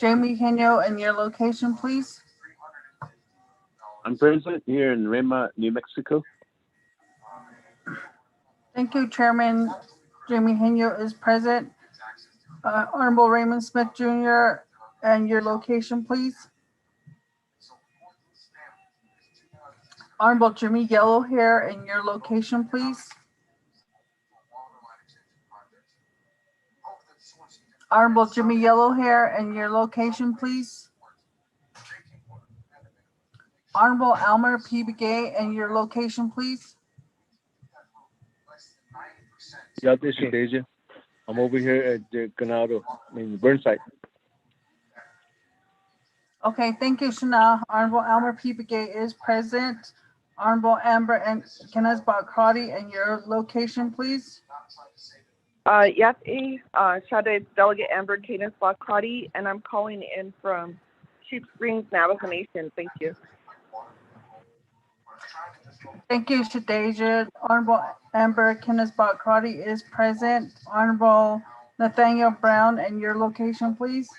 Jamie Henyo, and your location, please. I'm present here in Rema, New Mexico. Thank you, Chairman. Jamie Henyo is present. Honorable Raymond Smith Jr., and your location, please. Honorable Jimmy Yellowhair, and your location, please. Honorable Jimmy Yellowhair, and your location, please. Honorable Elmer P. Begay, and your location, please. Yeah, this is Deja. I'm over here at the Ganado in Burnside. Okay, thank you, Shana. Honorable Elmer P. Begay is present. Honorable Amber and Kenneth Bakrati, and your location, please. Yes, Shada, Delegate Amber Cadence Bakrati, and I'm calling in from Sheep Springs, Navajo Nation. Thank you. Thank you, Shadeja. Honorable Amber Kenneth Bakrati is present. Honorable Nathaniel Brown, and your location, please.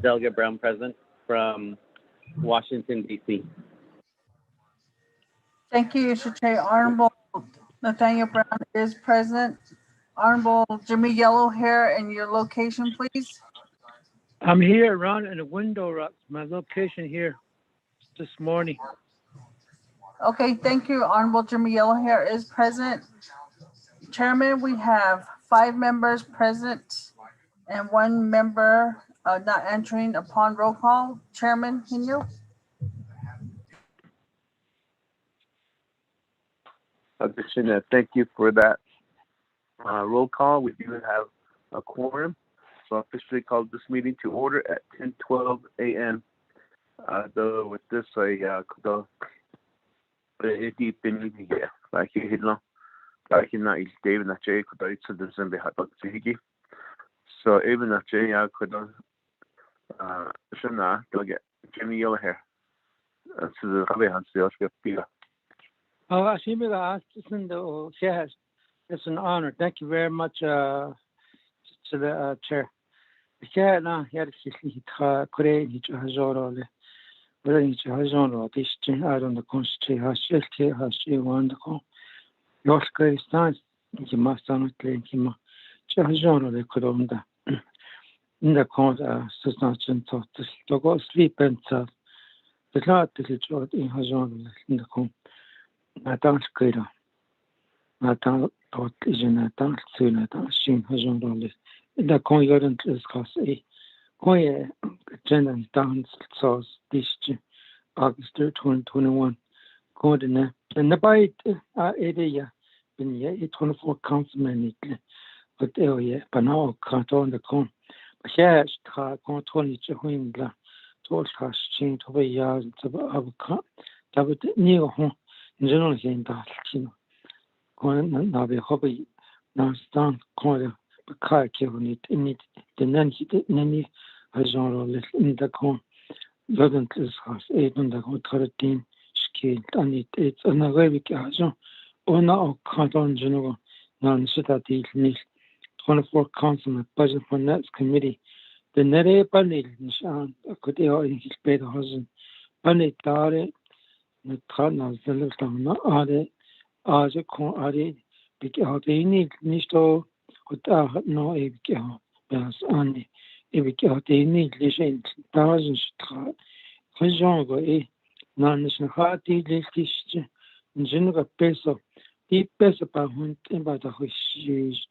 Delegate Brown present from Washington, D.C. Thank you, Shade. Honorable Nathaniel Brown is present. Honorable Jimmy Yellowhair, and your location, please. I'm here around in the Window Rocks, my location here this morning. Okay, thank you. Honorable Jimmy Yellowhair is present. Chairman, we have 5 members present and 1 member not entering upon roll call. Chairman Henyo. Thank you for that roll call. We do have a quorum, so I officially called this meeting to order at 10:12 a.m. Though with this, so even if Jay could Shana Delegate Jimmy Yellowhair to the Rabehan. It's an honor. Thank you very much to the chair. I August 3rd, 2021. Coordinate. And the bite area been 24 councilmen, but but now can't on the con. But here, it's 20 Jahwingla, told us change over years of that would near home in general in that, now the hobby now stand corner, but car killing it in it, the Nancy did any as in the con. Doesn't this house, 813 scale, and it's an Arabic Azon, or now can't on general, non citadel 24 councilmen, budget for next committee. The Nere Bunny, Nishan, could air in his bed husband, Bunny Dare, the Tarnas, the little town, Ade, Aja Con Ade, big out a need, Nisto, without no a big out, Bells Annie. If we get a need, listen, thousands of Kajongo, non-national hearty, list, and general peso, deep peso by one about the issues.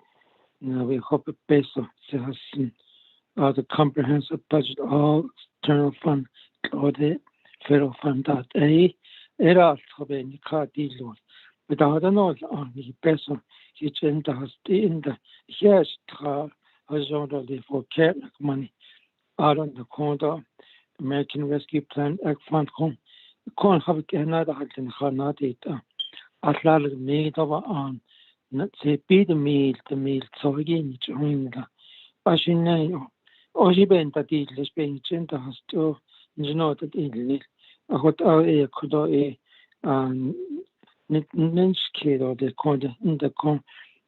Now we hope a peso, the comprehensive budget, all external fund, or the federal fund that it all to be in the car deal. But I don't know on the peso, it's in the yes, Horizontally for care money out on the corner, American Rescue Plan Act Fund Con have another Hakan Hanadita. At large made over on not say be the meal, so again, join the Bashin or she bent that it is being gentle has to know that it is. I got our could Ninskid or the conda in the con,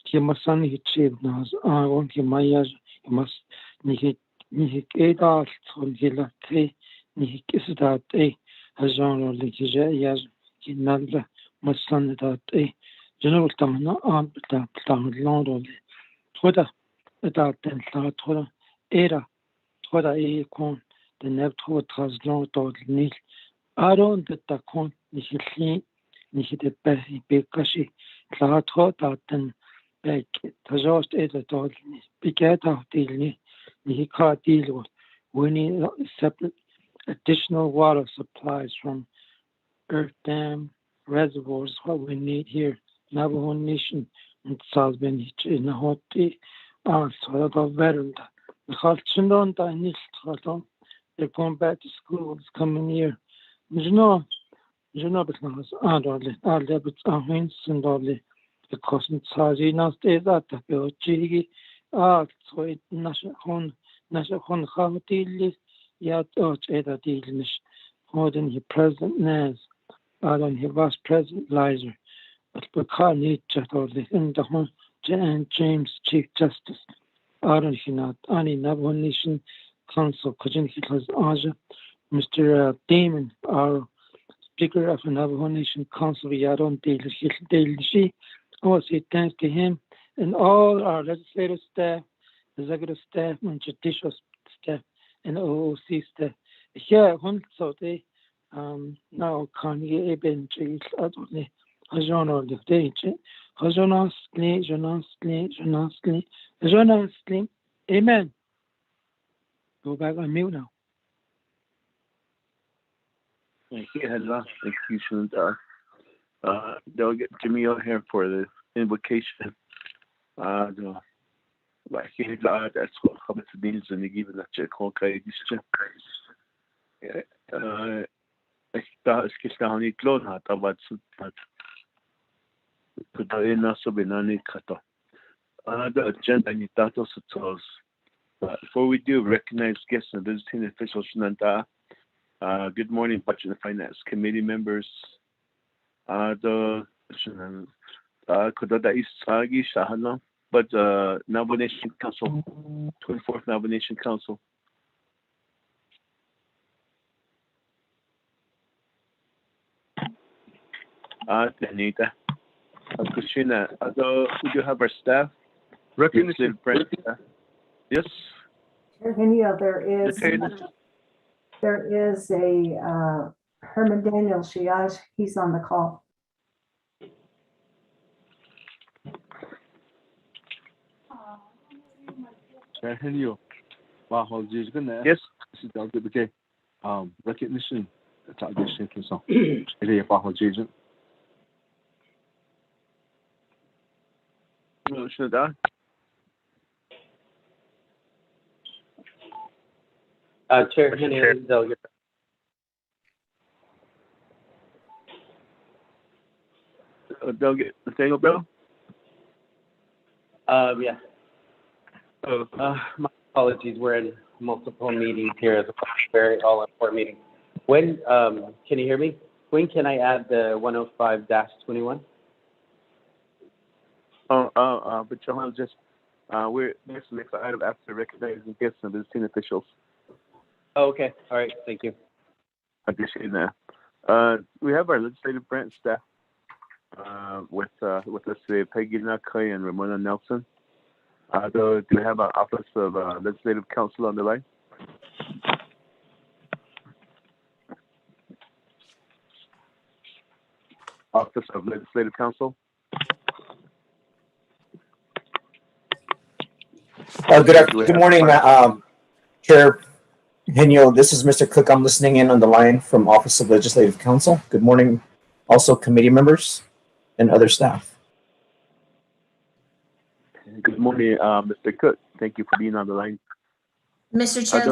he must only achieve now. I want him my years, he must Nick 8 hours on Hilla 3, Nick is that a genre like years, he never must send that general Tamana arm that Lord only. Twitter, that then Twitter, era, Twitter con, the never has long dog nil. I don't get the con, Nicky. Nicht der Bekashi, klar Trotaten, Beck, Tajost Editor, Picata deal, Nika deal. We need separate additional water supplies from earth dam reservoirs. What we need here, Navajo Nation and South Bend in the hot tea. So about veteran. The Hardship they're going back to school this coming year. Because all but Ahins and all the cosmic Saji now stays at the Chigi. So it Nashon Havatil yet or Eda Dilish. More than he present Naz, than he was present Lizer. But Bakar need chat all the in the home James Chief Justice. Aaron Hinat, Annie Navajo Nation Council, Kajin Hitler's Aja, Mr. Damon, our Speaker of the Navajo Nation Council, Yaron Delishi. I want to say thanks to him and all our legislative staff, executive staff, and judicial staff, and OOC staff. Here, so they now can you even change adonai. Hajono the day, Hajono, Amen. Go back on mute now. Thank you, Hedla. Thank you, Shunda. Delegate Jimmy here for the invocation. Like that's what happens to deals and you give that check. Okay, this is Kistani Clona, about put the inner subinani kata. The agenda in Tatos. Before we do, recognize guests and visiting officials. Good morning, Budget and Finance Committee members. The Kodada East Sagi Shahana, but Navajo Nation Council, 24th Navajo Nation Council. Anita, Christina, we do have our staff. Recognition. Yes. Virginia, there is a Herman Daniel Shiaj. He's on the call. Yes. Recognition. Chair Henny, Delegate. Delegate Nathaniel Bell? Yeah. My apologies. We're in multiple meetings here as a very all-important meeting. When, can you hear me? When can I add the 105-21? But Johan, just, we're next item after recognizing guests and visiting officials. Oh, okay. All right. Thank you. I appreciate that. We have our legislative branch staff with us today, Peggy Nakai and Ramona Nelson. Do we have our Office of Legislative Counsel on the line? Office of Legislative Counsel. Good morning, Chair Henio. This is Mr. Cook. I'm listening in on the line from Office of Legislative Counsel. Good morning, also committee members and other staff. Good morning, Mr. Cook. Thank you for being on the line. Mr. Chair,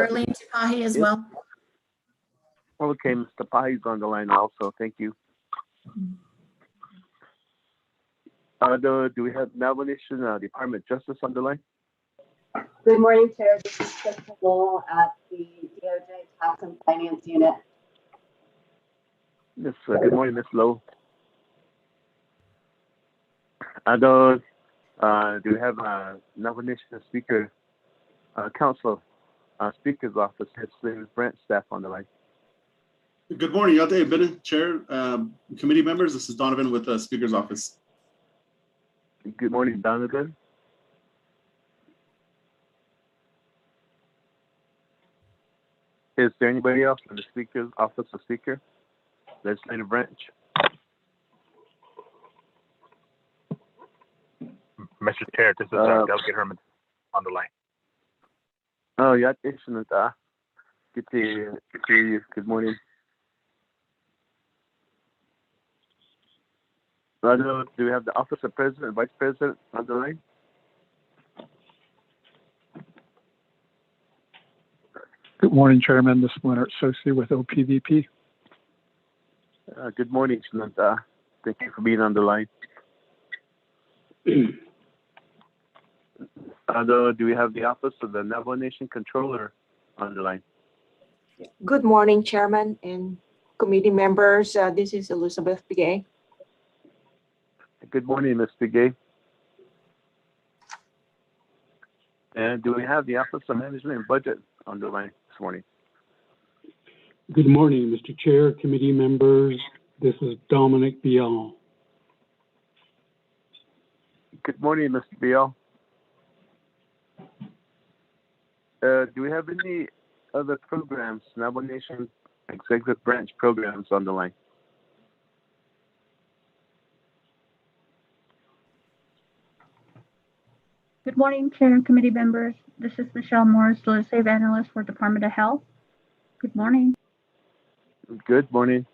Arlene Tupahi as well. Okay, Mr. Pahi's on the line also. Thank you. Do we have Navajo Nation Department of Justice on the line? Good morning, Chair. This is Crystal Lowell at the DOJ Tax and Finance Unit. Yes, good morning, Ms. Lowe. Ado, do we have a nomination speaker, council, speaker's office, legislative branch staff on the line? Good morning, Yate Bennett, Chair, committee members. This is Donovan with the Speaker's Office. Good morning, Donovan. Is there anybody else in the Speaker's Office of Speaker, legislative branch? Mr. Chair, this is Delegate Herman on the line. Oh, yeah, excellent. Good to hear you. Good morning. Do we have the Office of President and Vice President on the line? Good morning, Chairman. This is Leonard Sosi with OPVP. Good morning, excellent. Thank you for being on the line. Do we have the Office of the Navajo Nation Controller on the line? Good morning, Chairman and committee members. This is Elizabeth Begay. Good morning, Ms. Begay. And do we have the Office of Management and Budget on the line this morning? Good morning, Mr. Chair, committee members. This is Dominic Bial. Good morning, Mr. Bial. Do we have any other programs, Navajo Nation Executive Branch programs on the line? Good morning, Chair and committee members. This is Michelle Morris, Legislative Analyst for Department of Health. Good morning. Good morning.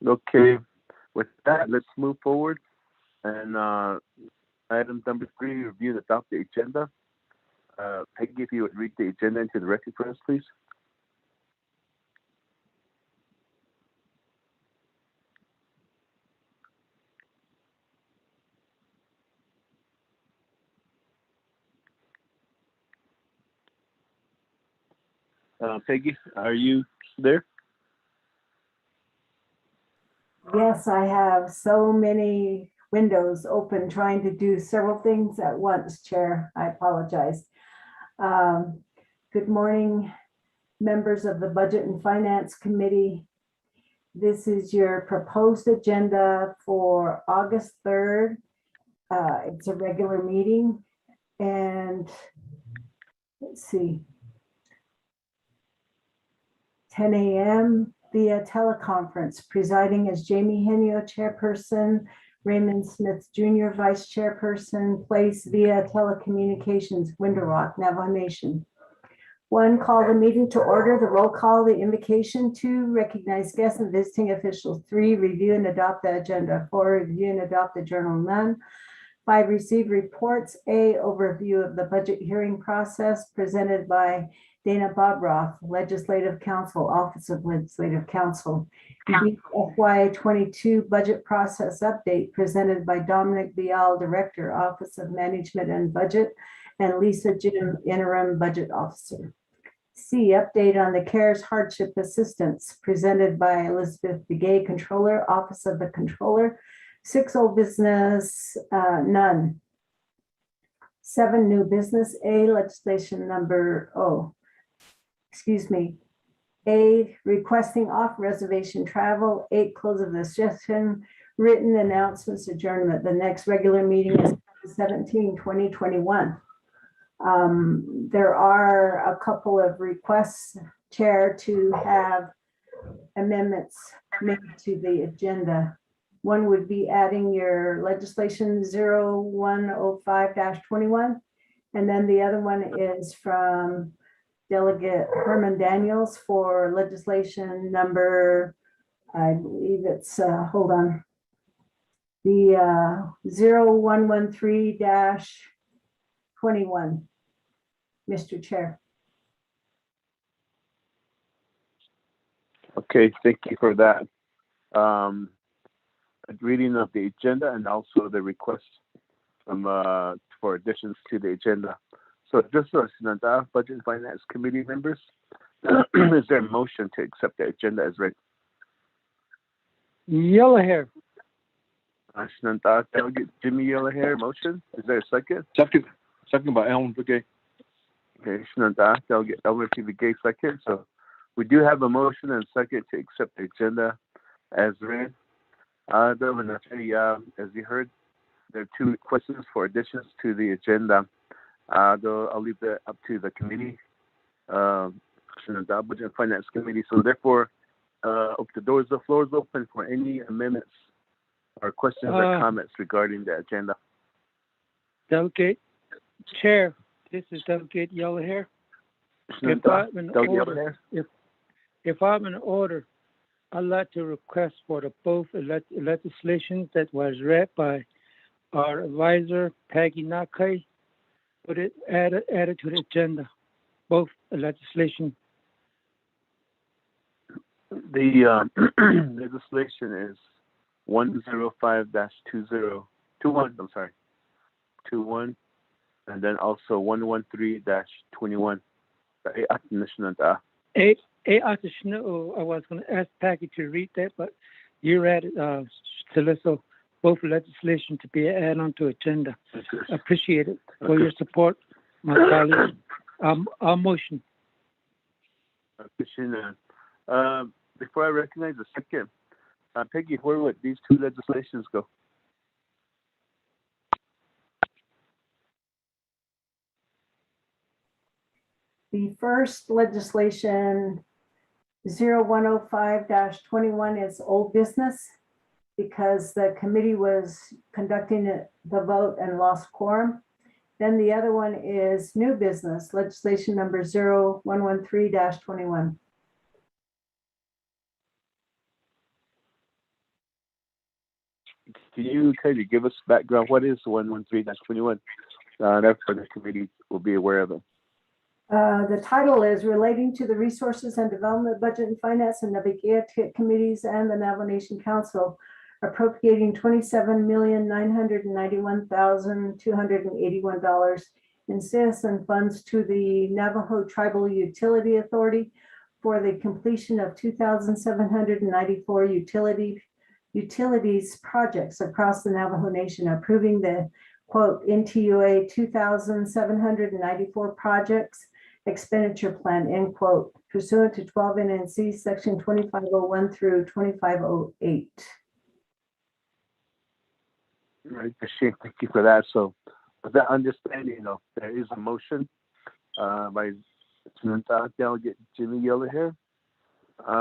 Okay, with that, let's move forward. And item number 3, review and adopt the agenda. Peggy, if you would read the agenda into the record for us, please. Peggy, are you there? Yes, I have so many windows open trying to do several things at once, Chair. I apologize. Good morning, members of the Budget and Finance Committee. This is your proposed agenda for August 3rd. It's a regular meeting, and let's see, 10 a.m. via teleconference, presiding as Jamie Henio, Chairperson, Raymond Smith Jr., Vice Chairperson, placed via telecommunications, Window Rock, Navajo Nation. 1, call the meeting to order. The roll call, the invocation. 2, recognize guests and visiting officials. 3, review and adopt the agenda. 4, review and adopt the journal. None. 5, receive reports. A, overview of the budget hearing process presented by Dana Bobroff, Legislative Counsel, Office of Legislative Counsel. FY 22 budget process update presented by Dominic Bial, Director, Office of Management and Budget, and Lisa Jim, Interim Budget Officer. C, update on the CARES Hardship Assistance presented by Elizabeth Begay, Controller, Office of the Controller. 6, old business, none. 7, new business. A, legislation number, A, requesting off reservation travel. 8, close of the session. Written announcements, adjournment. The next regular meeting is 17/2021. There are a couple of requests, Chair, to have amendments made to the agenda. One would be adding your legislation 0105-21. And then the other one is from Delegate Herman Daniels for legislation number, I believe it's, hold on, the 0113-21, Mr. Chair. Okay, thank you for that. Reading of the agenda and also the request from, for additions to the agenda. So just so Budget and Finance Committee members, Is there a motion to accept the agenda as read? Yellow hair. Delegate Jimmy Yellow Hair, motion. Is there a second? Second by Elmer Begay. Okay, Delegate Elmer P. Begay, second. So we do have a motion and second to accept the agenda as read. As you heard, there are two questions for additions to the agenda. Though I'll leave that up to the committee, Budget and Finance Committee. So therefore, the floor is open for any amendments or questions or comments regarding the agenda. Delegate Chair, this is Delegate Yellow Hair. If I'm in order, I'd like to request for the both legislation that was read by our advisor, Peggy Nakai, put it added to the agenda, both legislation. The legislation is 105-21, and then also 113-21. I was going to ask Peggy to read that, but you read it, so both legislation to be added onto agenda. Appreciate it for your support, my colleagues. Our motion. Appreciate that. Before I recognize the second, Peggy, where would these two legislations go? The first legislation 0105-21 is old business because the committee was conducting the vote and lost quorum. Then the other one is new business, legislation number 0113-21. Can you kind of give us background? What is 113-21? That's for the committee will be aware of it. The title is Relating to the Resources and Development, Budget and Finance and Navajo Committees and the Navajo Nation Council, appropriating $27,991,281 in citizen funds to the Navajo Tribal Utility Authority for the completion of 2,794 utilities projects across the Navajo Nation, approving the quote NTUA 2,794 projects expenditure plan, end quote, pursuant to 12 NNC section 2501 through 2508. Right, thank you for that. So with that understanding, there is a motion by Delegate Jimmy Yellow Hair.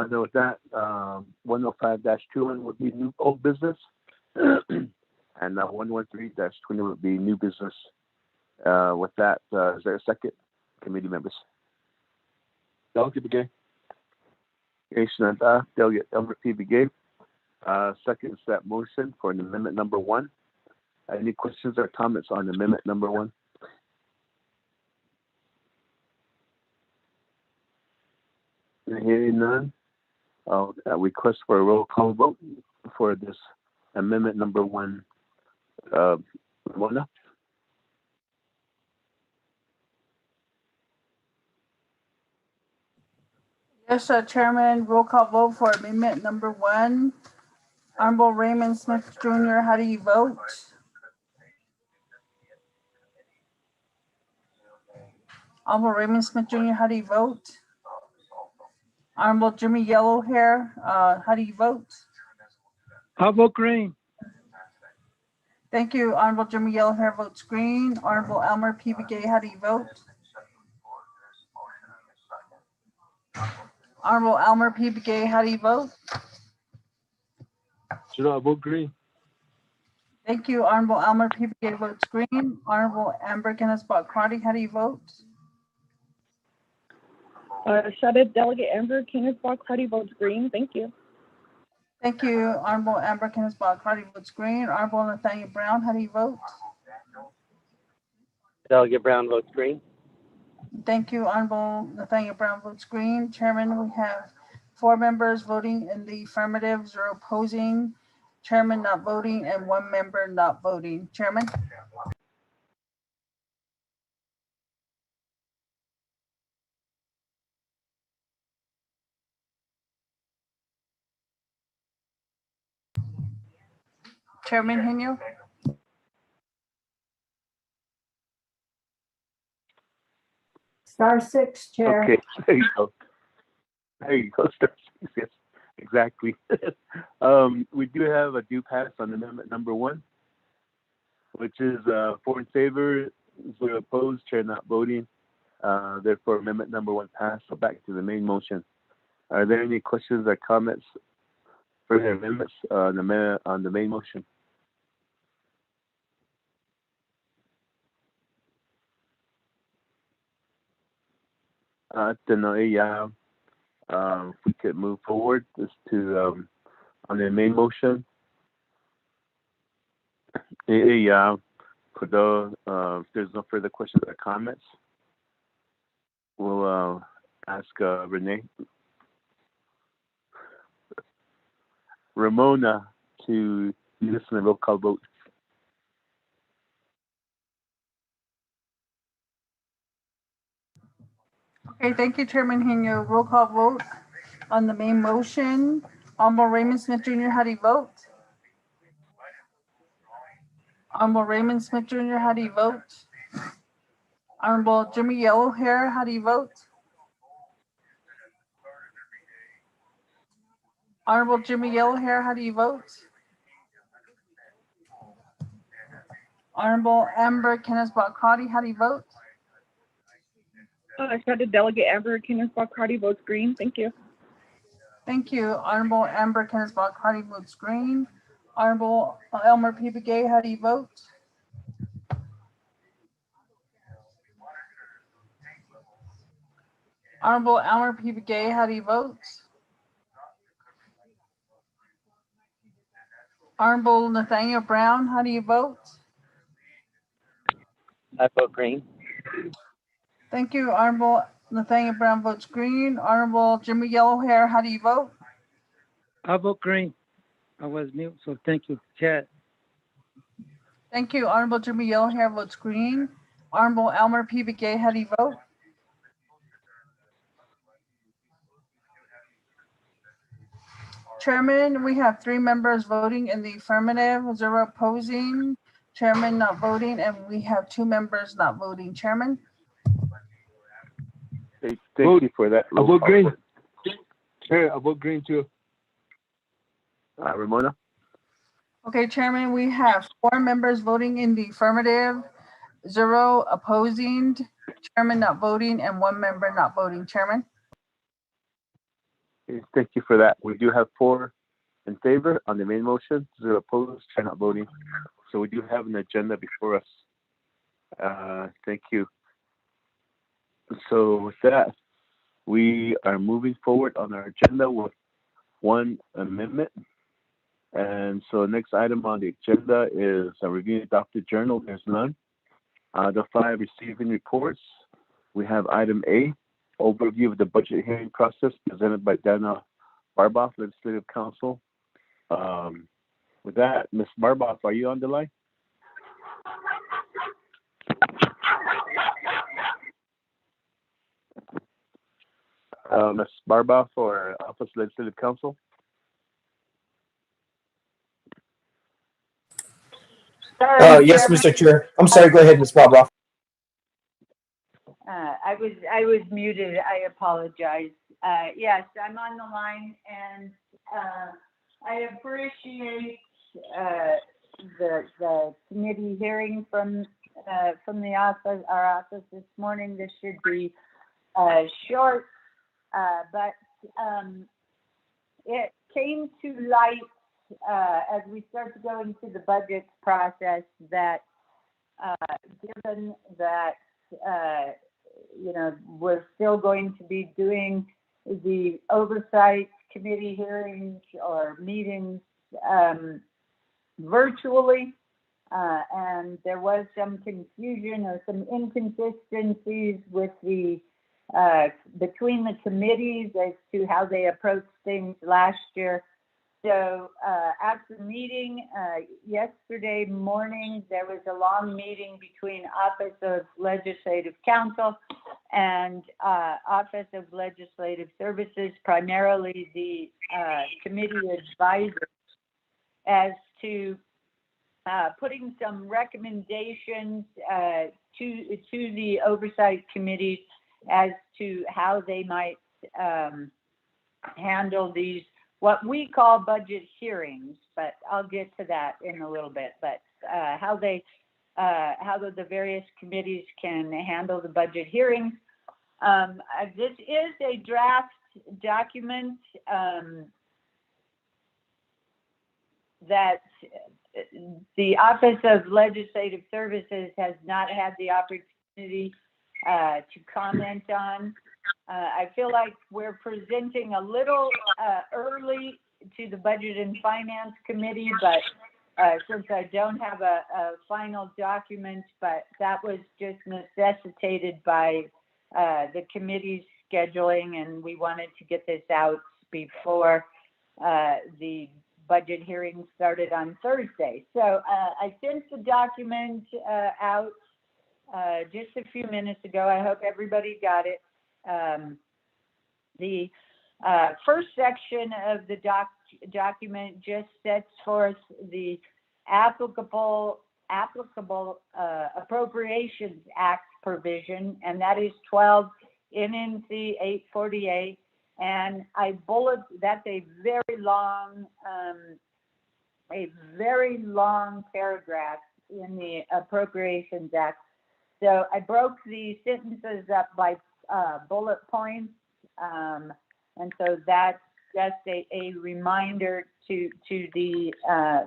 With that, 105-21 would be new old business, and 113-20 would be new business. With that, is there a second? Committee members. Delegate Begay. Delegate Elmer P. Begay. Seconds that motion for an amendment number 1. Any questions or comments on amendment number 1? Hearing none, I'll request for a roll call vote for this amendment number 1. Mona? Yes, Chairman, roll call vote for amendment number 1. Honorable Raymond Smith Jr., how do you vote? Honorable Raymond Smith Jr., how do you vote? Honorable Jimmy Yellow Hair, how do you vote? I vote green. Thank you. Honorable Jimmy Yellow Hair votes green. Honorable Elmer P. Begay, how do you vote? Honorable Elmer P. Begay, how do you vote? Should I vote green? Thank you. Honorable Elmer P. Begay votes green. Honorable Amber Kenneth-Bott-Crotty, how do you vote? Shouted Delegate Amber Kenneth-Bott-Crotty votes green. Thank you. Thank you. Honorable Amber Kenneth-Bott-Crotty votes green. Honorable Nathaniel Brown, how do you vote? Delegate Brown votes green. Thank you. Honorable Nathaniel Brown votes green. Chairman, we have 4 members voting in the affirmative, 0 opposing, chairman not voting, and 1 member not voting. Chairman? Chairman Henyo? Star six, Chair. Okay, there you go. There you go, star six, yes, exactly. We do have a due pass on amendment number 1, which is 4 in favor, 0 opposed, chair not voting. Therefore, amendment number 1 passed. So back to the main motion. Are there any questions or comments for the amendments on the main motion? If we could move forward just to on the main motion. If there's no further questions or comments, we'll ask Ramona to lead us in the roll call vote. Okay, thank you, Chairman Henyo. Roll call vote on the main motion. Honorable Raymond Smith Jr., how do you vote? Honorable Raymond Smith Jr., how do you vote? Honorable Jimmy Yellowhair, how do you vote? Honorable Jimmy Yellowhair, how do you vote? Honorable Amber Kenneth-Bockrati, how do you vote? Shadow Delegate Amber Kenneth-Bockrati votes green. Thank you. Thank you. Honorable Amber Kenneth-Bockrati votes green. Honorable Elmer P. Begay, how do you vote? Honorable Elmer P. Begay, how do you vote? Honorable Nathaniel Brown, how do you vote? I vote green. Thank you. Honorable Nathaniel Brown votes green. Honorable Jimmy Yellowhair, how do you vote? I vote green. I was mute, so thank you, Chair. Thank you. Honorable Jimmy Yellowhair votes green. Honorable Elmer P. Begay, how do you vote? Chairman, we have 3 members voting in the affirmative, 0 opposing, chairman not voting, and we have 2 members not voting. Chairman? Thank you for that. I vote green. Chair, I vote green too. Ramona? Okay, Chairman, we have 4 members voting in the affirmative, 0 opposing, chairman not voting, and 1 member not voting. Chairman? Okay, thank you for that. We do have 4 in favor on the main motion, 0 opposed, chair not voting. So we do have an agenda before us. Thank you. So with that, we are moving forward on our agenda with 1 amendment. And so next item on the agenda is a review and adopted journal. There's none. The 5 receiving reports. We have item A, overview of the budget hearing process presented by Dana Barboff, Legislative Counsel. With that, Ms. Barboff, are you on the line? Ms. Barboff or Office Legislative Counsel? Yes, Mr. Chair. I'm sorry. Go ahead, Ms. Barboff. I was muted. I apologize. Yes, I'm on the line, and I appreciate the committee hearing from the office, our office this morning. This should be short, but it came to light as we start to go into the budget process that given that we're still going to be doing the oversight committee hearings or meetings virtually, and there was some confusion or some inconsistencies with the between the committees as to how they approached things last year. So after the meeting yesterday morning, there was a long meeting between Office of Legislative Counsel and Office of Legislative Services, primarily the committee advisors, as to putting some recommendations to the oversight committees as to how they might handle these, what we call budget hearings, but I'll get to that in a little bit, but how the various committees can handle the budget hearings. This is a draft document that the Office of Legislative Services has not had the opportunity to comment on. I feel like we're presenting a little early to the Budget and Finance Committee, but since I don't have a final document, but that was just necessitated by the committee's scheduling, and we wanted to get this out before the budget hearing started on Thursday. So I sent the document out just a few minutes ago. I hope everybody got it. The first section of the document just sets forth the applicable Appropriations Act provision, and that is 12 NNC 848. And that's a very long paragraph in the Appropriations Act. So I broke the sentences up by bullet points, and so that's just a reminder to the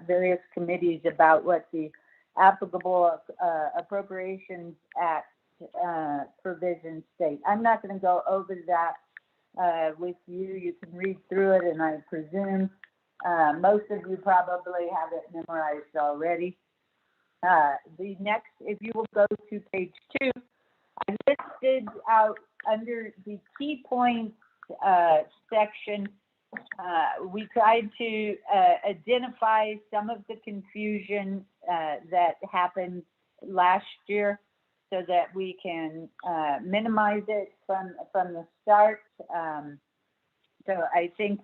various committees about what the applicable Appropriations Act provisions state. I'm not going to go over that with you. You can read through it, and I presume most of you probably have it memorized already. The next, if you will go to page 2, I listed out under the key points section. We tried to identify some of the confusion that happened last year, so that we can minimize it from the start. So I think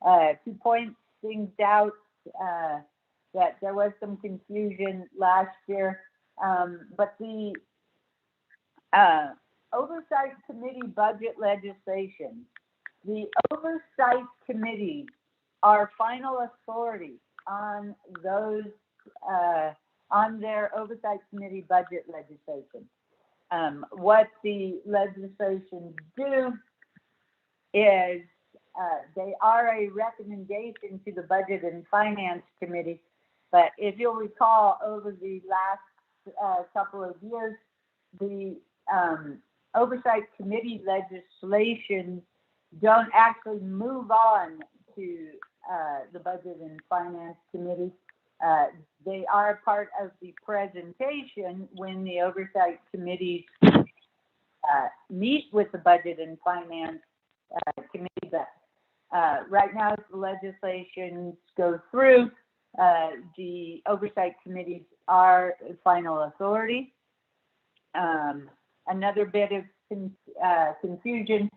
to point things out, that there was some confusion last year, but the Oversight Committee budget legislation, the Oversight Committees are final authority on those on their Oversight Committee budget legislation. What the legislations do is they are a recommendation to the Budget and Finance Committee, but if you'll recall, over the last couple of years, the Oversight Committee legislation don't actually move on to the Budget and Finance Committee. They are part of the presentation when the Oversight Committees meet with the Budget and Finance Committee. But right now, as the legislation goes through, the Oversight Committees are final authority. Another bit of confusion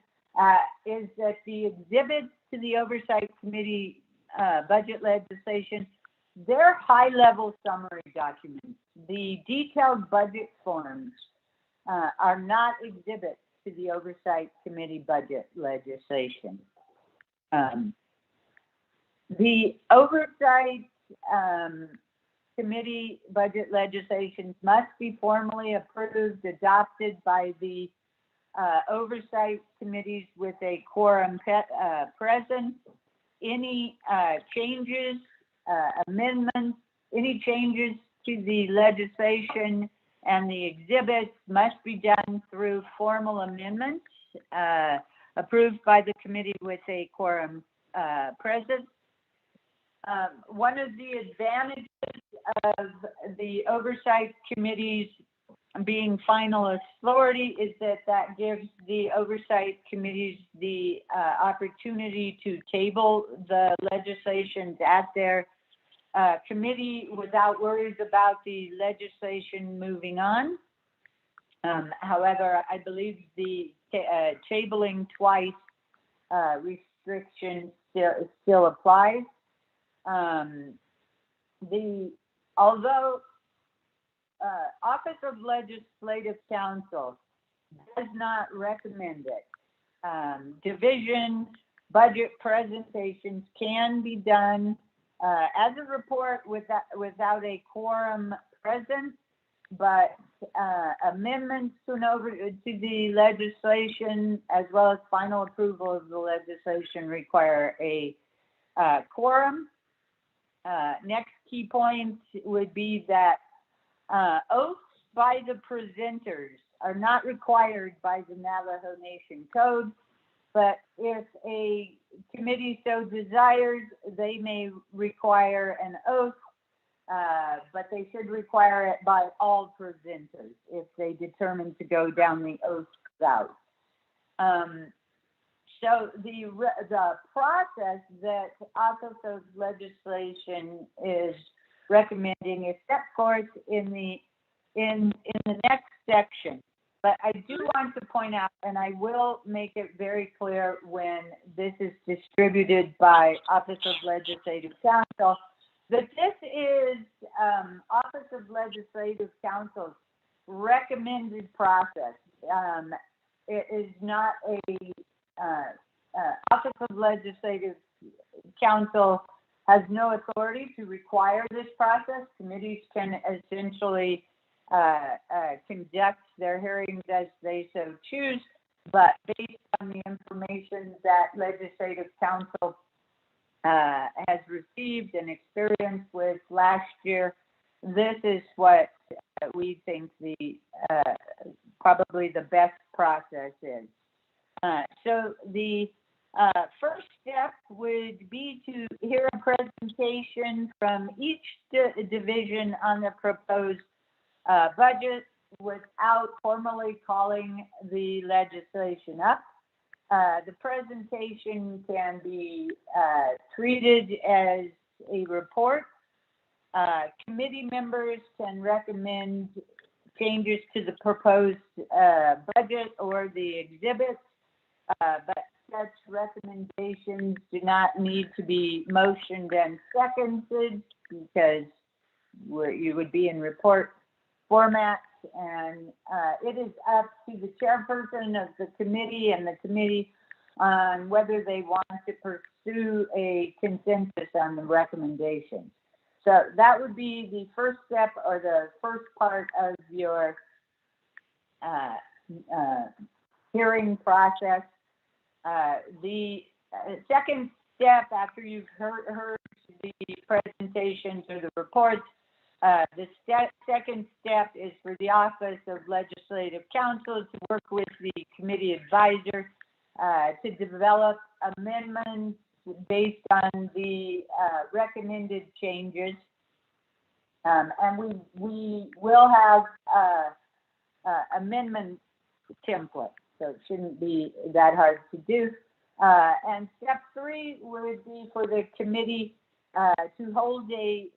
is that the exhibits to the Oversight Committee budget legislation, they're high-level summary documents. The detailed budget forms are not exhibits to the Oversight Committee budget legislation. The Oversight Committee budget legislation must be formally approved, adopted by the Oversight Committees with a quorum present. Any changes, amendments, any changes to the legislation and the exhibits must be done through formal amendments approved by the committee with a quorum present. One of the advantages of the Oversight Committees being final authority is that gives the Oversight Committees the opportunity to table the legislation at their committee without worries about the legislation moving on. However, I believe the tabling twice restriction still applies. The although Office of Legislative Counsel does not recommend it, division budget presentations can be done as a report without a quorum present, but amendments to the legislation as well as final approval of the legislation require a quorum. Next key point would be that oaths by the presenters are not required by the Navajo Nation Code, but if a committee so desires, they may require an oath, but they should require it by all presenters if they determine to go down the oath route. So the process that Office of Legislation is recommending is set forth in the next section. But I do want to point out, and I will make it very clear when this is distributed by Office of Legislative Counsel, that this is Office of Legislative Counsel's recommended process. It is not a Office of Legislative Counsel has no authority to require this process. Committees can essentially conduct their hearings as they so choose, but based on the information that Legislative Counsel has received and experienced with last year, this is what we think the probably the best process is. So the first step would be to hear a presentation from each division on the proposed budget without formally calling the legislation up. The presentation can be treated as a report. Committee members can recommend changes to the proposed budget or the exhibits, but such recommendations do not need to be motioned and seconded because you would be in report format, and it is up to the chairperson of the committee and the committee on whether they want to pursue a consensus on the recommendations. So that would be the first step or the first part of your hearing process. The second step, after you've heard the presentations or the reports, the second step is for the Office of Legislative Counsel to work with the committee advisor to develop amendments based on the recommended changes. And we will have amendment template, so it shouldn't be that hard to do. And step 3 would be for the committee to hold a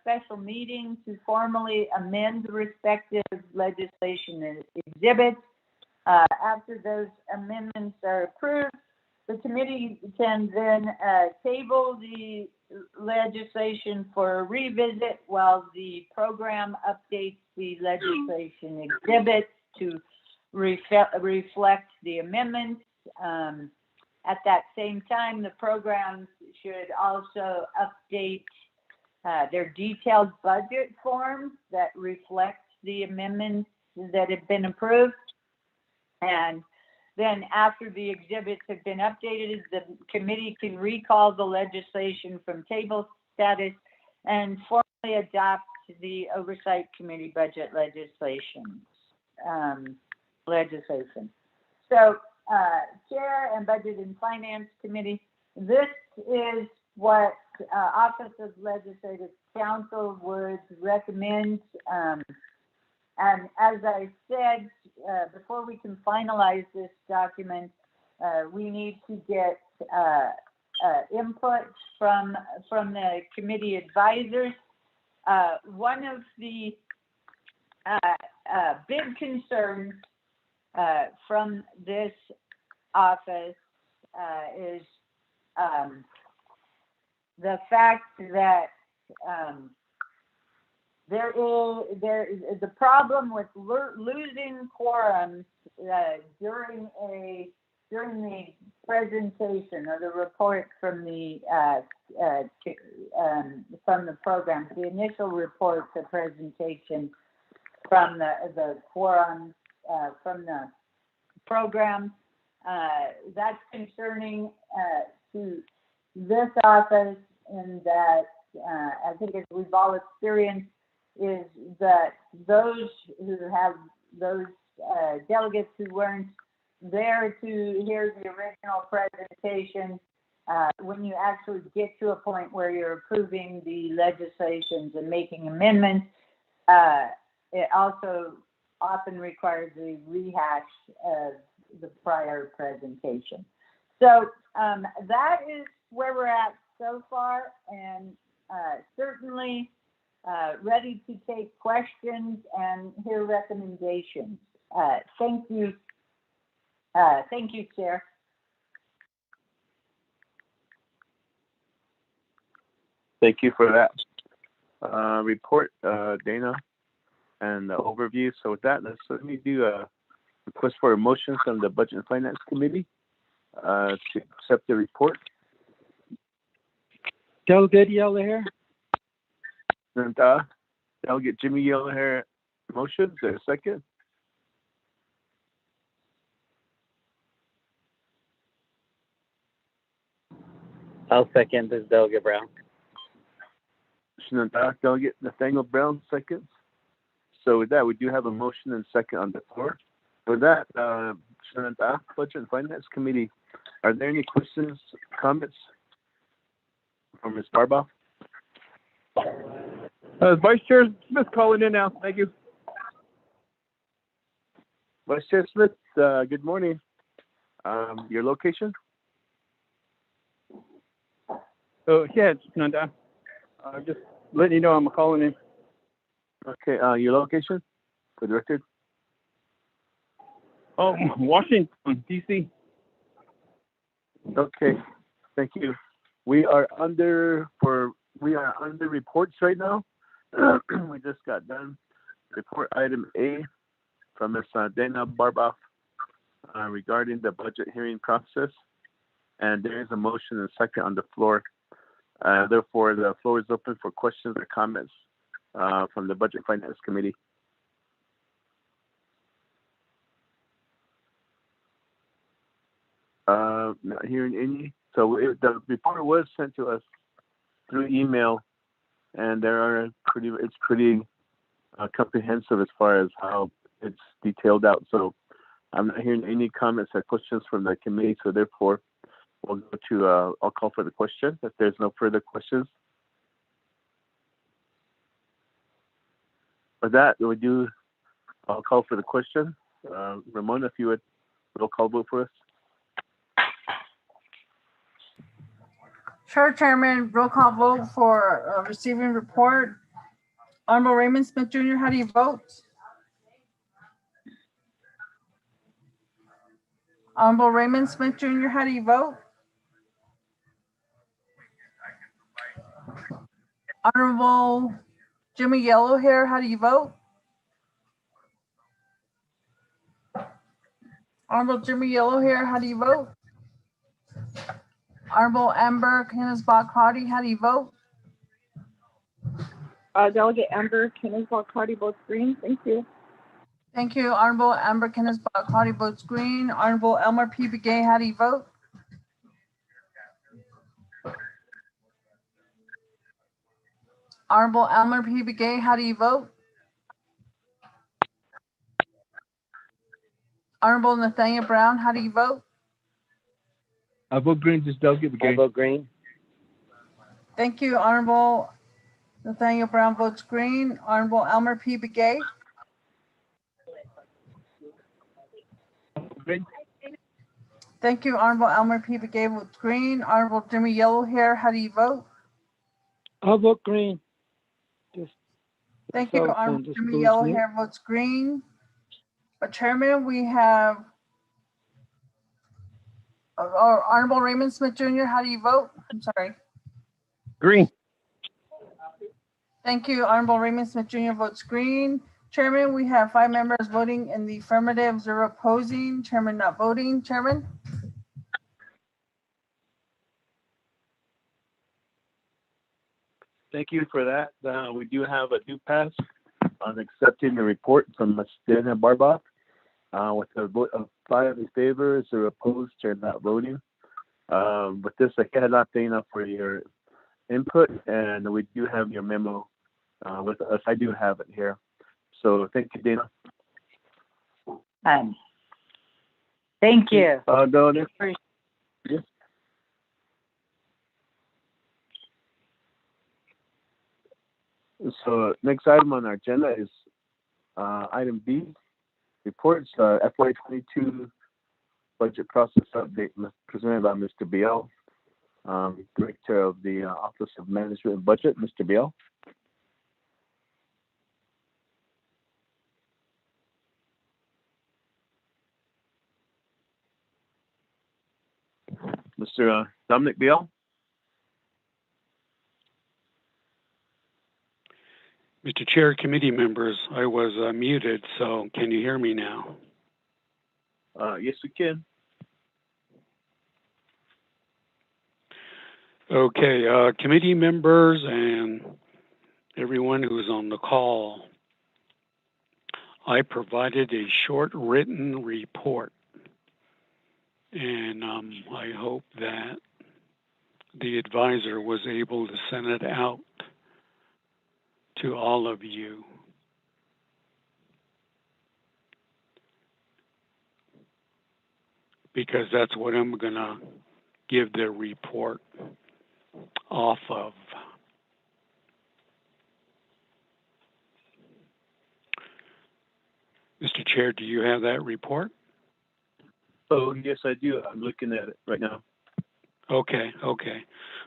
special meeting to formally amend the respective legislation and exhibits. After those amendments are approved, the committee can then table the legislation for a revisit while the program updates the legislation exhibits to reflect the amendments. At that same time, the programs should also update their detailed budget forms that reflect the amendments that have been approved. And then after the exhibits have been updated, the committee can recall the legislation from table status and formally adopt the Oversight Committee budget legislation. So, Chair and Budget and Finance Committee, this is what Office of Legislative Counsel would recommend. And as I said, before we can finalize this document, we need to get input from the committee advisors. One of the big concerns from this office is the fact that the problem with losing quorums during the presentation or the report from the program, the initial report, the presentation from the quorum from the program. That's concerning to this office, in that I think, as we've all experienced, is that those who have those delegates who weren't there to hear the original presentation, when you actually get to a point where you're approving the legislations and making amendments, it also often requires a rehash of the prior presentation. So that is where we're at so far, and certainly ready to take questions and hear recommendations. Thank you. Thank you, Chair. Thank you for that report, Dana, and the overview. So with that, let me do a request for a motion from the Budget and Finance Committee to accept the report. Delegate Yellow Hair. And Delegate Jimmy Yellow Hair motion. Is there a second? I'll second this, Delegate Brown. Delegate Nathaniel Brown seconds. So with that, we do have a motion and second on the floor. With that, Budget and Finance Committee, are there any questions, comments from Ms. Barboff? Vice Chair Smith calling in now. Thank you. Vice Chair Smith, good morning. Your location? Oh, yeah, it's Nanda. Just letting you know I'm calling in. Okay, your location for the record? Oh, Washington, D.C. Okay, thank you. We are under reports right now. We just got done. Report item A from Ms. Dana Barboff regarding the budget hearing process, and there is a motion and second on the floor. Therefore, the floor is open for questions or comments from the Budget and Finance Committee. Not hearing any. So the report was sent to us through email, and it's pretty comprehensive as far as how it's detailed out. So I'm not hearing any comments or questions from the committee. So therefore, we'll go to I'll call for the question if there's no further questions. With that, I'll call for the question. Ramona, if you would roll call vote for us. Sure, Chairman. Roll call vote for receiving report. Honorable Raymond Smith Jr., how do you vote? Honorable Raymond Smith Jr., how do you vote? Honorable Jimmy Yellowhair, how do you vote? Honorable Jimmy Yellowhair, how do you vote? Honorable Amber Kenneth-Bach-Hardy, how do you vote? Delegate Amber Kenneth-Bach-Hardy votes green. Thank you. Thank you. Honorable Amber Kenneth-Bach-Hardy votes green. Honorable Elmer P. Begay, how do you vote? Honorable Elmer P. Begay, how do you vote? Honorable Nathaniel Brown, how do you vote? I vote green, just Delegate Begay. I vote green. Thank you. Honorable Nathaniel Brown votes green. Honorable Elmer P. Begay. Green. Thank you. Honorable Elmer P. Begay votes green. Honorable Jimmy Yellowhair, how do you vote? I'll vote green. Thank you. Honorable Jimmy Yellowhair votes green. But Chairman, we have Honorable Raymond Smith Jr., how do you vote? I'm sorry. Green. Thank you. Honorable Raymond Smith Jr. votes green. Chairman, we have 5 members voting in the affirmative, 0 opposing. Chairman not voting. Chairman? Thank you for that. We do have a do pass on accepting the report from Ms. Dana Barba with a vote of 5 in favor, 0 opposed, Chair not voting. With this, I cannot thank enough for your input, and we do have your memo with us. I do have it here. So thank you, Dana. Thank you. Go next. Yes. So next item on our agenda is item B, reports FY22 budget process update presented by Mr. Biel, Director of the Office of Management and Budget. Mr. Biel. Mr. Dominic Biel. Mr. Chair, committee members, I was muted, so can you hear me now? Yes, we can. Okay, committee members and everyone who's on the call, I provided a short written report, and I hope that the advisor was able to send it out to all of you. Because that's what I'm gonna give the report off of. Mr. Chair, do you have that report? Oh, yes, I do. I'm looking at it right now. Okay.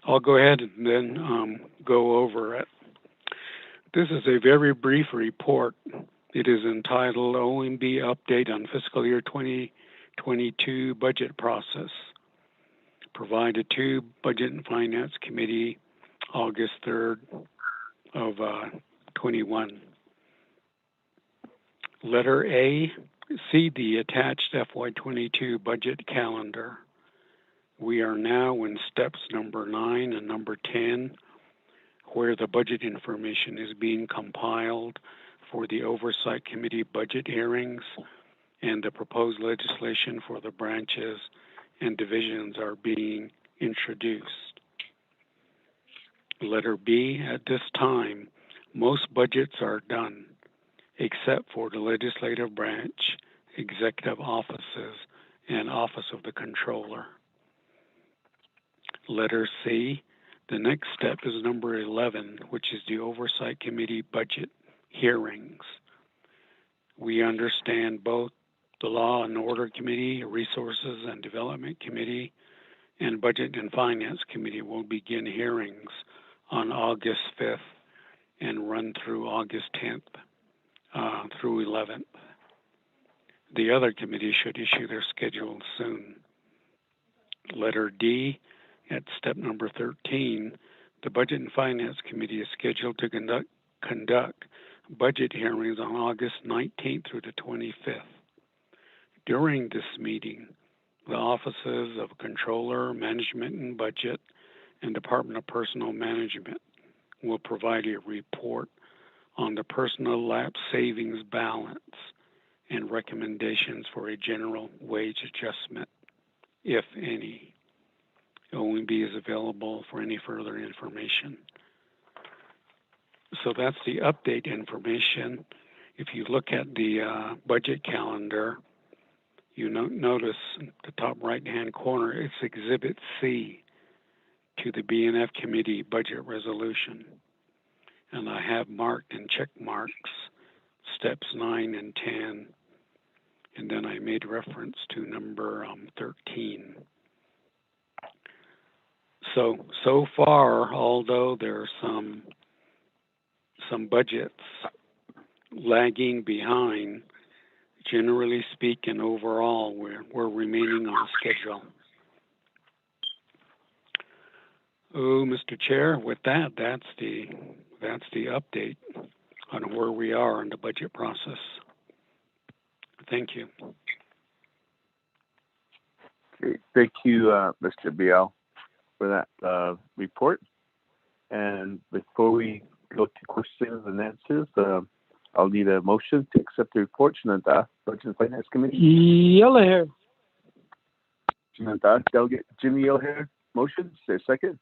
I'll go ahead and then go over it. This is a very brief report. It is entitled OMB Update on Fiscal Year 2022 Budget Process, provided to Budget and Finance Committee August 3rd of 21. Letter A, see the attached FY22 budget calendar. We are now in steps number 9 and number 10, where the budget information is being compiled for the Oversight Committee budget hearings, and the proposed legislation for the branches and divisions are being introduced. Letter B, at this time, most budgets are done, except for the legislative branch, executive offices, and Office of the Controller. Letter C, the next step is number 11, which is the Oversight Committee budget hearings. We understand both the Law and Order Committee, Resources and Development Committee, and Budget and Finance Committee will begin hearings on August 5th and run through August 10th through 11th. The other committees should issue their schedules soon. Letter D, at step number 13, the Budget and Finance Committee is scheduled to conduct budget hearings on August 19th through the 25th. During this meeting, the offices of Controller, Management and Budget, and Department of Personnel Management will provide a report on the personal lapse savings balance and recommendations for a general wage adjustment, if any. OMB is available for any further information. So that's the update information. If you look at the budget calendar, you notice in the top right-hand corner, it's Exhibit C to the BNF Committee budget resolution. And I have marked and check marks steps 9 and 10. And then I made reference to number 13. So far, although there are some budgets lagging behind, generally speaking, overall, we're remaining on schedule. Oh, Mr. Chair, with that, that's the That's the update on where we are in the budget process. Thank you. Okay, thank you, Mr. Biel, for that report. And before we go to questions and answers, I'll need a motion to accept the report from the Budget and Finance Committee. Yellow hair. Delegate Jimmy Yellowhair, motion. Is there a second?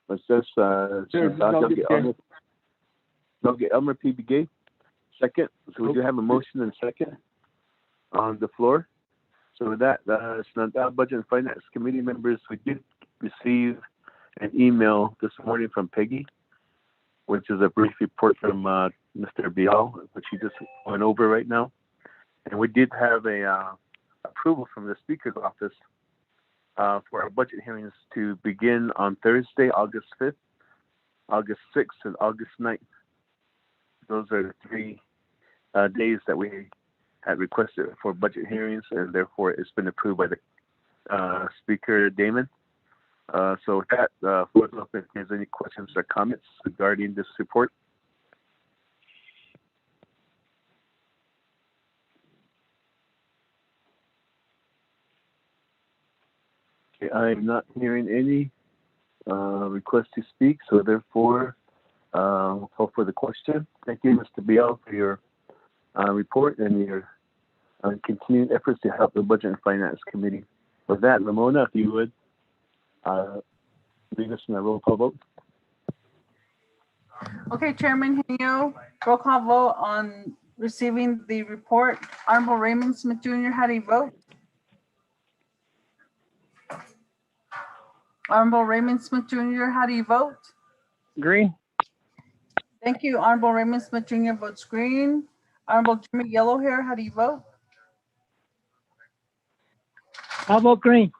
What's this? Delegate Elmer P. Begay, second. So we do have a motion and second on the floor. So with that, Budget and Finance Committee members, we did receive an email this morning from Peggy, which is a brief report from Mr. Bial, which he just went over right now. And we did have a approval from the Speaker's office for our budget hearings to begin on Thursday, August 5th, August 6th, and August 9th. Those are the 3 days that we had requested for budget hearings, and therefore it's been approved by the Speaker Damon. So with that, floor is open if there's any questions or comments regarding this report. Okay, I'm not hearing any requests to speak, so therefore we'll call for the question. Thank you, Mr. Biel, for your report and your continued efforts to help the Budget and Finance Committee. With that, Ramona, if you would lead us in a roll call vote. Okay, Chairman Henio, roll call vote on receiving the report. Honorable Raymond Smith Jr., how do you vote? Honorable Raymond Smith Jr., how do you vote? Green. Thank you. Honorable Raymond Smith Jr. votes green. Honorable Jimmy Yellowhair, how do you vote? I vote green.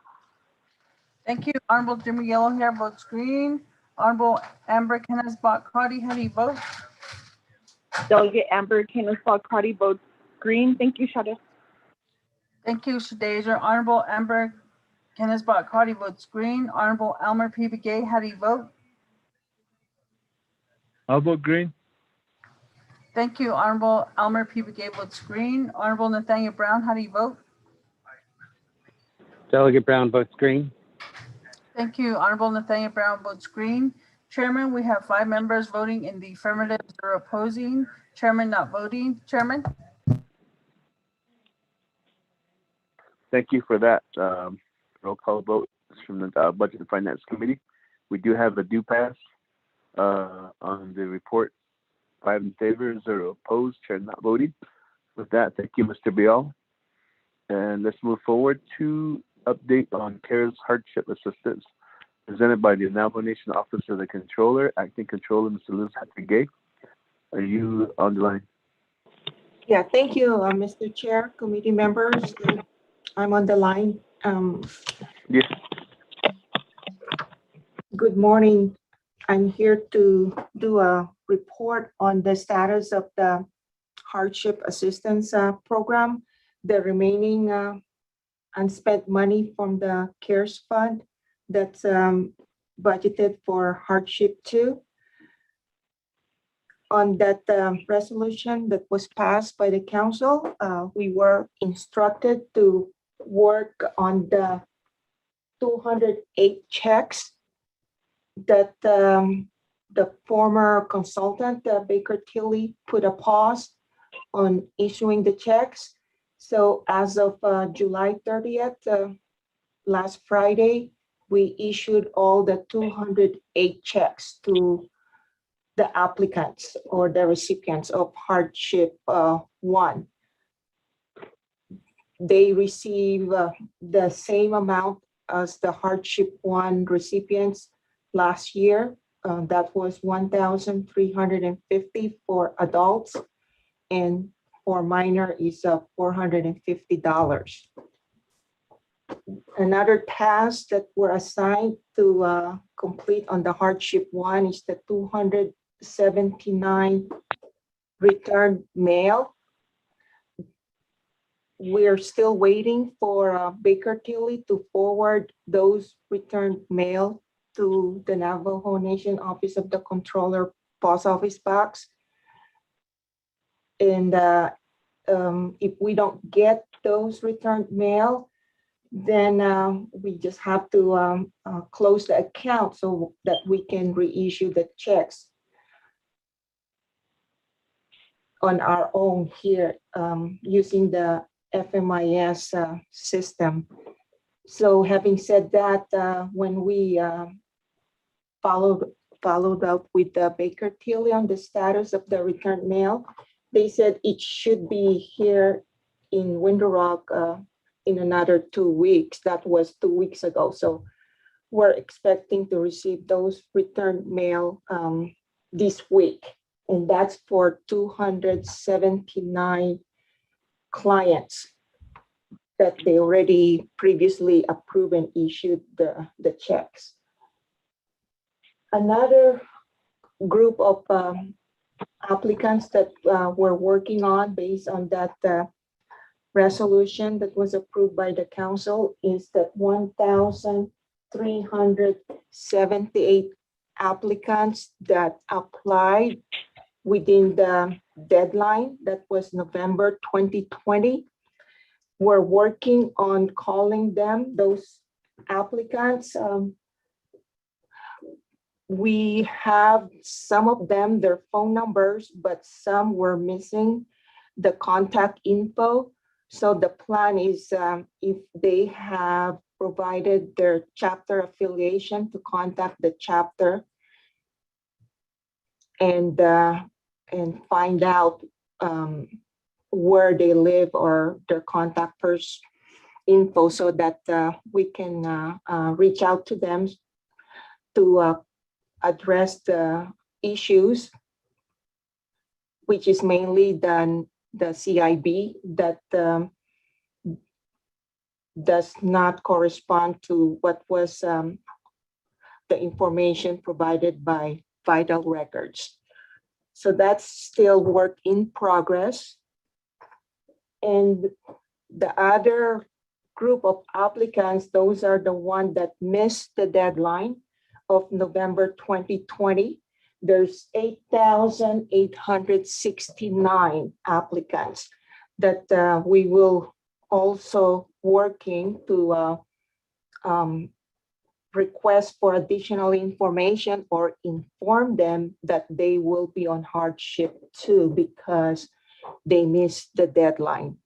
Thank you. Honorable Jimmy Yellowhair votes green. Honorable Amber Kenneth-Bott-Crotty, how do you vote? Delegate Amber Kenneth-Bott-Crotty votes green. Thank you, Shada. Thank you, Shadeja. Honorable Amber Kenneth-Bott-Crotty votes green. Honorable Elmer P. Begay, how do you vote? I vote green. Thank you. Honorable Elmer P. Begay votes green. Honorable Nathaniel Brown, how do you vote? Delegate Brown votes green. Thank you. Honorable Nathaniel Brown votes green. Chairman, we have 5 members voting in the affirmative, 0 opposing. Chairman not voting. Chairman? Thank you for that roll call vote from the Budget and Finance Committee. We do have a do pass on the report. 5 in favor, 0 opposed, Chair not voting. With that, thank you, Mr. Bial. And let's move forward to update on CARES hardship assistance presented by the Navajo Nation Office of the Controller, Acting Controller, Mr. Elizabeth Begay. Are you on the line? Yeah, thank you, Mr. Chair, committee members. I'm on the line. Yes. Good morning. I'm here to do a report on the status of the hardship assistance program, the remaining unspent money from the CARES fund that's budgeted for hardship 2. On that resolution that was passed by the council, we were instructed to work on the 208 checks that the former consultant, Baker Tilly, put a pause on issuing the checks. So as of July 30th, last Friday, we issued all the 208 checks to the applicants or the recipients of hardship 1. They receive the same amount as the hardship 1 recipients last year. That was $1,350 for adults, and for minor is $450. Another task that were assigned to complete on the hardship 1 is the 279 return mail. we're still waiting for Baker Tilly to forward those returned mail to the Navajo Nation Office of the Controller Post Office Box. And if we don't get those returned mail, then we just have to close the account so that we can reissue the checks on our own here using the FMIS system. So having said that, when we followed up with Baker Tilly on the status of the returned mail, they said it should be here in Window Rock in another 2 weeks. That was 2 weeks ago. So we're expecting to receive those returned mail this week. And that's for 279 clients that they already previously approved and issued the checks. Another group of applicants that we're working on based on that resolution that was approved by the council is that 1,378 applicants that applied within the deadline that was November 2020. We're working on calling them, those applicants. We have some of them, their phone numbers, but some were missing the contact info. So the plan is if they have provided their chapter affiliation, to contact the chapter and find out where they live or their contact person info, so that we can reach out to them to address the issues, which is mainly the CIB that does not correspond to what was the information provided by Vital Records. So that's still work in progress. And the other group of applicants, those are the ones that missed the deadline of November 2020. There's 8,869 applicants that we will also working to request for additional information or inform them that they will be on hardship too because they missed the deadline.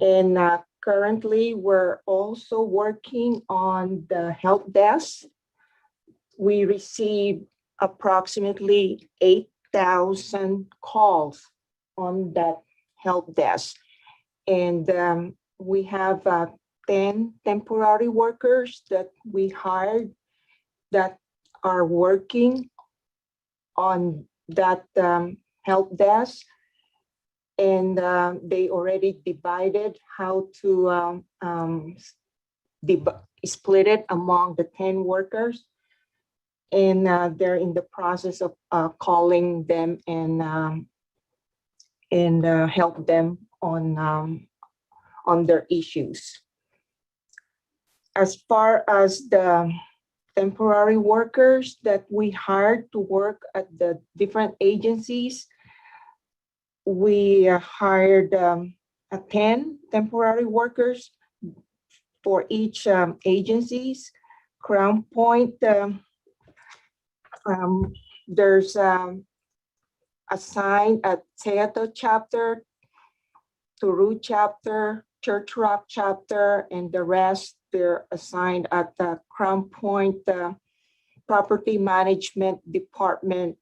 And currently, we're also working on the help desk. We received approximately 8,000 calls on that help desk. And we have 10 temporary workers that we hired that are working on that help desk. And they already divided how to split it among the 10 workers. And they're in the process of calling them and help them on their issues. As far as the temporary workers that we hired to work at the different agencies, we hired 10 temporary workers for each agencies. Crown Point, there's assigned at Telecommun chapter, Turu chapter, Church Rock chapter, and the rest they're assigned at the Crown Point Property Management Department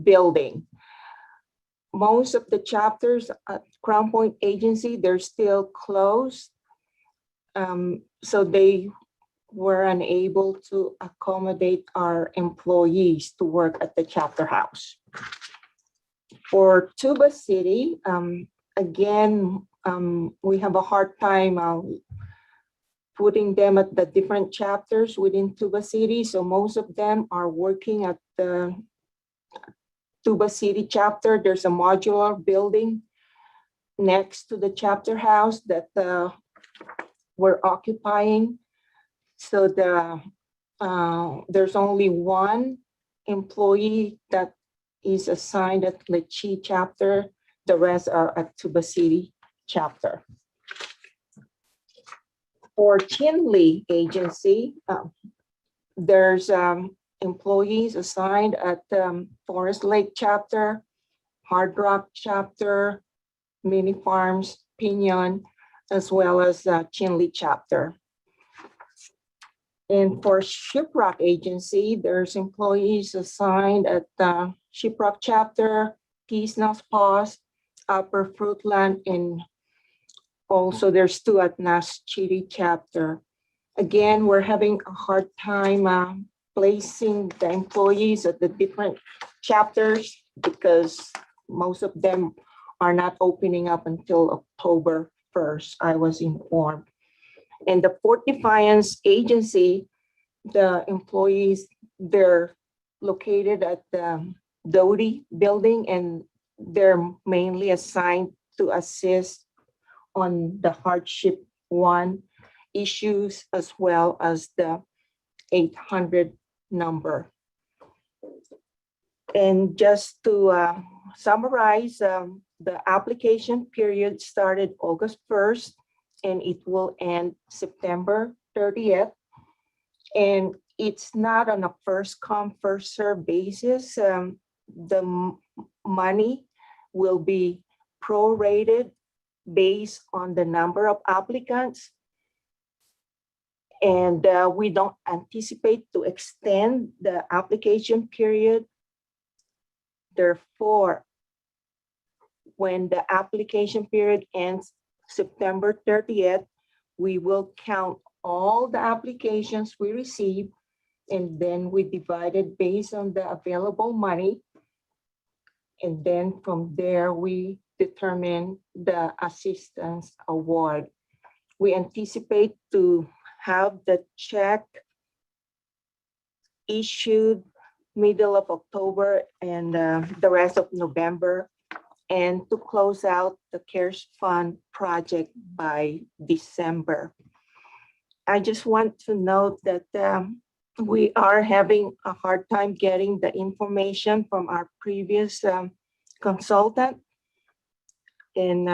building. Most of the chapters at Crown Point Agency, they're still closed. So they were unable to accommodate our employees to work at the chapter house. For Tuba City, again, we have a hard time putting them at the different chapters within Tuba City. So most of them are working at the Tuba City chapter. There's a modular building next to the chapter house that we're occupying. So there's only one employee that is assigned at Lechi chapter. The rest are at Tuba City chapter. For Chinle agency, there's employees assigned at Forest Lake chapter, Hard Rock chapter, Mini Farms, Pinon, as well as Chinle chapter. And for Shiprock agency, there's employees assigned at the Shiprock chapter, Peace Nas Paws, Upper Fruitland, and also there's two at Nas Chiri chapter. Again, we're having a hard time placing the employees at the different chapters because most of them are not opening up until October 1st, I was informed. And the Fort Defiance agency, the employees, they're located at the Doty building, and they're mainly assigned to assist on the Hardship 1 issues as well as the 800 number. And just to summarize, the application period started August 1st and it will end September 30th. And it's not on a first come, first serve basis. The money will be prorated based on the number of applicants. And we don't anticipate to extend the application period. Therefore, when the application period ends September 30th, we will count all the applications we receive, and then we divide it based on the available money. And then from there, we determine the assistance award. We anticipate to have the check issued middle of October and the rest of November, and to close out the CARES Fund project by December. I just want to note that we are having a hard time getting the information from our previous consultant, and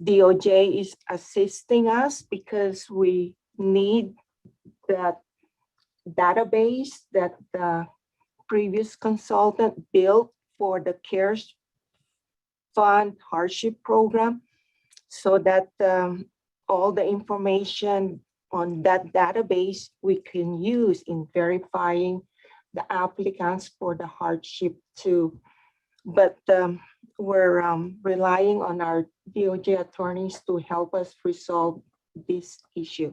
DOJ is assisting us because we need that database that the previous consultant built for the CARES Fund Hardship program, so that all the information on that database we can use in verifying the applicants for the hardship too. But we're relying on our DOJ attorneys to help us resolve this issue.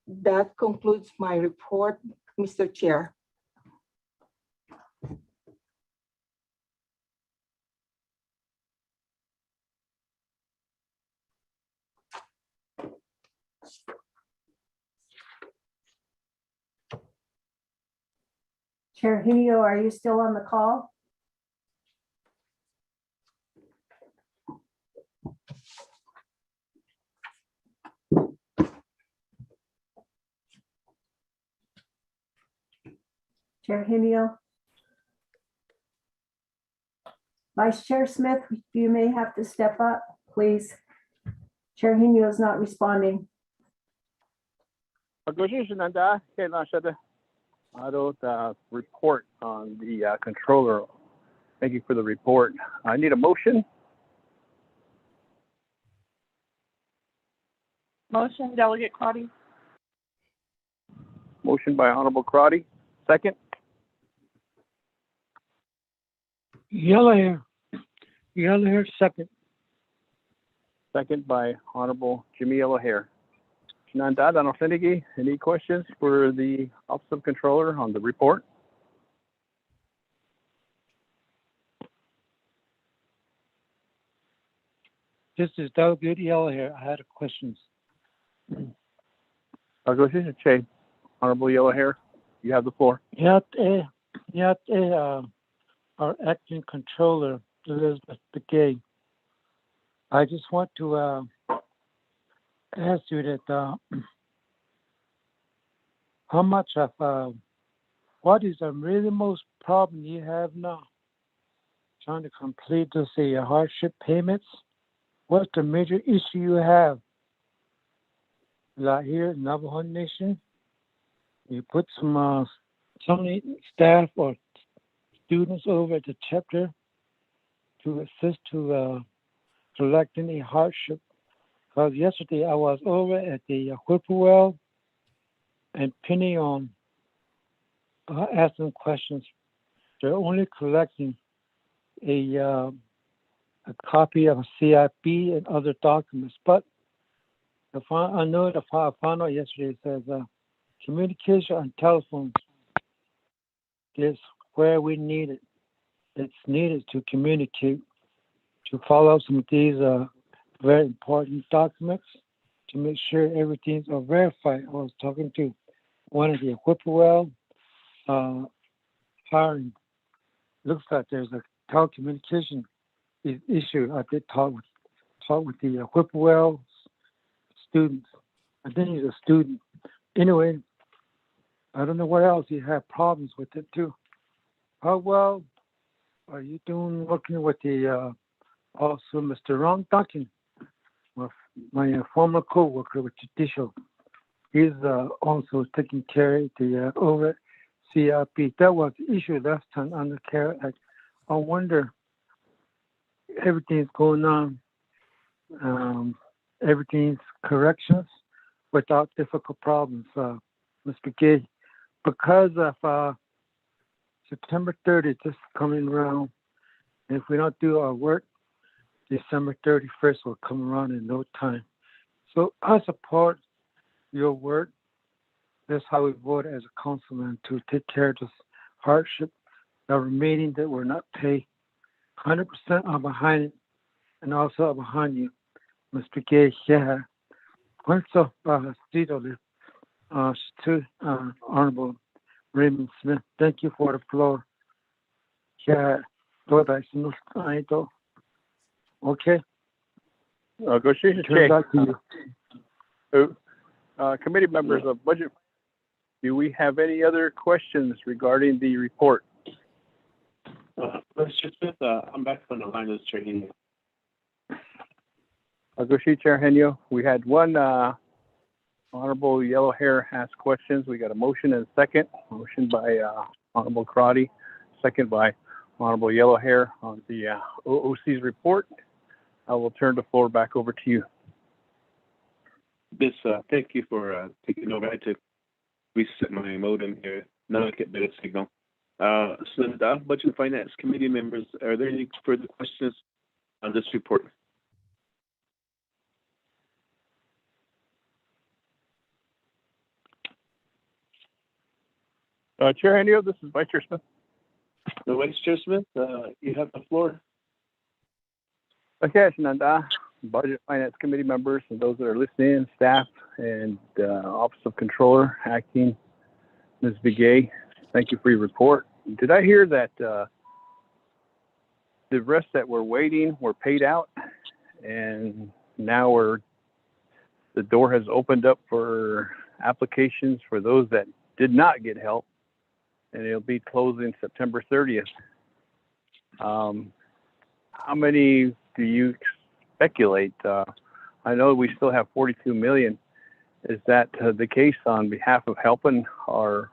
That concludes my report, Mr. Chair. Chair Hino, are you still on the call? Chair Hino? Vice Chair Smith, you may have to step up, please. Chair Hino is not responding. I wrote report on the controller. Thank you for the report. I need a motion. Motion, Delegate Crotty. Motion by Honorable Crotty. Second. Yellow hair, second. Second by Honorable Jimmy Yellowhair. Any questions for the Office of Controller on the report? This is Delegate Yellowhair. I had questions. Honorable Yellowhair, you have the floor. Our acting controller, Elizabeth Begay, I just want to ask you that how much of what is the really most problem you have now? Trying to complete this hardship payments. What's the major issue you have? Like here in Navajo Nation, you put some staff or students over at the chapter to assist to collect any hardship. Because yesterday I was over at the whippoorwill and Penny on asking questions. They're only collecting a copy of a CIP and other documents. But I know the I found out yesterday, it says communication on telephones is where we need it. It's needed to communicate, to follow some of these very important documents, to make sure everything's verified. I was talking to one of the whippoorwill hiring. Looks like there's a telecommunication issue. I did talk with the whippoorwill students. I think he's a student. Anyway, I don't know what else you have problems with it too. How well are you doing working with the also Mr. Ron Duncan, my former co-worker with Judicial? He's also taking care of the over CRP. That was the issue last time under care act. I wonder everything's going on. Everything's corrections without difficult problems, Mr. Gay. Because of September 30th just coming around, and if we don't do our work, December 31st will come around in no time. So I support your work. That's how we vote as a councilman, to take care of this hardship, the remaining that we're not paid. 100% are behind it, and also are behind you, Mr. Gay. Yeah. Also, to Honorable Raymond Smith, thank you for the floor. Yeah. Okay. Go Turn back to you. Committee members of Budget, do we have any other questions regarding the report? Mr. Smith, I'm back on the line as Chair Henio. Chair Henio. We had one Honorable Yellow Hair ask questions. We got a motion and a second. Motion by Honorable Crotty, second by Honorable Yellow Hair on the OOC's report. I will turn the floor back over to you. Yes, thank you for taking over. I had to reset my modem here. Now I get better signal. So the Budget and Finance Committee members, are there any further questions on this report? Chair Henio, this is Vice Chair Smith. The Vice Chair Smith, you have the floor. Okay, Shananda, Budget Finance Committee members and those that are listening, staff and Office of Controller, Acting Ms. Begay, thank you for your report. Did I hear that the rest that were waiting were paid out, and now the door has opened up for applications for those that did not get help, and it'll be closing September 30th. How many do you speculate? I know we still have 42 million. Is that the case on behalf of helping our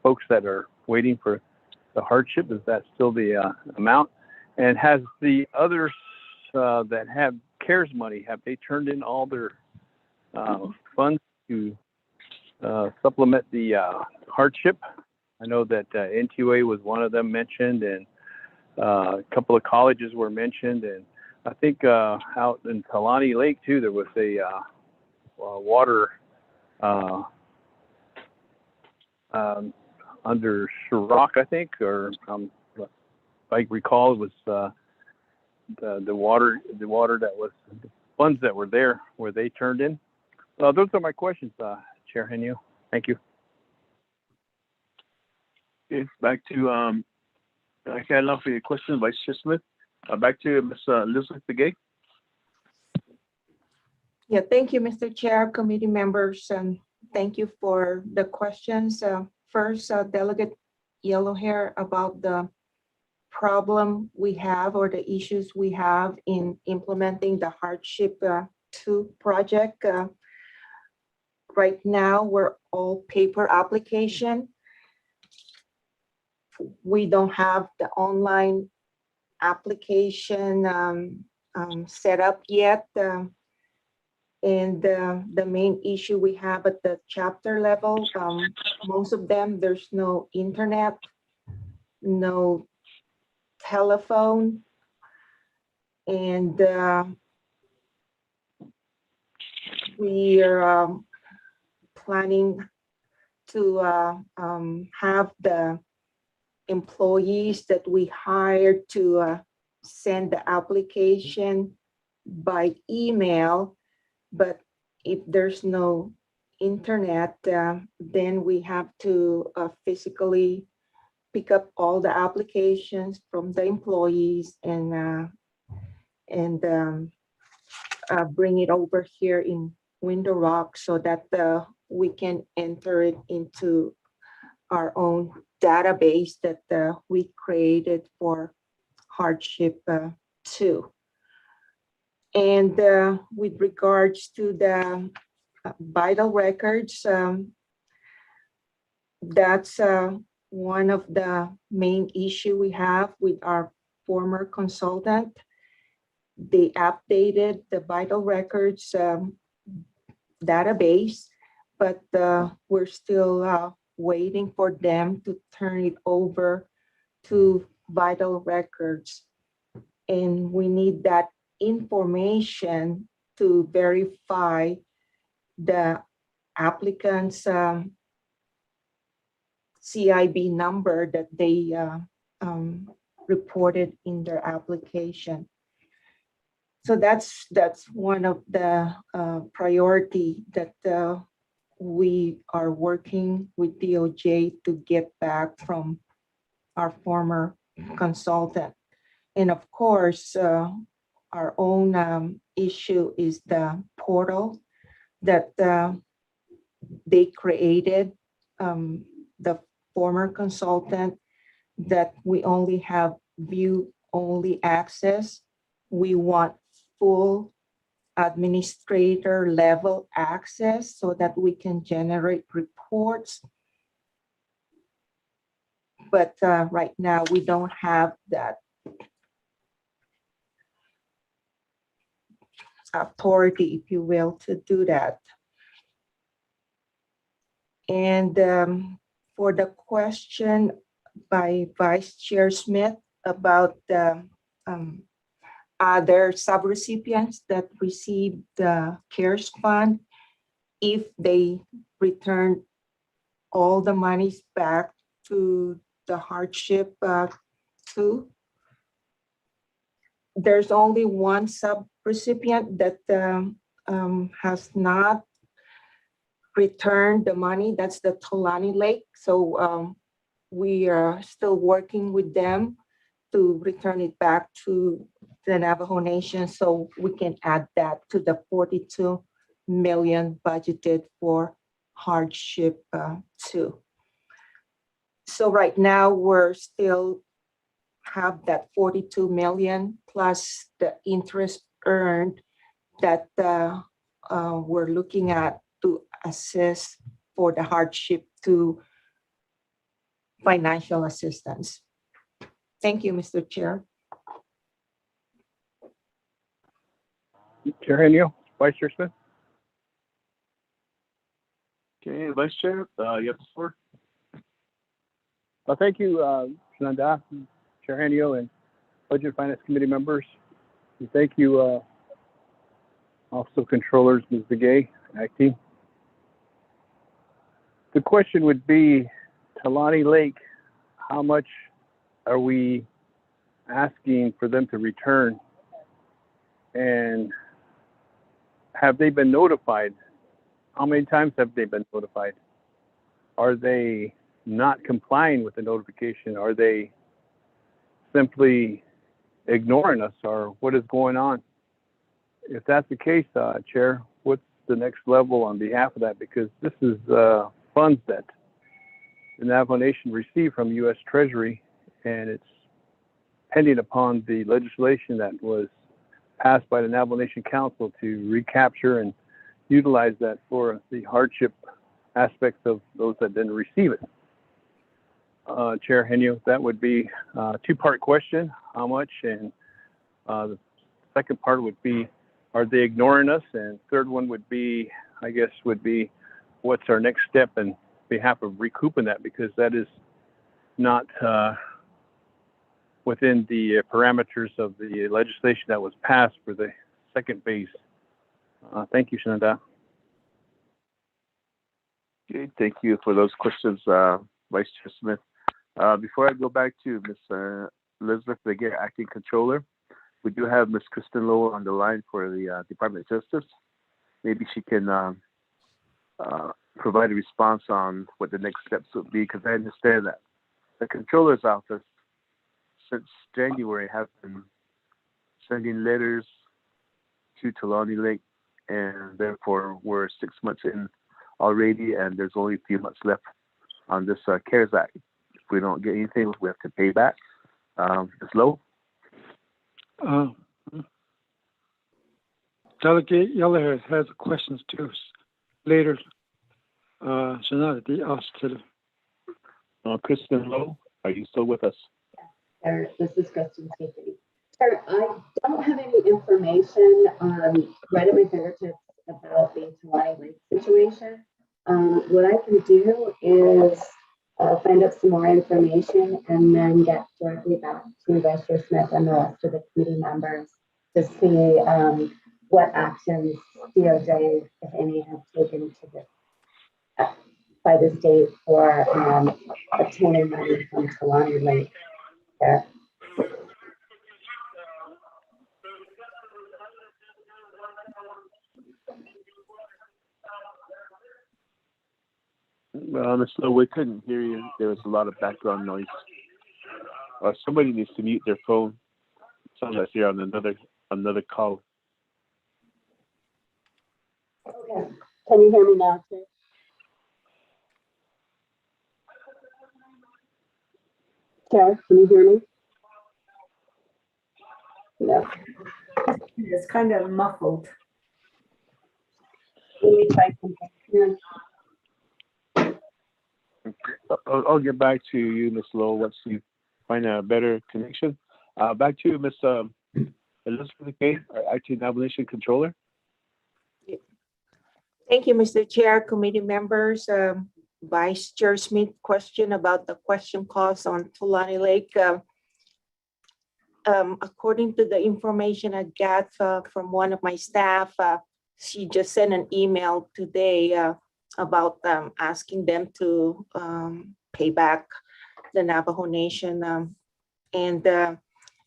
folks that are waiting for the hardship? Is that still the amount? And has the others that have CARES money, have they turned in all their funds to supplement the hardship? I know that NTUA was one of them mentioned, and a couple of colleges were mentioned, and I think out in Talani Lake too, there was a water under Chirac, I think, or if I recall, it was the water that was the funds that were there where they turned in. Those are my questions, Chair Henio. Thank you. Okay, back to I can't allow for your question, Vice Chair Smith. Back to Ms. Elizabeth Begay. Yeah, thank you, Mr. Chair, committee members, and thank you for the questions. First, Delegate Yellowhair, about the problem we have or the issues we have in implementing the Hardship 2 project. Right now, we're all paper application. We don't have the online application set up yet. And the main issue we have at the chapter level, most of them, there's no internet, no telephone, and we are planning to have the employees that we hired to send the application by email. But if there's no internet, then we have to physically pick up all the applications from the employees and bring it over here in Window Rock so that we can enter it into our own database that we created for Hardship 2. And with regards to the vital records, that's one of the main issue we have with our former consultant. They updated the vital records database, but we're still waiting for them to turn it over to vital records. And we need that information to verify the applicant's CIB number that they reported in their application. So that's one of the priority that we are working with DOJ to get back from our former consultant. And of course, our own issue is the portal that they created, the former consultant, that we only have view-only access. We want full administrator level access so that we can generate reports. But right now, we don't have that authority, if you will, to do that. And for the question by Vice Chair Smith about the other subrecipients that received the CARES Fund, if they return all the monies back to the Hardship 2, there's only one subrecipient that has not returned the money. That's the Tulani Lake. So we are still working with them to return it back to the Navajo Nation so we can add that to the 42 million budgeted for Hardship 2. So right now we're still have that 42 million plus the interest earned that we're looking at to assess for the Hardship 2 financial assistance. Thank you, Mr. Chair. Chair Henio, Vice Chair Smith. Okay, Vice Chair, you have the floor. Well, thank you, Sananda, Chair Henio, and Budget and Finance Committee members. And thank you, also controllers, Ms. Begay, acting. The question would be, Tulani Lake, how much are we asking for them to return? And have they been notified? How many times have they been notified? Are they not complying with the notification? Are they simply ignoring us, or what is going on? If that's the case, Chair, what the next level on behalf of that, because this is funds that the Navajo Nation received from U.S. Treasury, and it's pending upon the legislation that was passed by the Navajo Nation Council to recapture and utilize that for the hardship aspects of those that didn't receive it. Chair Henio, that would be a two-part question, how much, and the second part would be, are they ignoring us? And third one would be, I guess, would be, what's our next step in behalf of recouping that, because that is not within the parameters of the legislation that was passed for the second phase. Thank you, Shanada. Okay, thank you for those questions, Vice Chair Smith. Before I go back to Ms. Elizabeth Leguer, Acting Controller, we do have Ms. Kristen Lowell on the line for the Department of Justice. Maybe she can provide a response on what the next steps would be, because I understand that the Controller's Office since January have been sending letters to Tulani Lake, and therefore we're 6 months in already, and there's only a few months left on this CARES Act. If we don't get anything, we have to pay back. Ms. Lowe? Delegate Yeller has questions too later. Shanada, asked to Kristen Lowe, are you still with us? Sir, this is Kristen speaking. Sir, I don't have any information right at my fingertips about the Tulani Lake situation. What I can do is find out some more information and then get directly back to Vice Chair Smith and the rest of the committee members to see what actions DOJ, if any, have taken to this by this date for obtaining money from Tulani Lake. There. Ms. Lowe, we couldn't hear you. There was a lot of background noise. Somebody needs to mute their phone. It sounds like you're on another call. Okay. Can you hear me now, sir? Chair, can you hear me? No. It's kind of muffled. Let me try something here. I'll get back to you, Ms. Lowe, once you find a better connection. Back to you, Ms. Elizabeth Kay, our Acting Navajo Nation Controller. Thank you, Mr. Chair, committee members. Vice Chair Smith question about the question cost on Tulani Lake. According to the information I got from one of my staff, she just sent an email today about asking them to pay back the Navajo Nation. And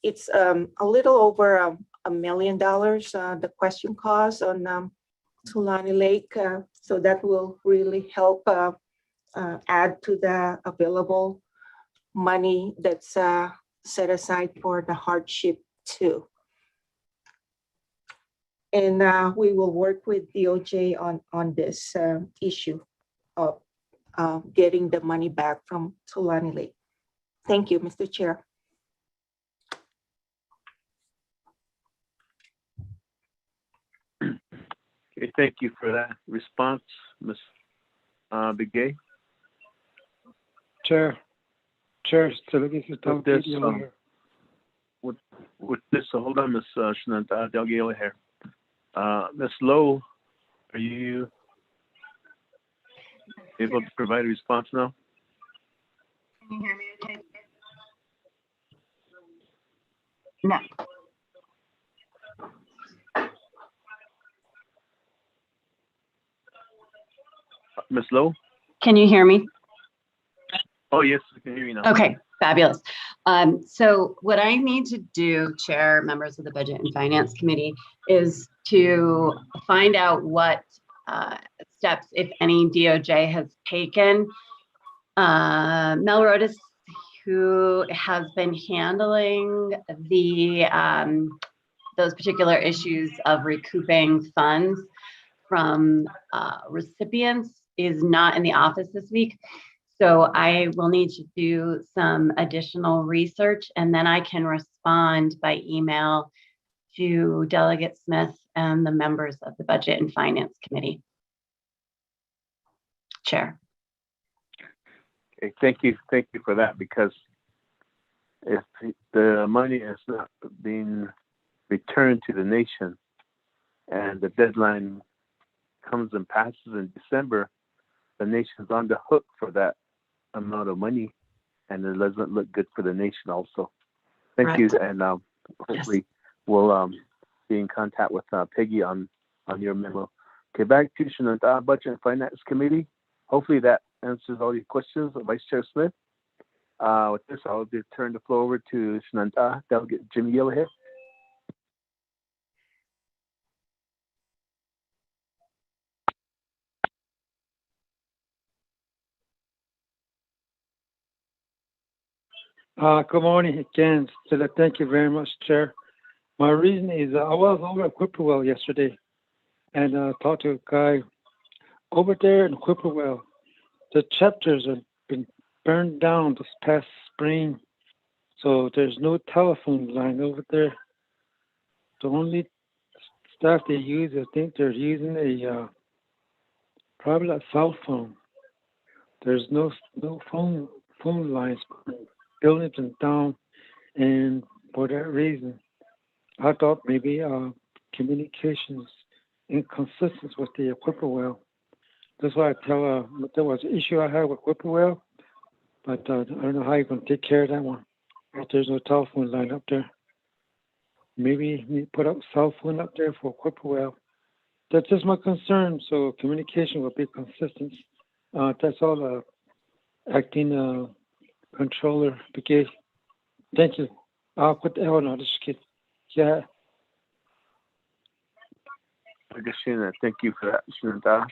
it's a little over $1 million, the question cost on Tulani Lake. So that will really help add to the available money that's set aside for the hardship too. And we will work with DOJ on this issue of getting the money back from Tulani Lake. Thank you, Mr. Chair. Okay, thank you for that response, Ms. Begay. Chair, so this is with this, hold on, Ms. Shananta Delgado here. Ms. Lowe, are you able to provide a response now? Can you hear me okay? No. Ms. Lowe? Can you hear me? Oh, yes, we can hear you now. Okay, fabulous. So what I need to do, Chair, members of the Budget and Finance Committee, is to find out what steps, if any, DOJ has taken. Mel Rodas, who has been handling the those particular issues of recouping funds, from recipients is not in the office this week. So I will need to do some additional research, and then I can respond by email to Delegate Smith and the members of the Budget and Finance Committee. Chair. Okay, thank you for that, because if the money is not being returned to the nation and the deadline comes and passes in December, the nation's on the hook for that amount of money, and it doesn't look good for the nation also. Thank you, and hopefully we'll be in contact with Peggy on your memo. Okay, back to Shenandoah Budget and Finance Committee. Hopefully that answers all your questions, Vice Chair Smith. With this, I'll turn the floor over to Shenandoah Delegate Jimmy Yellowhead. Good morning again. So thank you very much, Chair. My reason is I was over at Whippoorwill yesterday and talked to a guy over there in Whippoorwill. The chapters have been burned down this past spring, so there's no telephone line over there. The only stuff they use, I think they're using a probably a cell phone. There's no phone lines. Buildings and down, and for that reason, I thought maybe communications inconsistent with the Whippoorwill. That's why I tell there was an issue I had with Whippoorwill, but I don't know how you're going to take care of that one. If there's no telephone line up there, maybe you put up cell phone up there for Whippoorwill. That's just my concern. So communication will be consistent. That's all. Acting. Controller, okay. Thank you. I'll put the L on this kid. Yeah. Thank you for that, Shenandoah.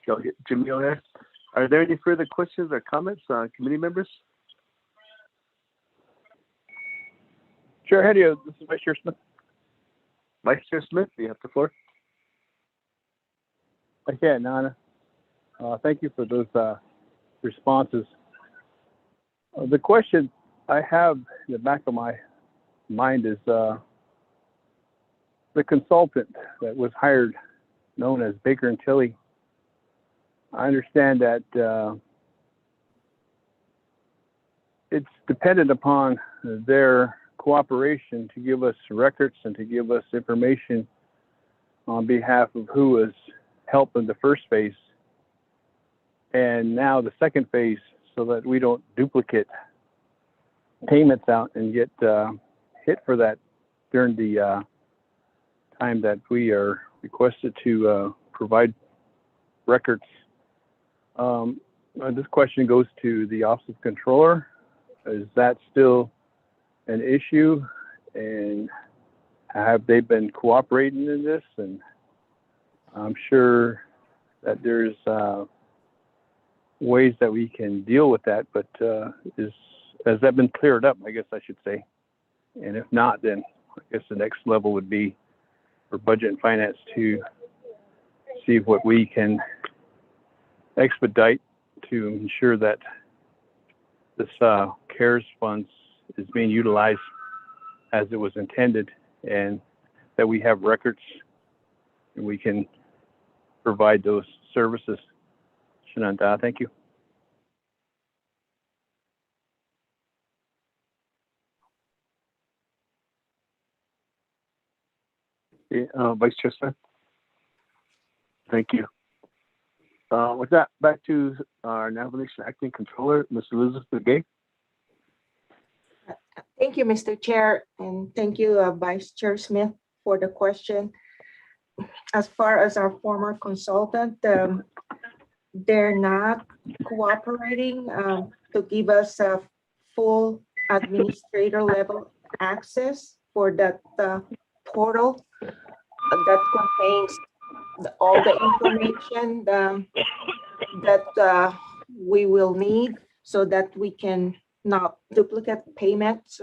Jimmy O'Hare. Are there any further questions or comments, committee members? Chair Henio, this is Vice Chair Smith. Vice Chair Smith, you have the floor. Okay, Nana. Thank you for those responses. The question I have in the back of my mind is the consultant that was hired, known as Baker and Tilly. I understand that it's dependent upon their cooperation to give us records and to give us information on behalf of who was helped in the first phase, and now the second phase, so that we don't duplicate payments out and get hit for that during the time that we are requested to provide records. This question goes to the Office of Controller. Is that still an issue? And have they been cooperating in this? And I'm sure that there's ways that we can deal with that, but has that been cleared up, I guess I should say? And if not, then I guess the next level would be for Budget and Finance to see what we can expedite to ensure that this CARES funds is being utilized as it was intended, and that we have records and we can provide those services. Shenandoah, thank you. Okay, Vice Chair Smith. Thank you. With that, back to our Navajo Acting Controller, Ms. Elizabeth Gay. Thank you, Mr. Chair, and thank you, Vice Chair Smith, for the question. As far as our former consultant, they're not cooperating to give us a full administrator level access for that portal that contains all the information that we will need, so that we can not duplicate payments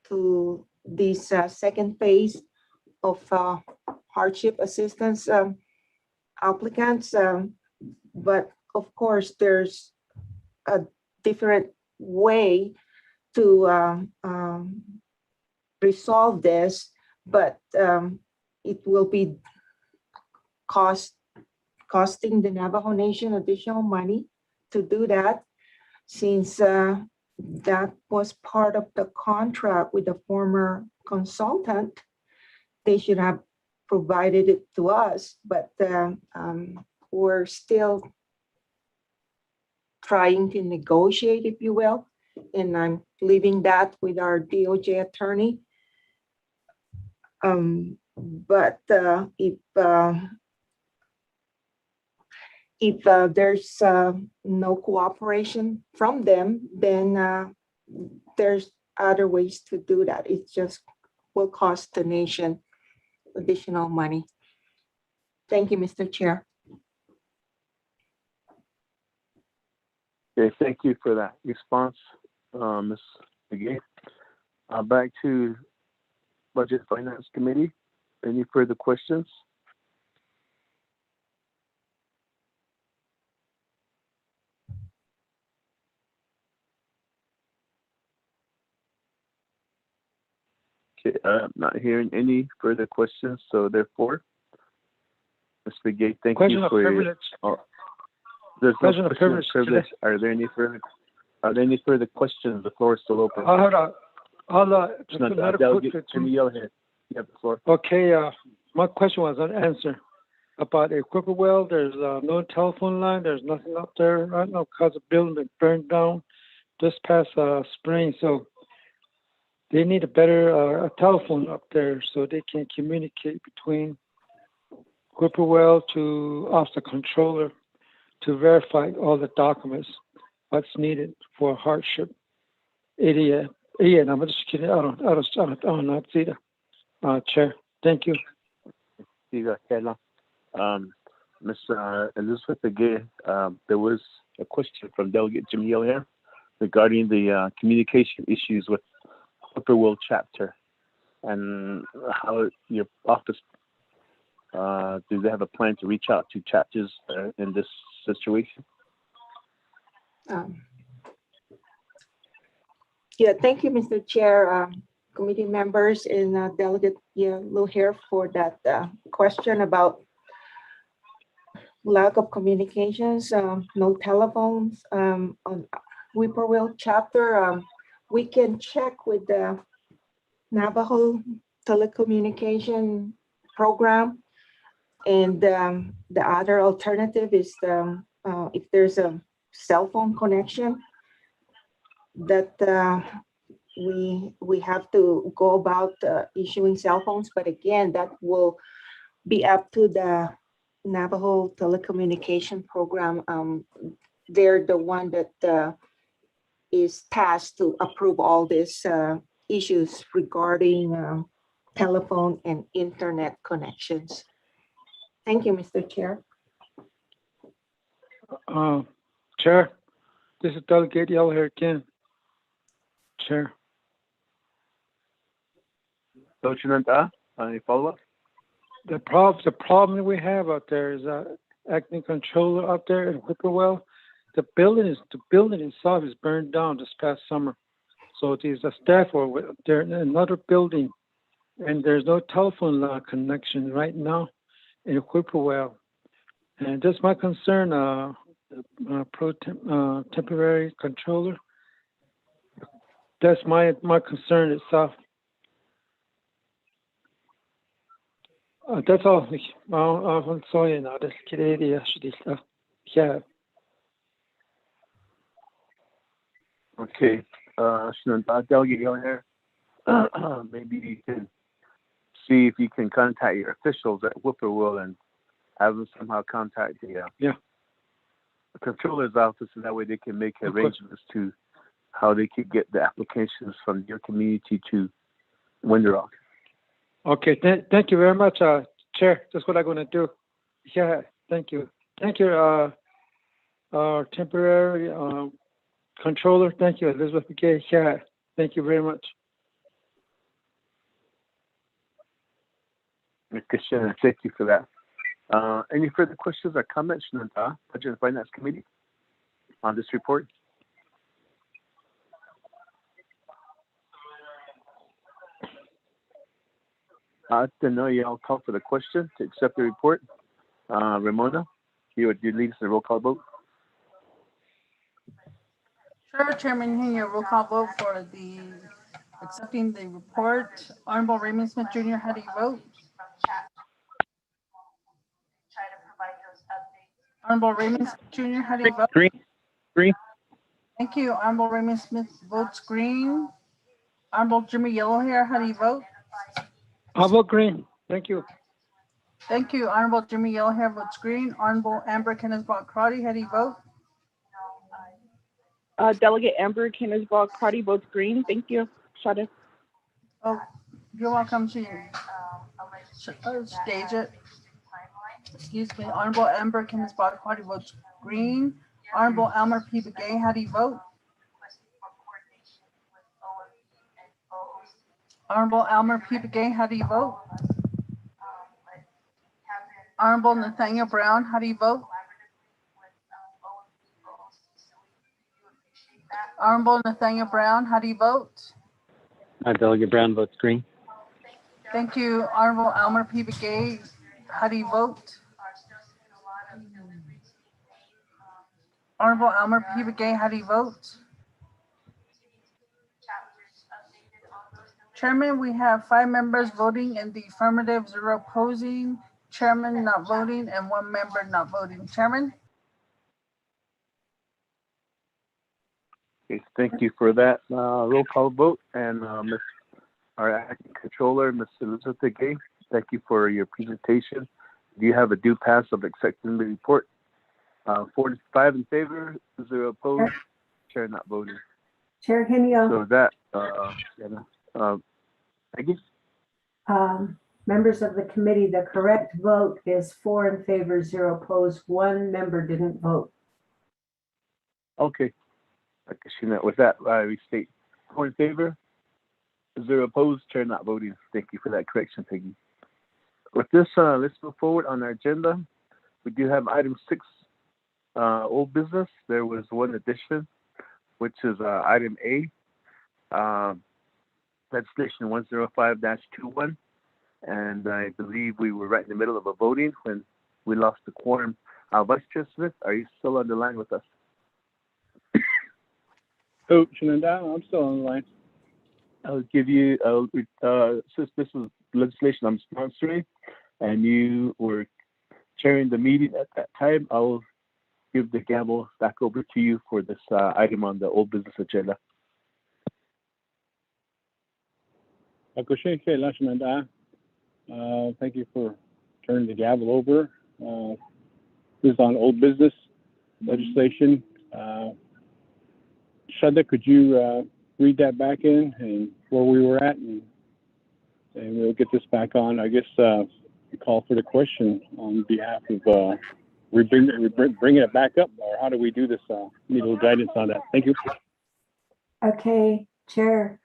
to this second phase of hardship assistance. applicants, but of course, there's a different way to resolve this, but it will be costing the Navajo Nation additional money to do that, since that was part of the contract with the former consultant. They should have provided it to us, but we're still trying to negotiate, if you will, and I'm leaving that with our DOJ attorney. But if there's no cooperation from them, then there's other ways to do that. It just will cost the nation additional money. Thank you, Mr. Chair. Okay, thank you for that response, Ms. McGee. Back to Budget Finance Committee. Any further questions? Okay, I'm not hearing any further questions, so therefore, Ms. McGee, thank Question you of for privilege. there's no Question of question of privilege privilege. today. Are there any further questions? The floor is still open. Hold on. Just No, another Delegate quick. Jimmy Yellowhead, you have the floor. Okay, my question was unanswered about a equipment well. There's no telephone line. There's nothing up there right now because the building been burned down this past spring. So they need a better telephone up there so they can communicate between equipment well to officer controller to verify all the documents, what's needed for hardship. Idiot. I'm just kidding. I don't not see the chair. Thank you. Ms. Elizabeth, again, there was a question from Delegate Jim Yell here regarding the communication issues with Whippoorwill chapter and how your office, do they have a plan to reach out to chapters in this situation? Yeah, thank you, Mr. Chair, committee members, and Delegate Luher for that question about lack of communications, no telephones. On Whippoorwill chapter, we can check with the Navajo telecommunication program, and the other alternative is if there's a cell phone connection that we have to go about issuing cell phones, but again, that will be up to the Navajo telecommunication program. They're the one that is tasked to approve all these issues regarding telephone and internet connections. Thank you, Mr. Chair. Chair, this is Delegate Yell here again. Chair. Any follow-up? The problem we have out there is acting controller out there in Whippoorwill. The building itself is burned down this past summer. So there's a staff over there in another building, and there's no telephone line connection right now in Whippoorwill. And that's my concern, temporary controller. That's my concern itself. That's all. I'm sorry now. That's yeah. Okay. Delegate Young here. Maybe you can see if you can contact your officials at Whippoorwill and have them somehow contact the controller's office, and that way they can make arrangements to how they could get the applications from your community to Window Rock. Okay, thank you very much, Chair. That's what I'm going to do. Yeah, thank you. Thank you, our temporary controller. Thank you, Elizabeth McGee. Yeah, thank you very much. Thank you for that. Any further questions or comments, Shananta, Budget and Finance Committee, on this report? Then I'll call for the question to accept the report. Ramona, you would lead us in a roll call vote? Sure, Chairman Henry, roll call vote for the accepting the report. Honorable Raymond Smith Jr., how do you vote? Honorable Raymond Smith Jr., how do you vote? Green. Thank you. Honorable Raymond Smith votes green. Honorable Jimmy Yellowhair, how do you vote? I vote green. Thank you. Thank you. Honorable Jimmy Yellowhair votes green. Honorable Amber Kenneth-Bott-Crotty, how do you vote? Delegate Amber Kenneth-Bott-Crotty votes green. Thank you. Shada. Oh, you're welcome to stage it. Excuse me. Honorable Amber Kenneth-Bott-Crotty votes green. Honorable Elmer P. Begay, how do you vote? Honorable Elmer P. Begay, how do you vote? Honorable Nathaniel Brown, how do you vote? Honorable Nathaniel Brown, how do you vote? Delegate Brown votes green. Thank you. Honorable Elmer P. Begay, how do you vote? Honorable Elmer P. Begay, how do you vote? Chairman, we have 5 members voting in the affirmative, 0 opposing, chairman not voting, and 1 member not voting. Chairman? Okay, thank you for that roll call vote. And our acting controller, Ms. Elizabeth Begay, thank you for your presentation. Do you have a due pass of accepting the report? 45 in favor, 0 opposed, chair not voting. Chair Henio. So that, I guess. Members of the committee, the correct vote is 4 in favor, 0 opposed. 1 member didn't vote. Okay. I guess with that, we state 4 in favor, 0 opposed, chair not voting. Thank you for that correction, Peggy. With this, let's move forward on our agenda. We do have item 6, old business. There was 1 addition, which is item A, legislation 105-21. And I believe we were right in the middle of a voting when we lost the quorum. Vice Chair Smith, are you still on the line with us? Oh, Shenandoah, I'm still on the line. I'll give you, since this is legislation I'm sponsoring and you were chairing the meeting at that time, I'll give the gavel back over to you for this item on the old business agenda. Thank you for turning the gavel over. This is on old business legislation. Shada, could you read that back in and where we were at, and we'll get this back on. I guess we call for the question on behalf of we bringing it back up, or how do we do this? Need a little guidance on that. Thank you. Okay, Chair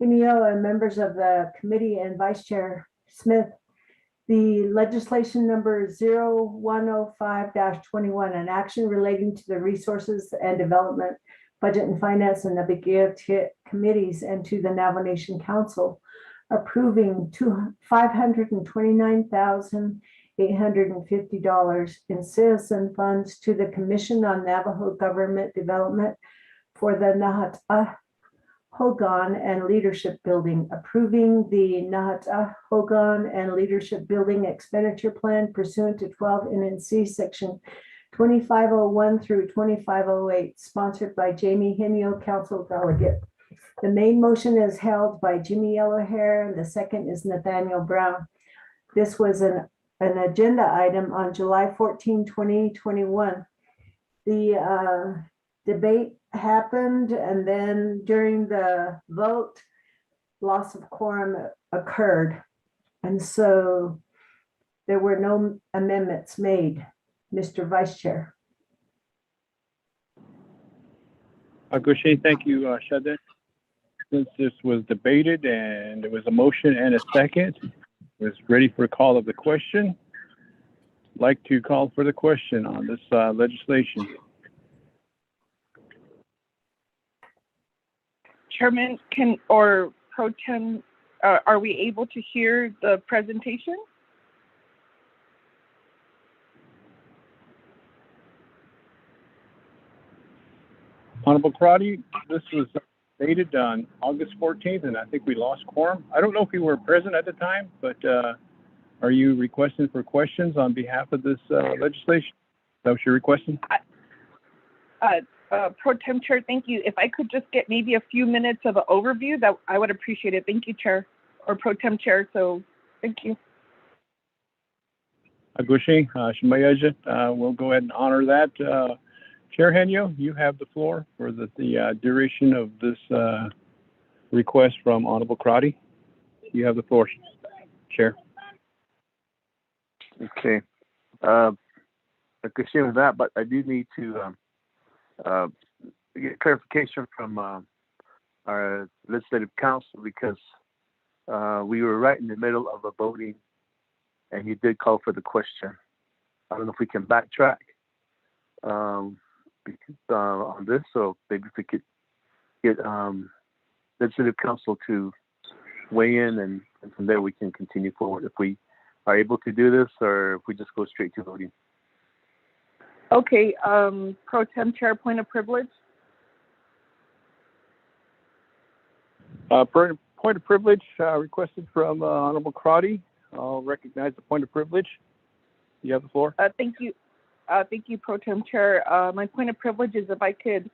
Henio and members of the committee and Vice Chair Smith, the legislation number 0105-21, an action relating to the resources and development, budget and finance, and the committees, and to the Navajo Nation Council, approving $529,850 in citizen funds to the Commission on Navajo Government Development for the Hogan and Leadership Building, approving the Hogan and Leadership Building Expenditure Plan pursuant to 12 NNC Section 2501 through 2508, sponsored by Jamie Henio, Council Delegate. The main motion is held by Jimmy Yellowhair, and the second is Nathaniel Brown. This was an agenda item on July 14, 2021. The debate happened, and then during the vote, loss of quorum occurred. And so there were no amendments made. Mr. Vice Chair. Gushe, thank you, Shada. Since this was debated and there was a motion and a second, was ready for a call of the question. like to call for the question on this legislation? Chairman, or Pro Tem, are we able to hear the presentation? Honorable Crotty, this was dated on August 14th, and I think we lost quorum. I don't know if you were present at the time, but are you requesting for questions on behalf of this legislation? Is that what you're requesting? Pro Tem Chair, thank you. If I could just get maybe a few minutes of an overview, that I would appreciate it. Thank you, Chair, or Pro Tem Chair. So thank you. Agushi, Shimayaja, we'll go ahead and honor that. Chair Henyo, you have the floor for the duration of this request from Honorable Crotty. You have the floor, Chair. Okay. I could share with that, but I do need to get clarification from our legislative council, because we were right in the middle of a voting and you did call for the question. I don't know if we can backtrack on this, so maybe if we could get legislative council to weigh in, and from there we can continue forward if we are able to do this, or if we just go straight to voting. Okay, Pro Tem Chair, point of privilege. Point of privilege requested from Honorable Crotty. I'll recognize the point of privilege. You have the floor. Thank you. Thank you, Pro Tem Chair. My point of privilege is if I could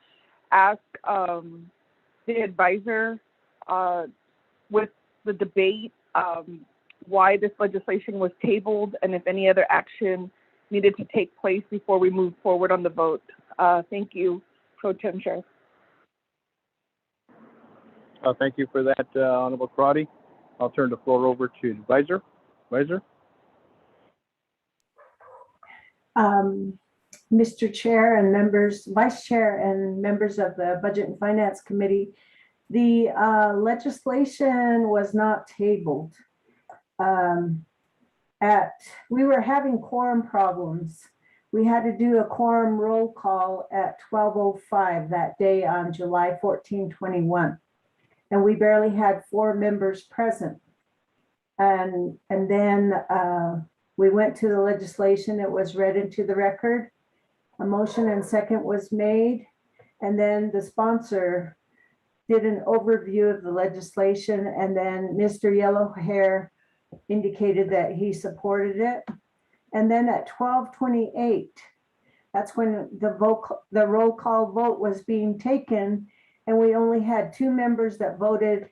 ask the advisor with the debate why this legislation was tabled and if any other action needed to take place before we move forward on the vote. Thank you, Pro Tem Chair. Thank you for that, Honorable Crotty. I'll turn the floor over to Advisor. Advisor. Mr. Chair and members, Vice Chair and members of the Budget and Finance Committee, the legislation was not tabled. We were having quorum problems. We had to do a quorum roll call at 12:05 that day on July 14, 21. And we barely had 4 members present. And then we went to the legislation. It was read into the record. A motion and second was made. And then the sponsor did an overview of the legislation. And then Mr. Yellowhair indicated that he supported it. And then at 12:28, that's when the roll call vote was being taken. And we only had 2 members that voted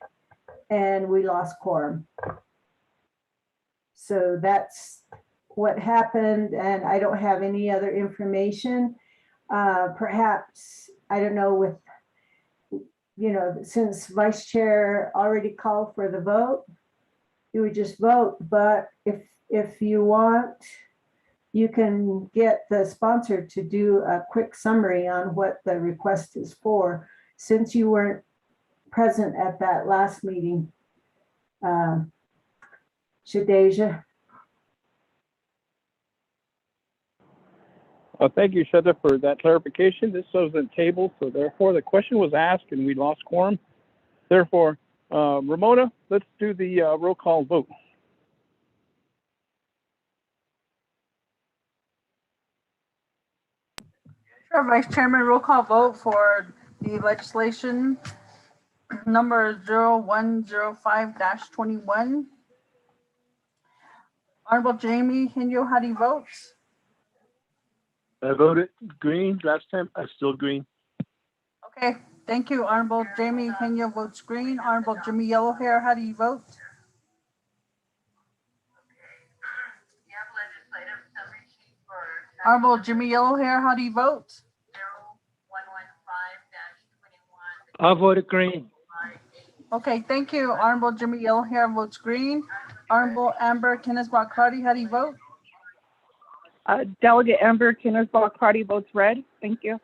and we lost quorum. So that's what happened, and I don't have any other information. Perhaps, I don't know, with, since Vice Chair already called for the vote, you would just vote. But if you want, you can get the sponsor to do a quick summary on what the request is for, since you weren't present at that last meeting. Shadeja. Thank you, Shada, for that clarification. This wasn't tabled, so therefore the question was asked and we lost quorum. Therefore, Ramona, let's do the roll call vote. Sure, Vice Chairman, roll call vote for the legislation number 0105-21. Honorable Jamie Henyo, how do you vote? I voted green last time. I'm still green. Okay, thank you. Honorable Jamie Henyo votes green. Honorable Jimmy Yellowhair, how do you vote? Honorable Jimmy Yellowhair, how do you vote? I voted green. Okay, thank you. Honorable Jimmy Yellowhair votes green. Honorable Amber Kenneth-Crotty, how do you vote? Delegate Amber Kenneth-Crotty votes red. Thank you.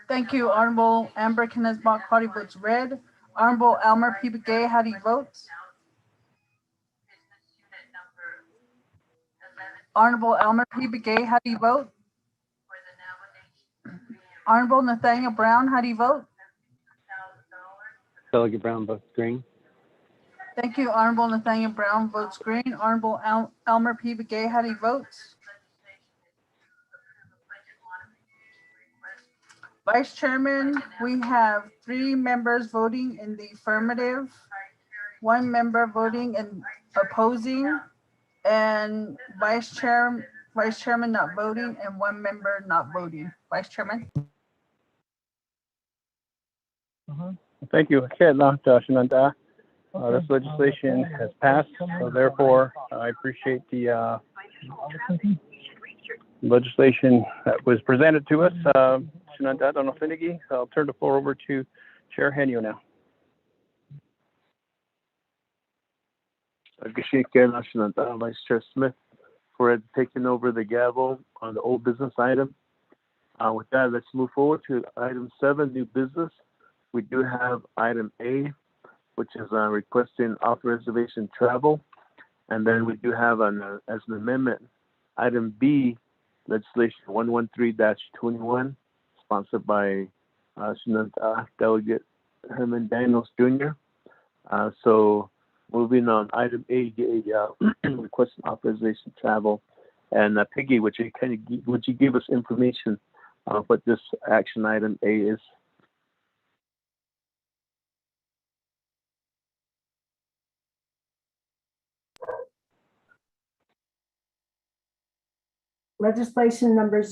Thank you. Honorable Amber Kenneth-Crotty votes red. Honorable Elmer P. Begay, how do you vote? Honorable Elmer P. Begay, how do you vote? Honorable Nathaniel Brown, how do you vote? Delegate Brown votes green. Thank you. Honorable Nathaniel Brown votes green. Honorable Elmer P. Begay, how do you vote? Vice Chairman, we have 3 members voting in the affirmative, 1 member voting in opposing, and Vice Chairman not voting, and 1 member not voting. Vice Chairman. Thank you. Okay, this legislation has passed, so therefore I appreciate the legislation that was presented to us. I'll turn the floor over to Chair Henio now. Vice Chair Smith for taking over the gavel on the old business item. With that, let's move forward to item 7, new business. We do have item A, which is requesting off-reservation travel. And then we do have as an amendment, item B, legislation 113-21, sponsored by Delegate Herman Daniels Jr. So moving on, item A, requesting authorization travel. And Peggy, would you give us information on what this action item A is? Legislation number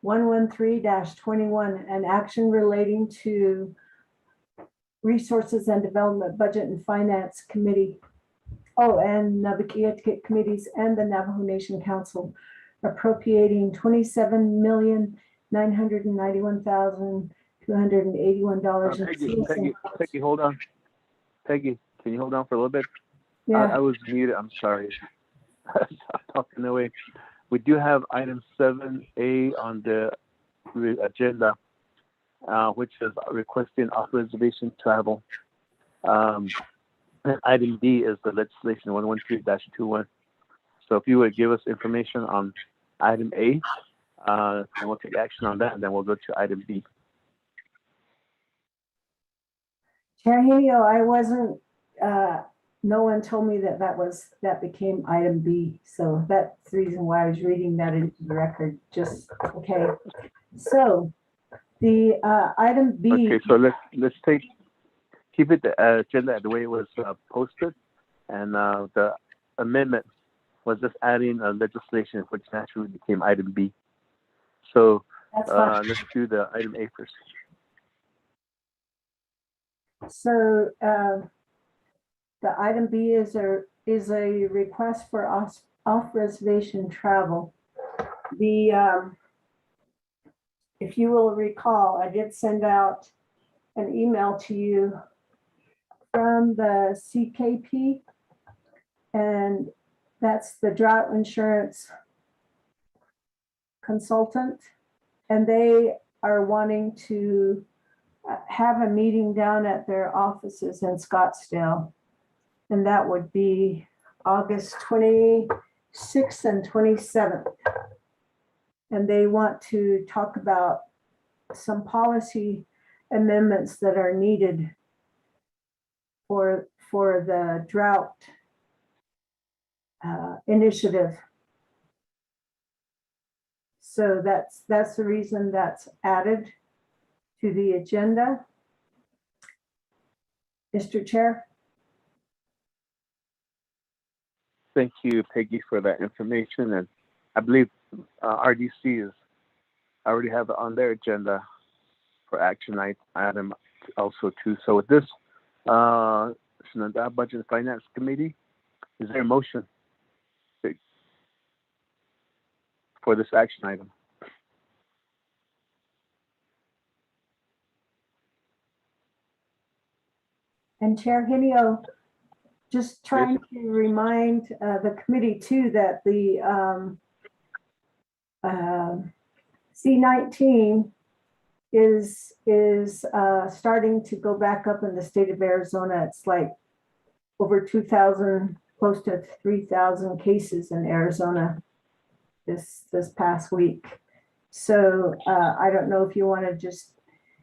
0113-21, an action relating to Resources and Development, Budget and Finance Committee. Oh, and the Etiquette Committees and the Navajo Nation Council appropriating $27,991,281. Peggy, hold on. Peggy, can you hold on for a little bit? Yeah. I was muted. I'm sorry. Stop talking away. We do have item 7A on the agenda, which is requesting off-reservation travel. And item D is the legislation 113-21. So if you would give us information on item A, and we'll take action on that, and then we'll go to item B. Chair Henio, I wasn't, no one told me that became item B. So that's the reason why I was reading that into the record. Just, okay. So the item B. Okay, so let's keep it the agenda the way it was posted, and the amendment was just adding a legislation which naturally became item B. So let's do the item A first. So the item B is a request for off-reservation travel. If you will recall, I did send out an email to you from the CKP, and that's the drought insurance consultant, and they are wanting to have a meeting down at their offices in Scottsdale, and that would be August 26th and 27th. And they want to talk about some policy amendments that are needed for the drought initiative. So that's the reason that's added to the agenda. Mr. Chair. Thank you, Peggy, for that information. And I believe RDC already have it on their agenda for action item also too. So with this, Budget and Finance Committee, is there a motion for this action item? And Chair Henio, just trying to remind the committee too that the C-19 is starting to go back up in the state of Arizona. It's like over 2,000, close to 3,000 cases in Arizona. this past week. So I don't know if you want to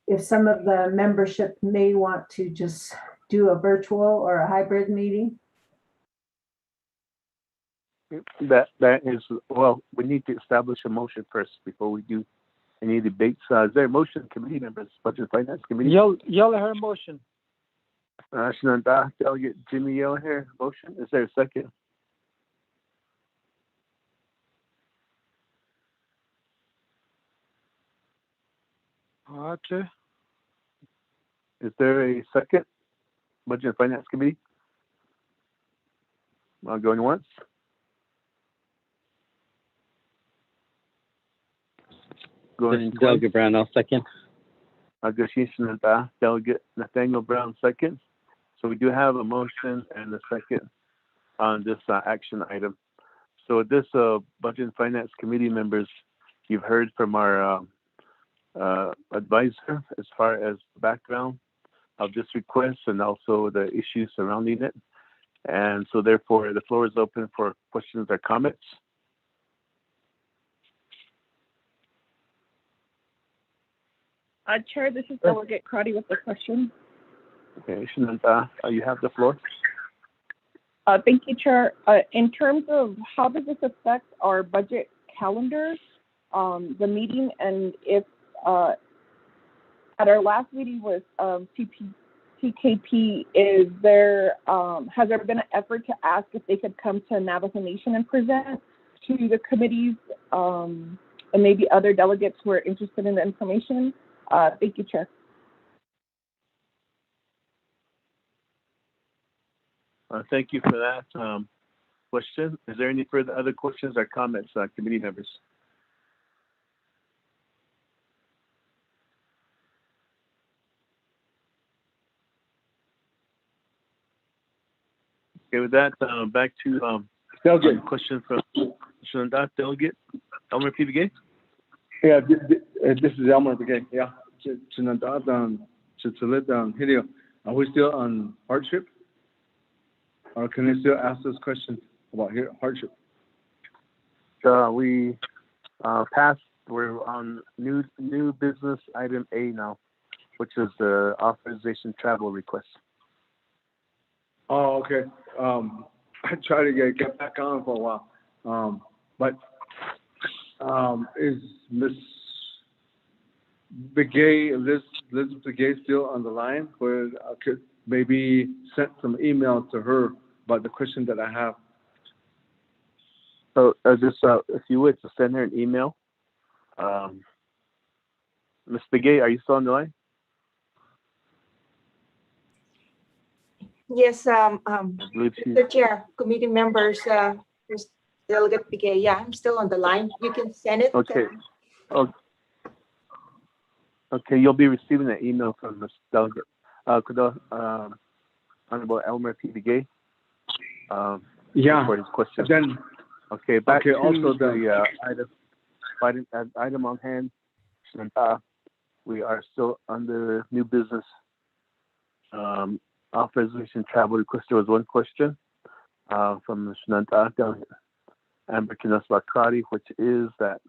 if some of the membership may want to just do a virtual or a hybrid meeting. That is, well, we need to establish a motion first before we do any debates. Is there a motion, committee members, Budget and Finance Committee? Yell her motion. Shenandoah, Delegate Jimmy Yell here, motion. Is there a second? Okay. Is there a second? Budget and Finance Committee? Going once? Going twice? Delegate Brown, I'll second. Delegate Nathaniel Brown seconds. So we do have a motion and a second on this action item. So this Budget and Finance Committee members, you've heard from our advisor as far as the background of this request and also the issues surrounding it. And so therefore the floor is open for questions or comments. Chair, this is Delegate Crotty with the question. Okay, Shenandoah, you have the floor. Thank you, Chair. In terms of how does this affect our budget calendar, the meeting, and if at our last meeting with TKP, is there has there been an effort to ask if they could come to Navajo Nation and present to the committees and maybe other delegates who are interested in the information? Thank you, Chair. Thank you for that question. Is there any further other questions or comments, committee members? Okay, with that, back to Delegate. Question from Shenandoah, Delegate Elmer P. Begay. Yeah, this is Elmer Begay. Yeah, Shenandoah, Hilio. Are we still on hardship? Or can I still ask this question about hardship? We passed. We're on new business item A now, which is the authorization travel request. Oh, okay. I tried to get back on for a while, but is Miss Begay, Elizabeth Begay, still on the line? Where I could maybe send some email to her about the question that I have. So just if you would, to send her an email. Ms. Begay, are you still on the line? Yes, Mr. Chair, committee members, Delegate Begay. Yeah, I'm still on the line. You can send it. Okay. Okay, you'll be receiving an email from Ms. Delegate, Honorable Elmer P. Begay. Yeah. For his question. Then, okay, back okay, to also the item on hand. We are still under new business authorization travel request. There was one question from Shenandoah Delegate Amber Kinaswakari, which is that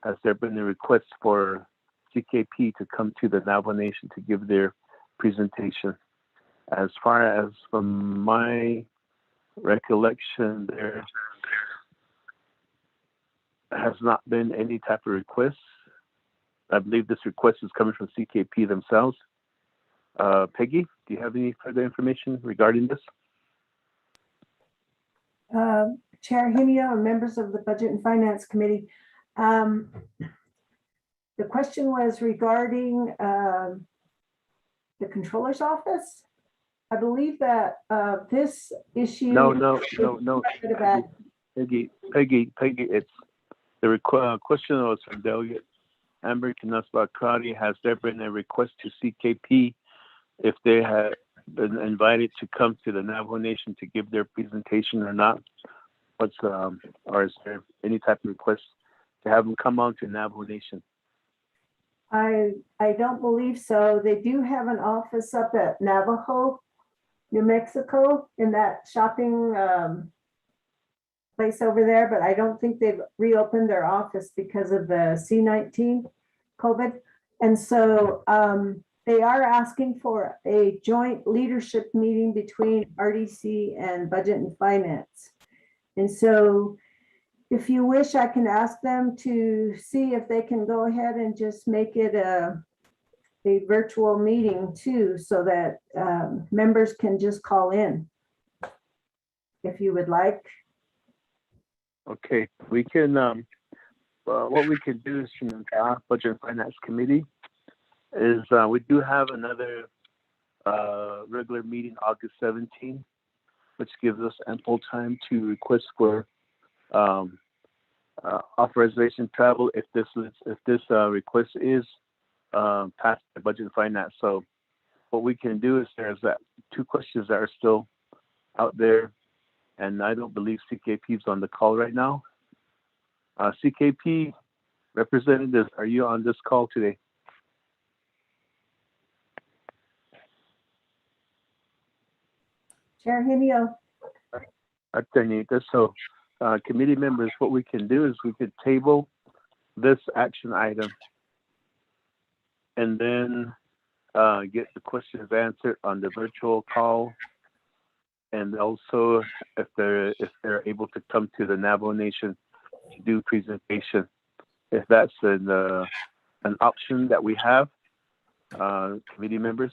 has there been a request for CKP to come to the Navajo Nation to give their presentation? As far as from my recollection, there has not been any type of request. I believe this request is coming from CKP themselves. Peggy, do you have any further information regarding this? Chair Hinio and members of the Budget and Finance Committee. The question was regarding the Controller's Office. I believe that this issue. No. Peggy, it's the question was from Delegate Amber Kinaswakari. Has there been a request to CKP if they have been invited to come to the Navajo Nation to give their presentation or not? Or is there any type of request to have them come on to Navajo Nation? I don't believe so. They do have an office up at Navajo, New Mexico, in that shopping place over there, but I don't think they've reopened their office because of the C-19 COVID. And so they are asking for a joint leadership meeting between RDC and Budget and Finance. And so if you wish, I can ask them to see if they can go ahead and just make it a virtual meeting too, so that members can just call in if you would like. Okay, we can, what we can do is from the Budget and Finance Committee is we do have another regular meeting August 17th, which gives us ample time to request for authorization travel if this request is passed by Budget and Finance. So what we can do is there's that 2 questions that are still out there, and I don't believe CKP is on the call right now. CKP representatives, are you on this call today? Chair Henio. So committee members, what we can do is we could table this action item and then get the questions answered on the virtual call, and also if they're able to come to the Navajo Nation to do presentation, if that's an option that we have, committee members.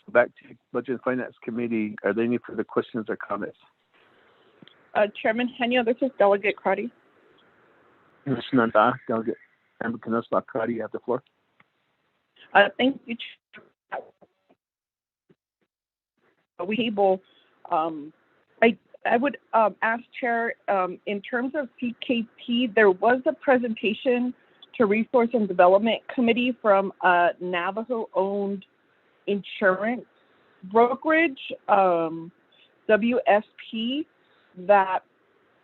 So back to Budget and Finance Committee, are there any further questions or comments? Chairman Henio, this is Delegate Crotty. Delegate Amber Canospa Crotty, you have the floor. Thank you. We table. I would ask Chair, in terms of CKP, there was a presentation to Resource and Development Committee from a Navajo-owned insurance brokerage, WSP, that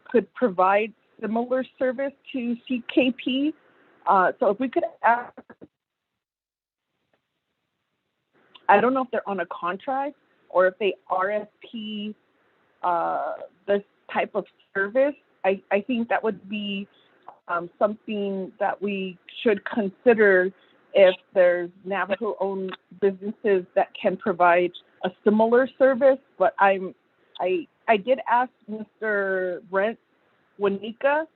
could provide similar service to CKP. So if we could ask, I don't know if they're on a contract or if they RFP this type of service. I think that would be something that we should consider if there's Navajo-owned businesses that can provide a similar service. But I did ask Mr. Brent Wanika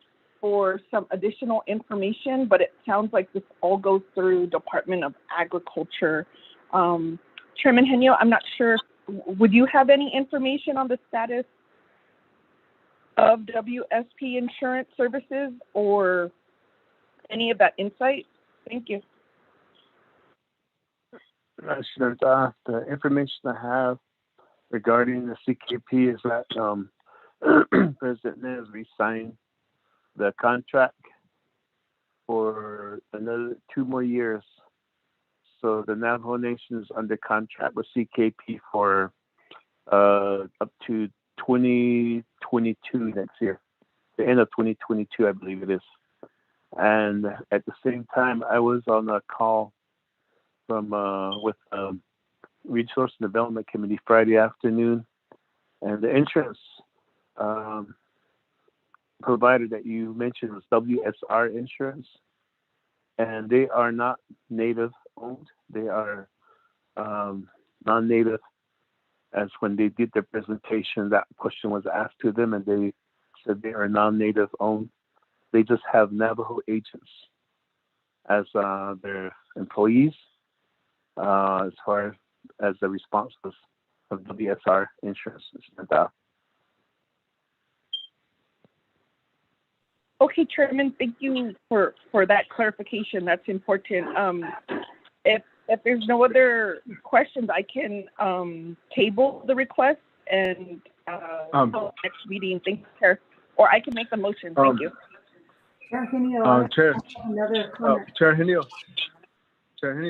for some additional information, but it sounds like this all goes through Department of Agriculture. Chairman Henio, I'm not sure, would you have any information on the status of WSP Insurance Services or any of that insight? Thank you. The information I have regarding the CKP is that President Nez re-signed the contract for another 2 more years. So the Navajo Nation is under contract with CKP for up to 2022 next year, the end of 2022, I believe it is. And at the same time, I was on a call from with Resource and Development Committee Friday afternoon, and the insurance provider that you mentioned was WSR Insurance, and they are not Native owned. They are non-Native. As when they did their presentation, that question was asked to them, and they said they are non-Native owned. They just have Navajo agents as their employees, as far as the responses of WSR Insurance. Okay, Chairman, thank you for that clarification. That's important. If there's no other questions, I can table the request and next meeting. Thank you, Chair. Or I can make the motion. Thank you. Chair Henio, Chair. Another comment. Chair Henio,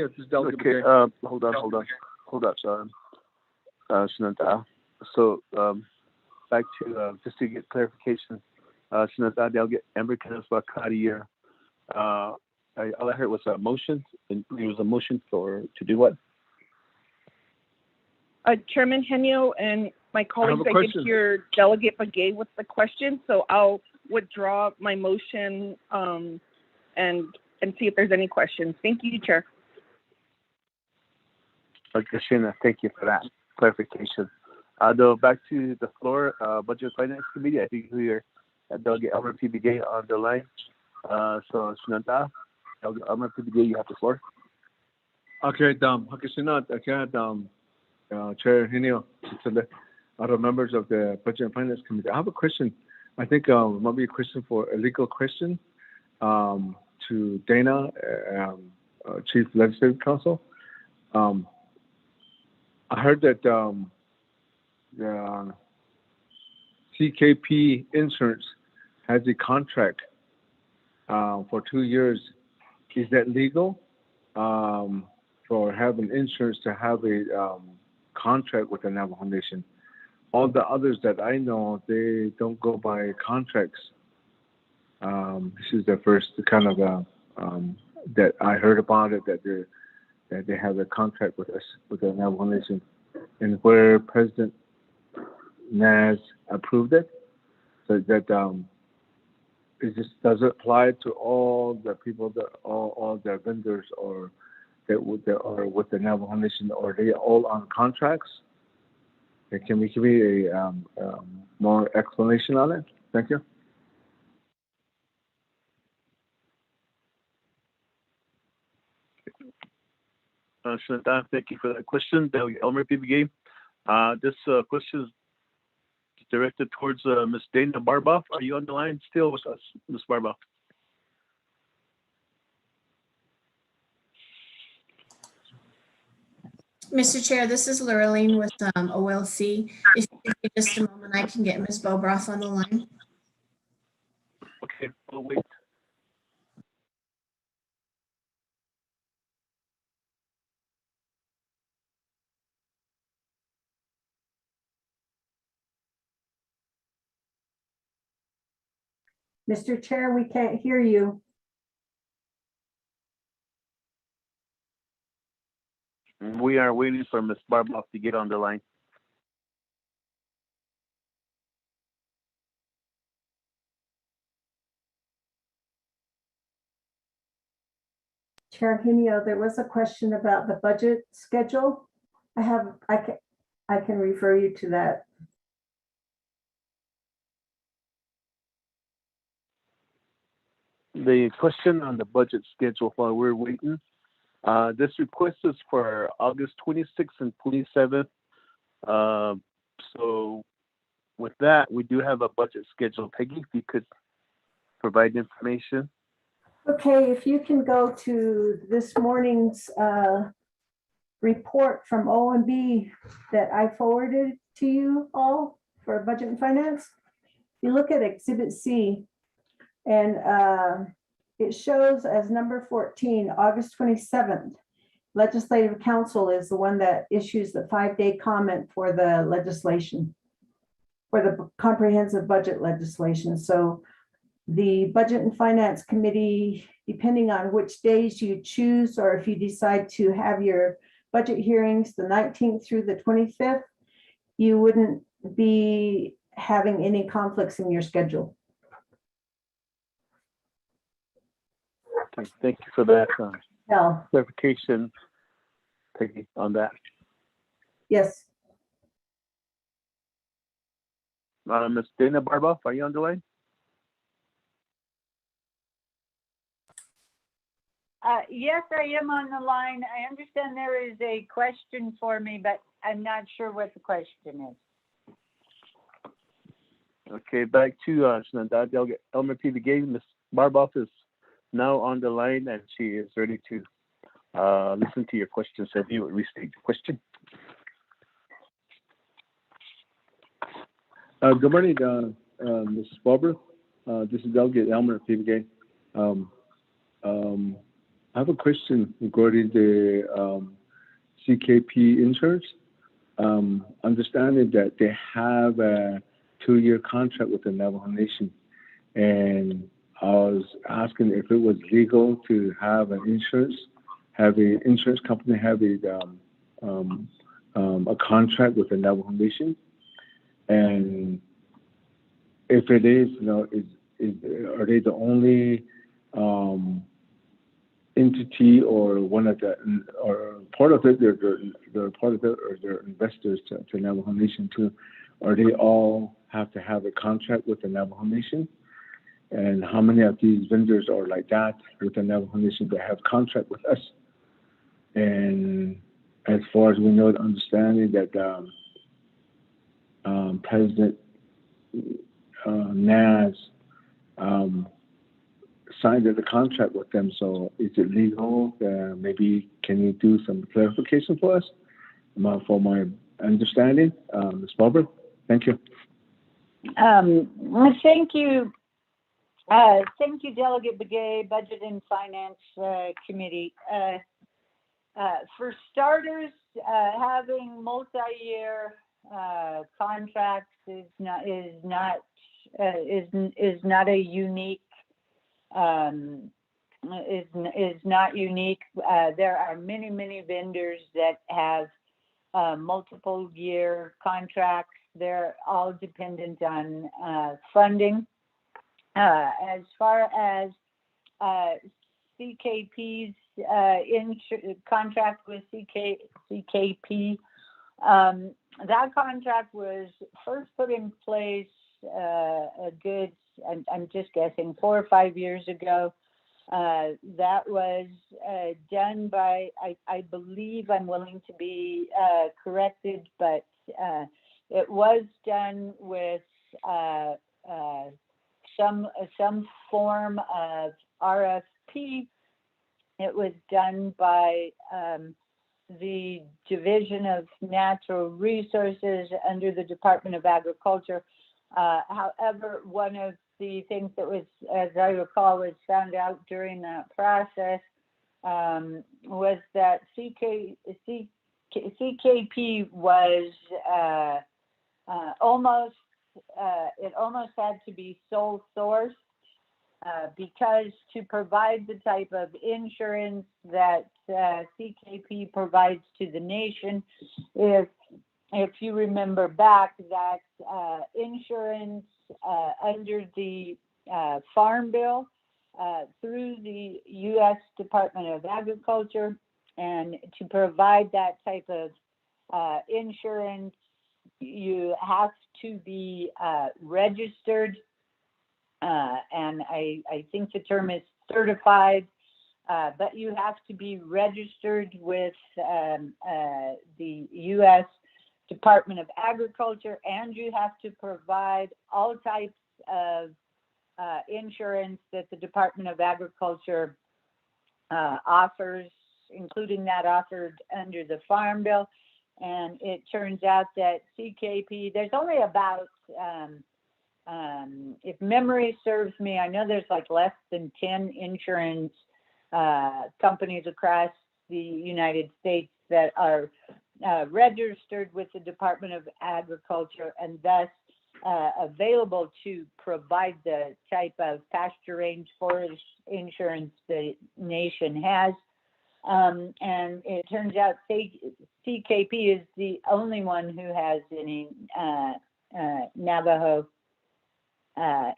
this is Delegate. Okay, hold on, Shananta. So back to just to get clarification, Shananta, Delegate Amber Canospa Cartier. All I heard was a motion, and it was a motion to do what? Chairman Henio and My colleagues, I did question. hear Delegate Begay with the question, so I'll withdraw my motion and see if there's any questions. Thank you, Chair. Christina, thank you for that clarification. Though back to the floor, Budget and Finance Committee, I think we are Delegate Elmer P. Begay on the line. So Sunanta, Delegate Elmer P. Begay, you have the floor. Okay, Chair Henio, other members of the Budget and Finance Committee. I have a question. I think it might be a question a legal question to Dana, Chief Legislative Counsel. I heard that the CKP Insurance has a contract for 2 years. Is that legal for having insurance to have a contract with the Navajo Nation? All the others that I know, they don't go by contracts. This is the first kind of that I heard about it, that they have a contract with us, with the Navajo Nation, and where President Naz approved it, so that it just doesn't apply to all the people that all the vendors or that are with the Navajo Nation, or they all on contracts. Can we give me a more explanation on it? Thank you. Sunanta, thank you for that question. Delegate Elmer P. Begay. This question is directed towards Ms. Dana Barboff. Are you on the line still with us, Ms. Barboff? Mr. Chair, this is Lorraine with OLC. If you give me just a moment, I can get Ms. Bobroff on the line. Okay, we'll wait. Mr. Chair, we can't hear you. We are waiting for Ms. Barboff to get on the line. Chair Henio, there was a question about the budget schedule. I can refer you to that. The question on the budget schedule while we're waiting. This request is for August 26th and 27th. So with that, we do have a budget schedule. Peggy, if you could provide information. Okay, if you can go to this morning's report from OMB that I forwarded to you all for Budget and Finance. You look at Exhibit C, and it shows as number 14, August 27th. Legislative Council is the one that issues the 5-day comment for the legislation, for the comprehensive budget legislation. So the Budget and Finance Committee, depending on which days you choose, or if you decide to have your budget hearings the 19th through the 25th, you wouldn't be having any conflicts in your schedule. Thank you for that Yeah. clarification, Peggy, on that. Yes. Ms. Dana Barboff, are you on the line? Yes, I am on the line. I understand there is a question for me, but I'm not sure what the question is. Okay, back to Delegate Elmer P. Begay. Ms. Barboff is now on the line, and she is ready to listen to your question. So if you would restate the question. Good morning, Mrs. Barber. This is Delegate Elmer P. Begay. I have a question regarding the CKP insurance. Understanding that they have a 2-year contract with the Navajo Nation, and I was asking if it was legal to have an insurance company have a contract with the Navajo Nation, And if it is, are they the only entity or one of the, or part of it, they're part of it, or they're investors to Navajo Nation too? Or they all have to have a contract with the Navajo Nation? And how many of these vendors are like that with the Navajo Nation that have contract with us? And as far as we know, the understanding that President Naz signed the contract with them. So is it legal? Maybe can you do some clarification for us for my understanding? Ms. Barber, thank you. Thank you. Thank you, Delegate Begay, Budget and Finance Committee. For starters, having multi-year contracts is not a unique is not unique. There are many vendors that have multiple year contracts. They're all dependent on funding. As far as CKP's contract with CKP, that contract was first put in place a good, I'm just guessing, 4 or 5 years ago. That was done by, I believe, I'm willing to be corrected, but it was done with some form of RFP. It was done by the Division of Natural Resources under the Department of Agriculture. However, one of the things that was, as I recall, was found out during that process was that CKP was almost had to be sole source because to provide the type of insurance that CKP provides to the nation, if you remember back, that insurance under the Farm Bill through the U.S. Department of Agriculture, and to provide that type of insurance, you have to be registered, and I think the term is certified, but you have to be registered with the U.S. Department of Agriculture, and you have to provide all types of insurance that the Department of Agriculture offers, including that offered under the Farm Bill. And it turns out that CKP, there's only about, if memory serves me, I know there's like less than 10 insurance companies across the United States that are registered with the Department of Agriculture and thus available to provide the type of pasture range forest insurance the nation has. And it turns out CKP is the only one who has any Navajo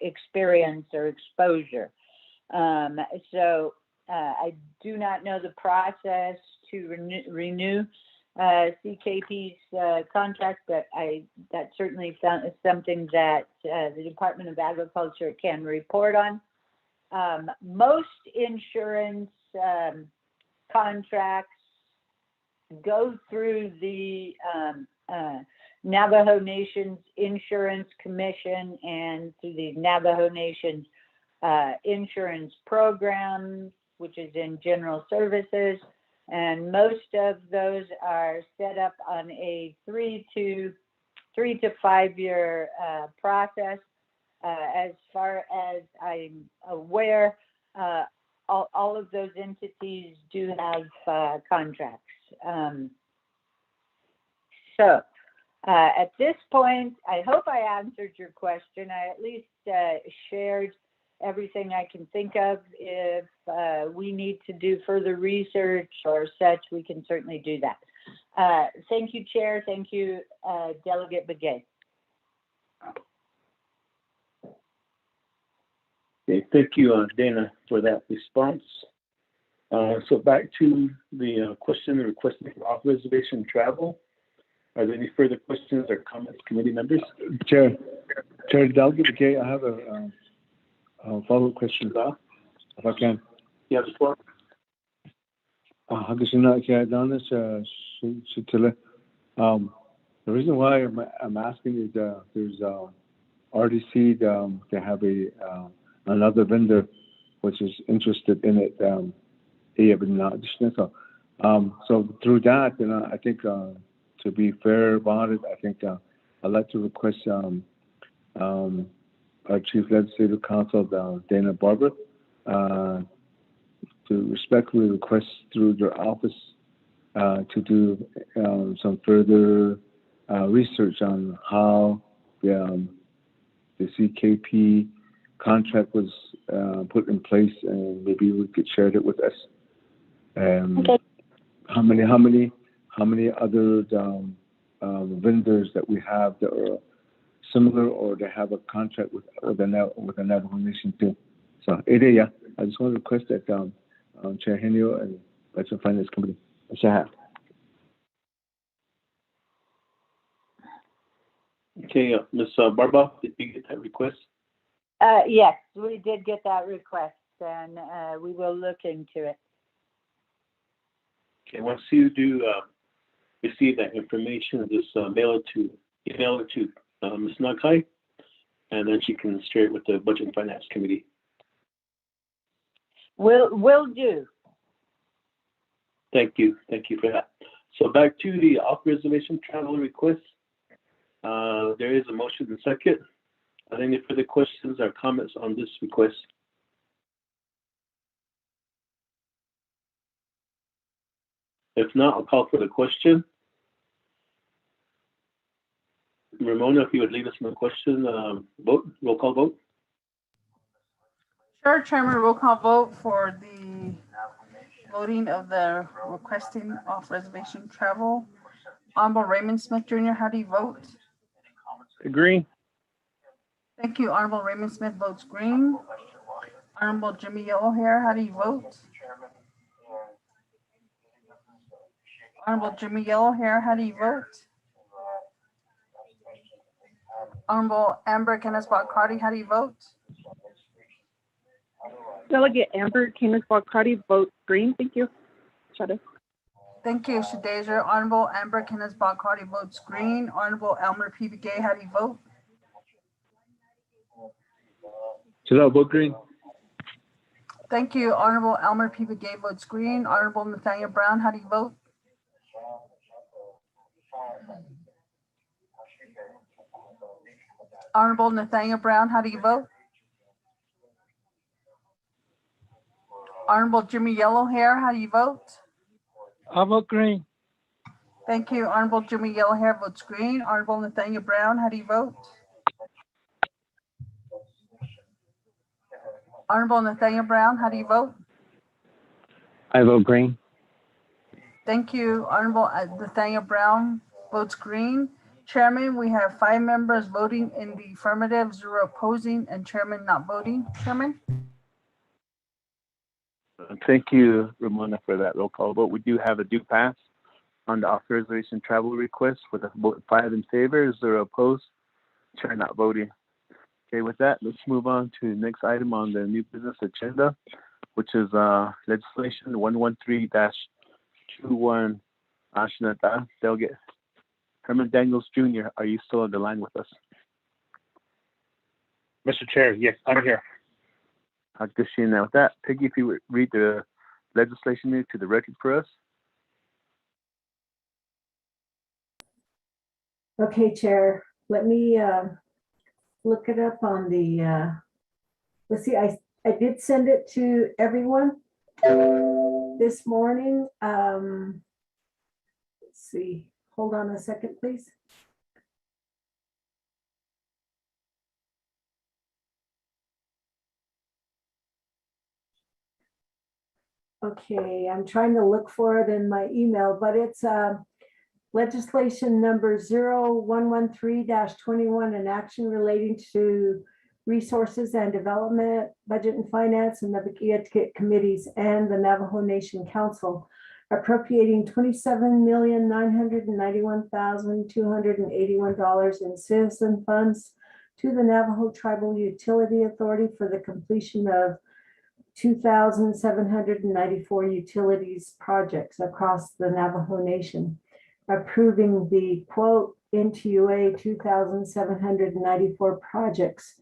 experience or exposure. So I do not know the process to renew CKP's contract, but that certainly is something that the Department of Agriculture can report on. Most insurance contracts go through the Navajo Nation's Insurance Commission and through the Navajo Nation's insurance program, which is in general services. And most of those are set up on a 3 to 5 year process. As far as I'm aware, all of those entities do have contracts. So at this point, I hope I answered your question. I at least shared everything I can think of. If we need to do further research or such, we can certainly do that. Thank you, Chair. Thank you, Delegate Begay. Okay, thank you, Dana, for that response. So back to the question requesting for off-reservation travel. Are there any further questions or comments, committee members? Chair, Delegate, I have a follow-up question, if I can. Yes, floor. The reason why I'm asking is there's RDC, they have another vendor which is interested in it. So through that, I think to be fair about it, I think I'd like to request our Chief Legislative Counsel, Dana Barber, to respectfully request through their office to do some further research on how the CKP contract was put in place, and maybe we could share it with us. Okay. How many other vendors that we have that are similar or they have a contract with the Navajo Nation too. So I just want to request that Chair Henio and Budget and Finance Committee. Okay, Ms. Barba, did you get that request? Yes, we did get that request, and we will look into it. Okay, once you do receive that information, just email it to Ms. Nakai, and then she can share it with the Budget and Finance Committee. Will do. Thank you for that. So back to the off-reservation travel request. There is a motion and second. Are there any further questions or comments on this request? If not, I'll call for the question. Ramona, if you would lead us in the question, roll call vote. Sure, Chairman, roll call vote for the voting of the requesting off-reservation travel. Honorable Raymond Smith Jr., how do you vote? Agree. Thank you. Honorable Raymond Smith votes green. Honorable Jimmy Yellowhair, how do you vote? Honorable Jimmy Yellowhair, how do you vote? Honorable Amber Kenneth-Boccardi, how do you vote? Delegate Amber Kenneth-Boccardi votes green. Thank you. Shada. Thank you, Shadeja. Honorable Amber Kenneth-Boccardi votes green. Honorable Elmer P. Begay, how do you vote? Should I vote green? Thank you. Honorable Elmer P. Begay votes green. Honorable Nathaniel Brown, how do you vote? Honorable Nathaniel Brown, how do you vote? Honorable Jimmy Yellowhair, how do you vote? I vote green. Thank you. Honorable Jimmy Yellowhair votes green. Honorable Nathaniel Brown, how do you vote? Honorable Nathaniel Brown, how do you vote? I vote green. Thank you. Honorable Nathaniel Brown votes green. Chairman, we have 5 members voting in the affirmative, 0 opposing, and Chairman not voting. Chairman? Thank you, Ramona, for that roll call vote. We do have a due pass on the authorization travel request with a vote 5 in favor, 0 opposed, Chair not voting. Okay, with that, let's move on to the next item on the new business agenda, which is legislation 113-21. Ashnata, Delegate Herman Daniels Jr., are you still on the line with us? Mr. Chair, yes, I'm here. Good seeing that. With that, Peggy, if you would read the legislation to the record for us. Okay, Chair, let me look it up on the, let's see, I did send it to everyone this morning. Let's see, hold on a second, please. Okay, I'm trying to look for it in my email, but it's Legislation number 0113-21, an action relating to resources and development, budget and finance, and the Etiquette committees and the Navajo Nation Council appropriating $27,991,281 in citizen funds to the Navajo Tribal Utility Authority for the completion of 2,794 utilities projects across the Navajo Nation, approving the quote NTUA 2,794 projects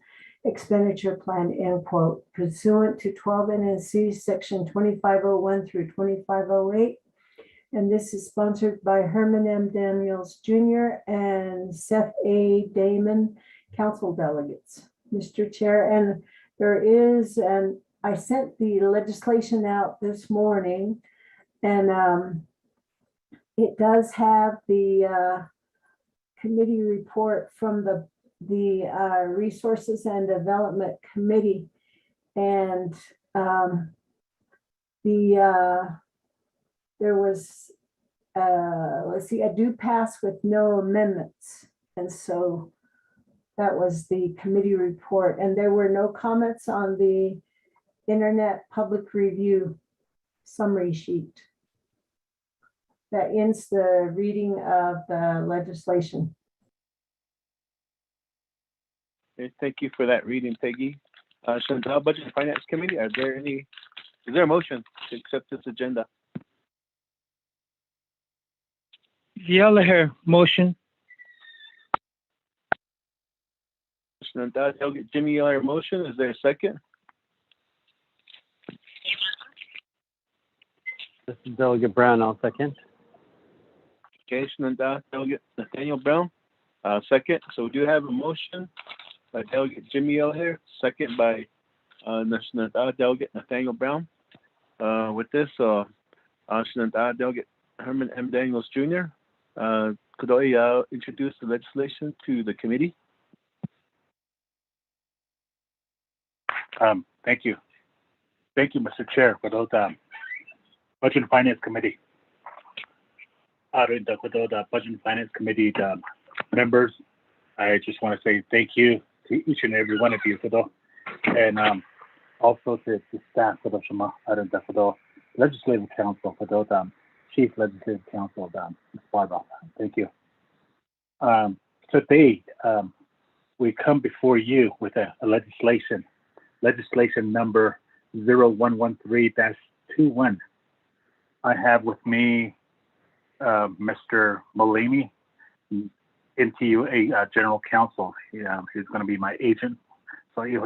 expenditure plan, end quote, pursuant to 12 NSC section 2501 through 2508. And this is sponsored by Herman M. Daniels Jr. and Seth A. Damon, council delegates. Mr. Chair, and there is, and I sent the legislation out this morning, and it does have the committee report from the Resources and Development Committee, and there was let's see, a due pass with no amendments, and so that was the committee report, and there were no comments on the Internet Public Review summary sheet. That ends the reading of the legislation. Okay, thank you for that reading, Peggy. Chantal, Budget and Finance Committee, is there a motion to accept this agenda? Yellowhair, motion. Chantal, Jimmy Yellowhair, motion. Is there a second? This is Delegate Brown, I'll second. Okay, Chantal, Delegate Nathaniel Brown, second. So we do have a motion by Delegate Jimmy Yellowhair, second by Delegate Nathaniel Brown. With this, Delegate Herman M. Daniels Jr., could I introduce the legislation to the committee? Thank you. Thank you, Mr. Chair, for those Budget and Finance Committee. Budget and Finance Committee members, I just want to say thank you to each and every one of you for those, and also to the staff for the Legislative Council, for those Chief Legislative Council, Ms. Barbara. Thank you. Today, we come before you with a legislation number 0113-21. I have with me Mr. Mullaney, NTUA General Counsel. He's going to be my agent. So and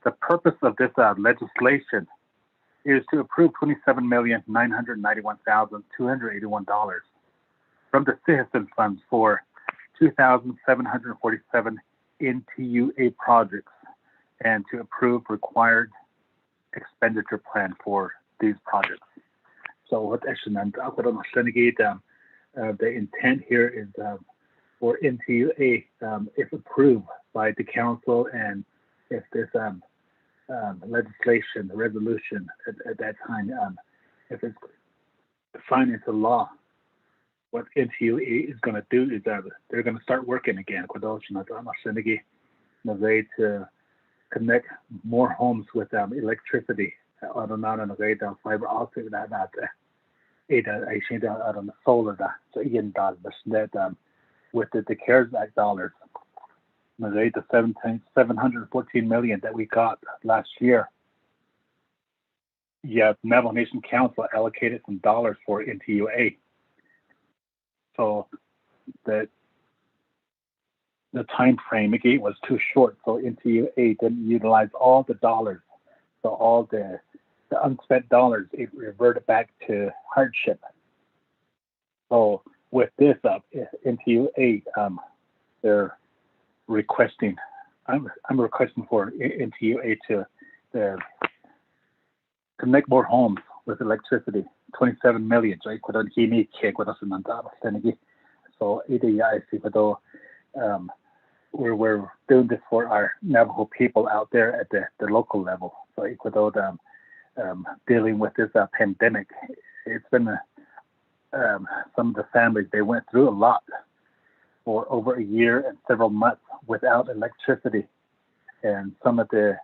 the purpose of this legislation is to approve $27,991,281 from the citizen funds for 2,747 NTUA projects, and to approve required expenditure plan for these projects. So what the intent here is for NTUA, if approved by the council, and if this legislation, the resolution at that time, if it's defined into law, what NTUA is going to do is they're going to start working again to connect more homes with electricity. Fiber optic solar with the CARES Act dollars. The 714 million that we got last year. Yeah, Navajo Nation Council allocated some dollars for NTUA. So the time frame again was too short, so NTUA didn't utilize all the dollars. So all the unspent dollars, it reverted back to Hardship. So with this NTUA, they're requesting. I'm requesting for NTUA to connect more homes with electricity. 27 million, right? So we're doing this for our Navajo people out there at the local level. So dealing with this pandemic, it's been some of the families, they went through a lot for over a year and several months without electricity. And some of the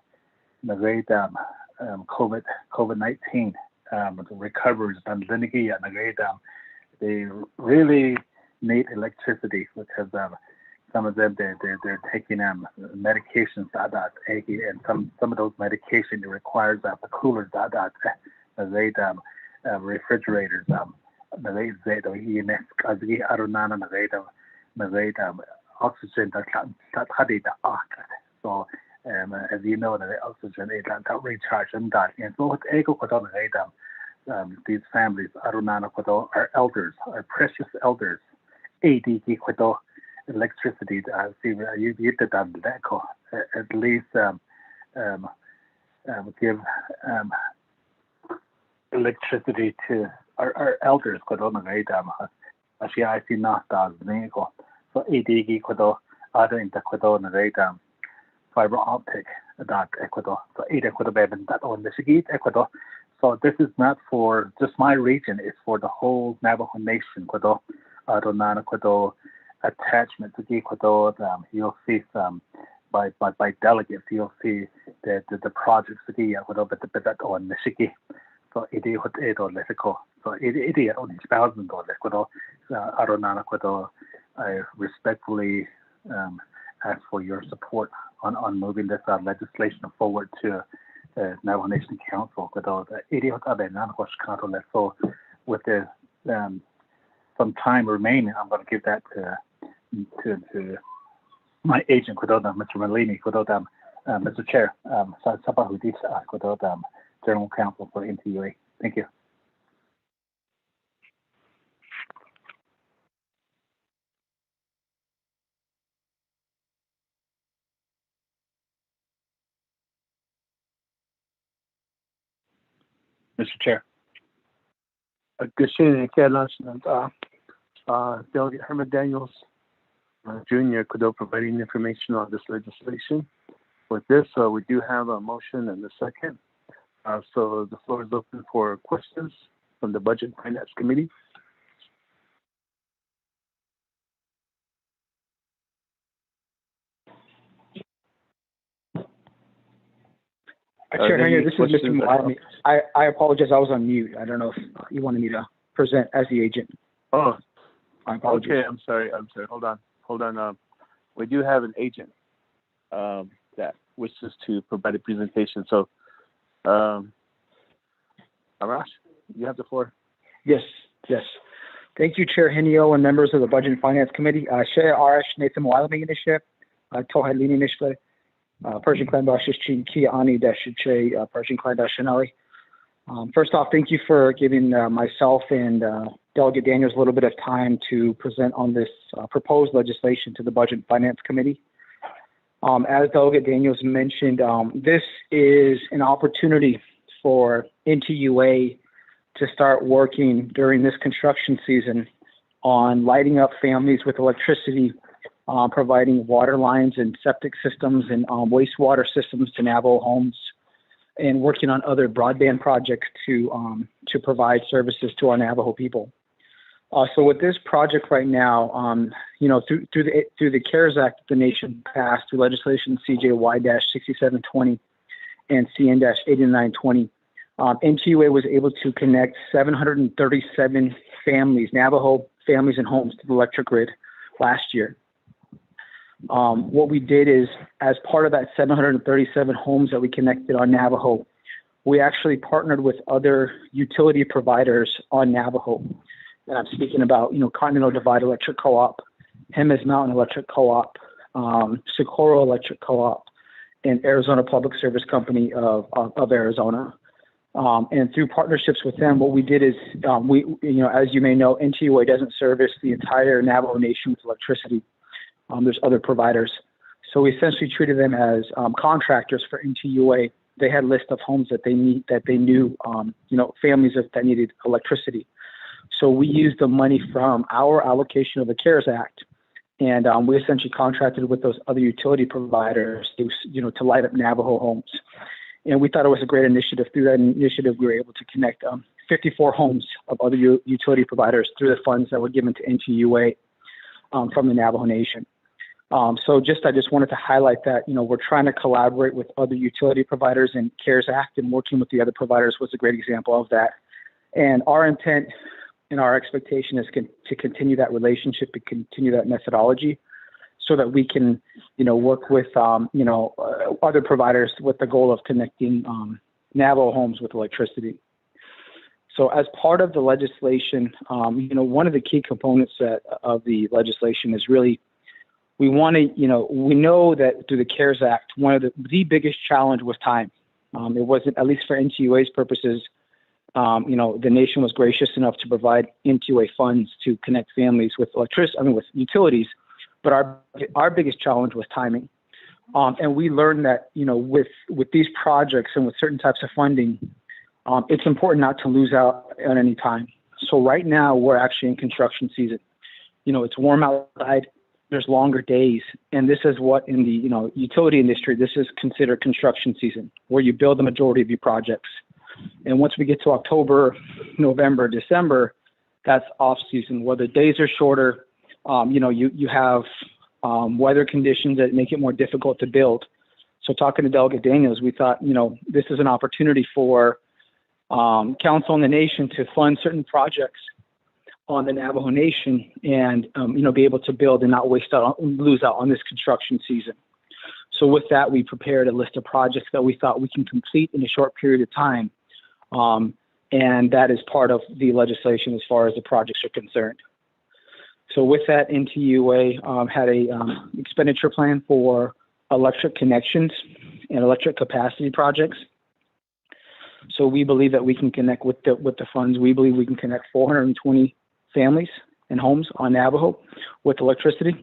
COVID-19 recoveries and they really need electricity because some of them they're taking medications and some of those medications requires the coolers refrigerators oxygen so as you know the oxygen is not recharge and so these families are elders, are precious elders. Electricity, at least give electricity to our elders. Actually, I see not that. So, fiber optic that Ecuador. So, Ecuador. So this is not for just my region, it's for the whole Navajo Nation. Attachment to Ecuador, you'll see some by delegates, you'll see the projects so it I respectfully ask for your support on moving this legislation forward to Navajo Nation Council. So with the some time remaining, I'm going to give that to my agent, Mr. Malini, Mr. Chair, General Counsel for NTUA. Thank you. Mr. Chair. Good evening, Delegate Herman Daniels Jr. providing information on this legislation. With this, we do have a motion and a second. So the floor is open for questions from the Budget and Finance Committee. Chair Henry, this is Mr. Muhammad. I apologize, I was on mute. I don't know if you wanted me to present as the agent. Oh, I apologize. Okay, I'm sorry. Hold on. We do have an agent that wishes to provide a presentation. So, Arash, you have the floor. Yes. Thank you, Chair Henio and members of the Budget and Finance Committee. Chair Arash Nathan Wyoming Initiative, Tohailini Initiative, Persian Clan Dashishi Kia Ani Dashiche, Persian Clan Dashinali. First off, thank you for giving myself and Delegate Daniels a little bit of time to present on this proposed legislation to the Budget and Finance Committee. As Delegate Daniels mentioned, this is an opportunity for NTUA to start working during this construction season on lighting up families with electricity, providing water lines and septic systems and wastewater systems to Navajo homes, and working on other broadband projects to provide services to our Navajo people. So with this project right now, through the CARES Act, the nation passed through legislation CJY-6720 and CN-8920. NTUA was able to connect 737 families, Navajo families and homes, to the electric grid last year. What we did is, as part of that 737 homes that we connected on Navajo, we actually partnered with other utility providers on Navajo. And I'm speaking about, Continental Divide Electric Co-op, Jemez Mountain Electric Co-op, Socorro Electric Co-op, and Arizona Public Service Company of Arizona. And through partnerships with them, what we did is, as you may know, NTUA doesn't service the entire Navajo Nation with electricity. There's other providers. So we essentially treated them as contractors for NTUA. They had a list of homes that they knew, families that needed electricity. So we used the money from our allocation of the CARES Act, and we essentially contracted with those other utility providers to light up Navajo homes. And we thought it was a great initiative. Through that initiative, we were able to connect 54 homes of other utility providers through the funds that were given to NTUA from the Navajo Nation. I just wanted to highlight that, we're trying to collaborate with other utility providers, and CARES Act and working with the other providers was a great example of that. And our intent and our expectation is to continue that relationship and continue that methodology so that we can, work with, other providers with the goal of connecting Navajo homes with electricity. So as part of the legislation, one of the key components of the legislation is really, we want to, we know that through the CARES Act, one of the biggest challenge was time. It wasn't, at least for NTUA's purposes, the nation was gracious enough to provide NTUA funds to connect families with with utilities, but our biggest challenge was timing. And we learned that, with these projects and with certain types of funding, it's important not to lose out on any time. So right now we're actually in construction season. It's warm outside, there's longer days, and this is what in the, utility industry, this is considered construction season, where you build the majority of your projects. And once we get to October, November, December, that's off season, where the days are shorter. You have weather conditions that make it more difficult to build. So talking to Delegate Daniels, we thought, this is an opportunity for council and the nation to fund certain projects on the Navajo Nation and, be able to build and not lose out on this construction season. So with that, we prepared a list of projects that we thought we can complete in a short period of time. And that is part of the legislation as far as the projects are concerned. So with that, NTUA had a expenditure plan for electric connections and electric capacity projects. So we believe that we can connect with the funds. We believe we can connect 420 families and homes on Navajo with electricity.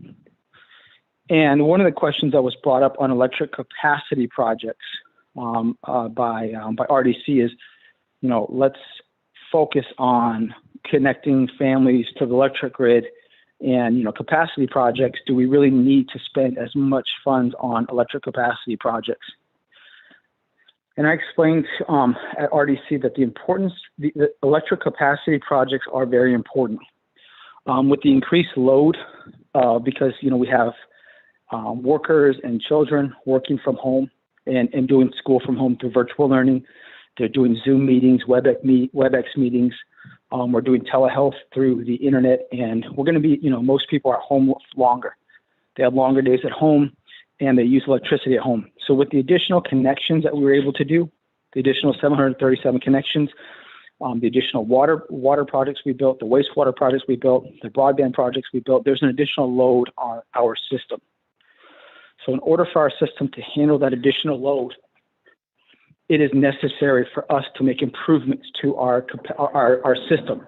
And one of the questions that was brought up on electric capacity projects by RDC is, let's focus on connecting families to the electric grid and, capacity projects. Do we really need to spend as much funds on electric capacity projects? And I explained at RDC that the electric capacity projects are very important. With the increased load, because, we have workers and children working from home and doing school from home through virtual learning. They're doing Zoom meetings, WebEx meetings. We're doing telehealth through the internet, and we're going to be, most people are at home longer. They have longer days at home, and they use electricity at home. So with the additional connections that we were able to do, the additional 737 connections, the additional water projects we built, the wastewater projects we built, the broadband projects we built, there's an additional load on our system. So in order for our system to handle that additional load, it is necessary for us to make improvements to our system.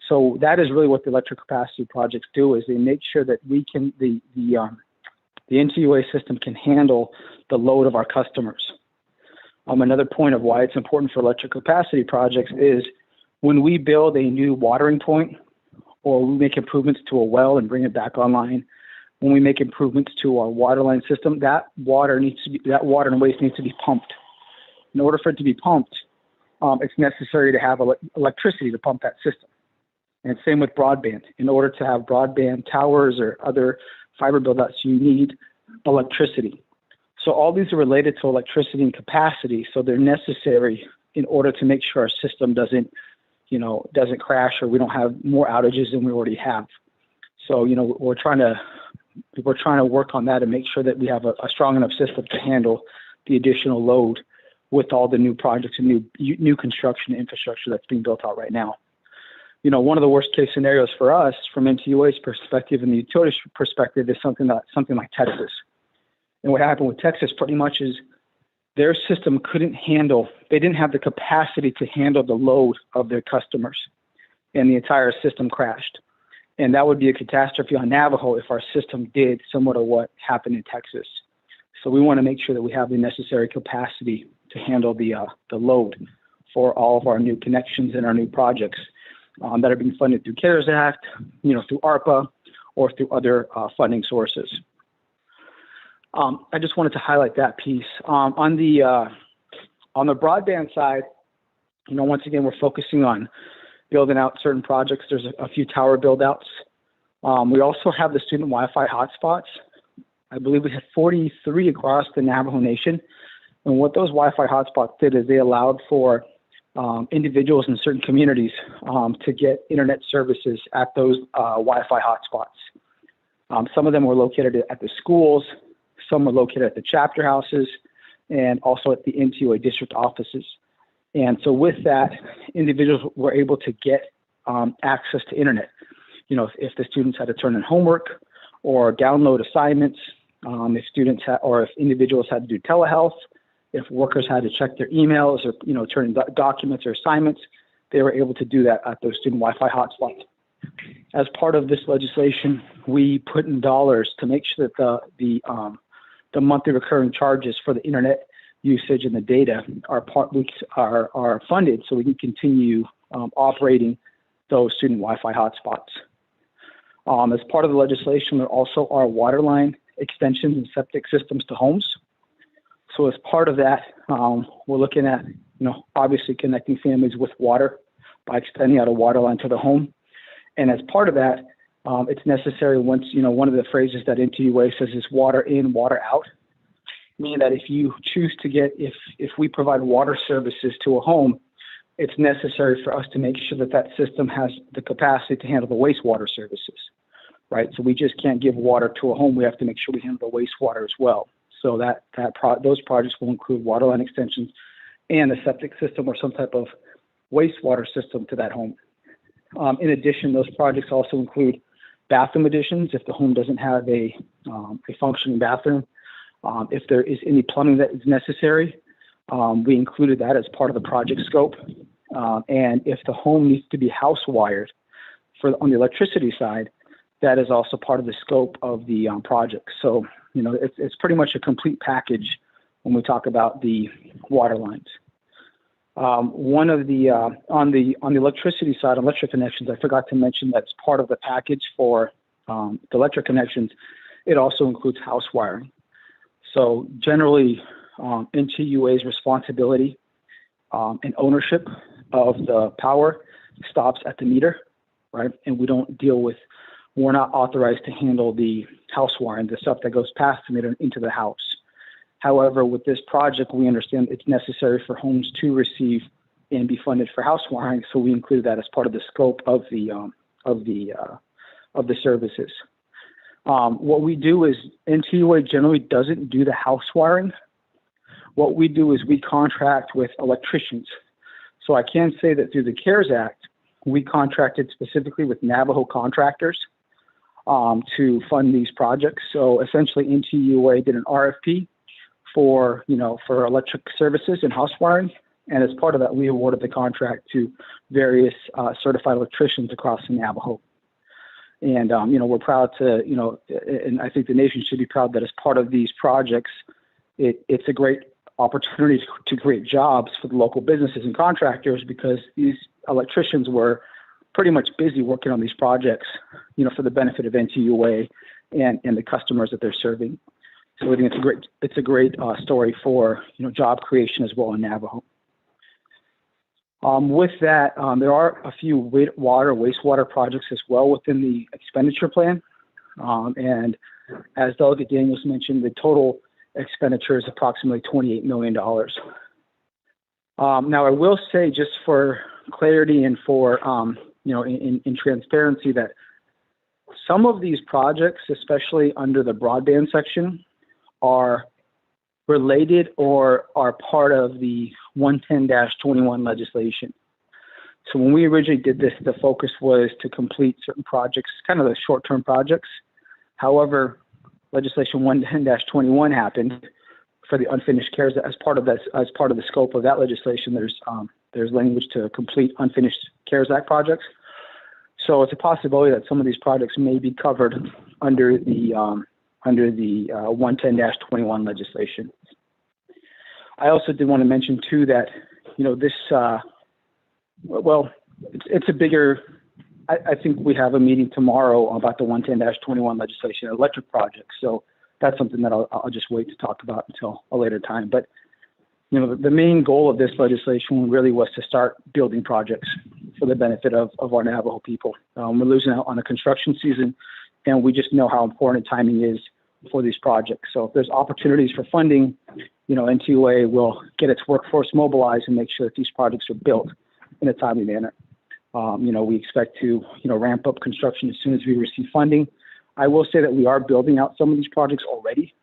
So that is really what the electric capacity projects do, is they make sure that we can, the NTUA system can handle the load of our customers. Another point of why it's important for electric capacity projects is when we build a new watering point, or we make improvements to a well and bring it back online, when we make improvements to our water line system, that water and waste needs to be pumped. In order for it to be pumped, it's necessary to have electricity to pump that system. And same with broadband. In order to have broadband towers or other fiber build-outs, you need electricity. So all these are related to electricity and capacity. So they're necessary in order to make sure our system doesn't crash, or we don't have more outages than we already have. So, we're trying to work on that and make sure that we have a strong enough system to handle the additional load with all the new projects and new construction infrastructure that's being built out right now. One of the worst case scenarios for us from NTUA's perspective and the utility perspective is something like Texas. And what happened with Texas pretty much is their system they didn't have the capacity to handle the load of their customers, and the entire system crashed. And that would be a catastrophe on Navajo if our system did similar to what happened in Texas. So we want to make sure that we have the necessary capacity to handle the load for all of our new connections and our new projects that are being funded through CARES Act, through ARPA, or through other funding sources. I just wanted to highlight that piece. On the broadband side, once again, we're focusing on building out certain projects. There's a few tower build outs. We also have the student Wi-Fi hotspots. I believe we had 43 across the Navajo Nation. And what those Wi-Fi hotspots did is they allowed for individuals in certain communities to get internet services at those Wi-Fi hotspots. Some of them were located at the schools, some were located at the chapter houses, and also at the NTUA district offices. And so with that, individuals were able to get access to internet. If the students had to turn in homework or download assignments, if students had, or if individuals had to do telehealth, if workers had to check their emails or, turn in documents or assignments, they were able to do that at those student Wi-Fi hotspots. As part of this legislation, we put in dollars to make sure that the monthly recurring charges for the internet usage and the data are funded so we can continue operating those student Wi-Fi hotspots. As part of the legislation, there also are water line extensions and septic systems to homes. So as part of that, we're looking at, obviously connecting families with water by extending out a water line to the home. And as part of that, it's necessary once, one of the phrases that NTUA says is water in, water out, meaning that if you choose to if we provide water services to a home, it's necessary for us to make sure that that system has the capacity to handle the wastewater services, right? So we just can't give water to a home. We have to make sure we handle the wastewater as well. So those projects will include water line extensions and a septic system or some type of wastewater system to that home. In addition, those projects also include bathroom additions if the home doesn't have a functioning bathroom. If there is any plumbing that is necessary, we included that as part of the project scope. And if the home needs to be house wired on the electricity side, that is also part of the scope of the project. So, it's pretty much a complete package when we talk about the water lines. One of the on the electricity side, electric connections, I forgot to mention that's part of the package for the electric connections. It also includes house wiring. So generally, NTUA's responsibility and ownership of the power stops at the meter, right? And we're not authorized to handle the house wiring, the stuff that goes past the meter into the house. However, with this project, we understand it's necessary for homes to receive and be funded for house wiring, so we included that as part of the scope of the services. What we do is NTUA generally doesn't do the house wiring. What we do is we contract with electricians. So I can say that through the CARES Act, we contracted specifically with Navajo contractors to fund these projects. So essentially NTUA did an RFP for electric services and house wiring. And as part of that, we awarded the contract to various certified electricians across the Navajo. And, we're proud to, and I think the nation should be proud that as part of these projects, it's a great opportunity to create jobs for the local businesses and contractors because these electricians were pretty much busy working on these projects, for the benefit of NTUA and the customers that they're serving. So I think it's a great story for, job creation as well in Navajo. With that, there are a few wastewater projects as well within the expenditure plan. And as Delegate Daniels mentioned, the total expenditure is approximately $28 million. Now, I will say just for clarity and for, in transparency that some of these projects, especially under the broadband section, are related or are part of the 110-21 legislation. So when we originally did this, the focus was to complete certain projects, kind of the short-term projects. However, legislation 110-21 happened for the unfinished CARES. As part of the scope of that legislation, there's language to complete unfinished CARES Act projects. So it's a possibility that some of these projects may be covered under the 110-21 legislation. I also did want to mention too that, this, it's a bigger, I think we have a meeting tomorrow about the 110-21 legislation, electric projects. So that's something that I'll just wait to talk about until a later time. But you know, the main goal of this legislation really was to start building projects for the benefit of our Navajo people. We're losing out on a construction season, and we just know how important timing is for these projects. So if there's opportunities for funding, you know, NTUA will get its workforce mobilized and make sure that these projects are built in a timely manner. You know, we expect to, you know, ramp up construction as soon as we receive funding. I will say that we are building out some of these projects already.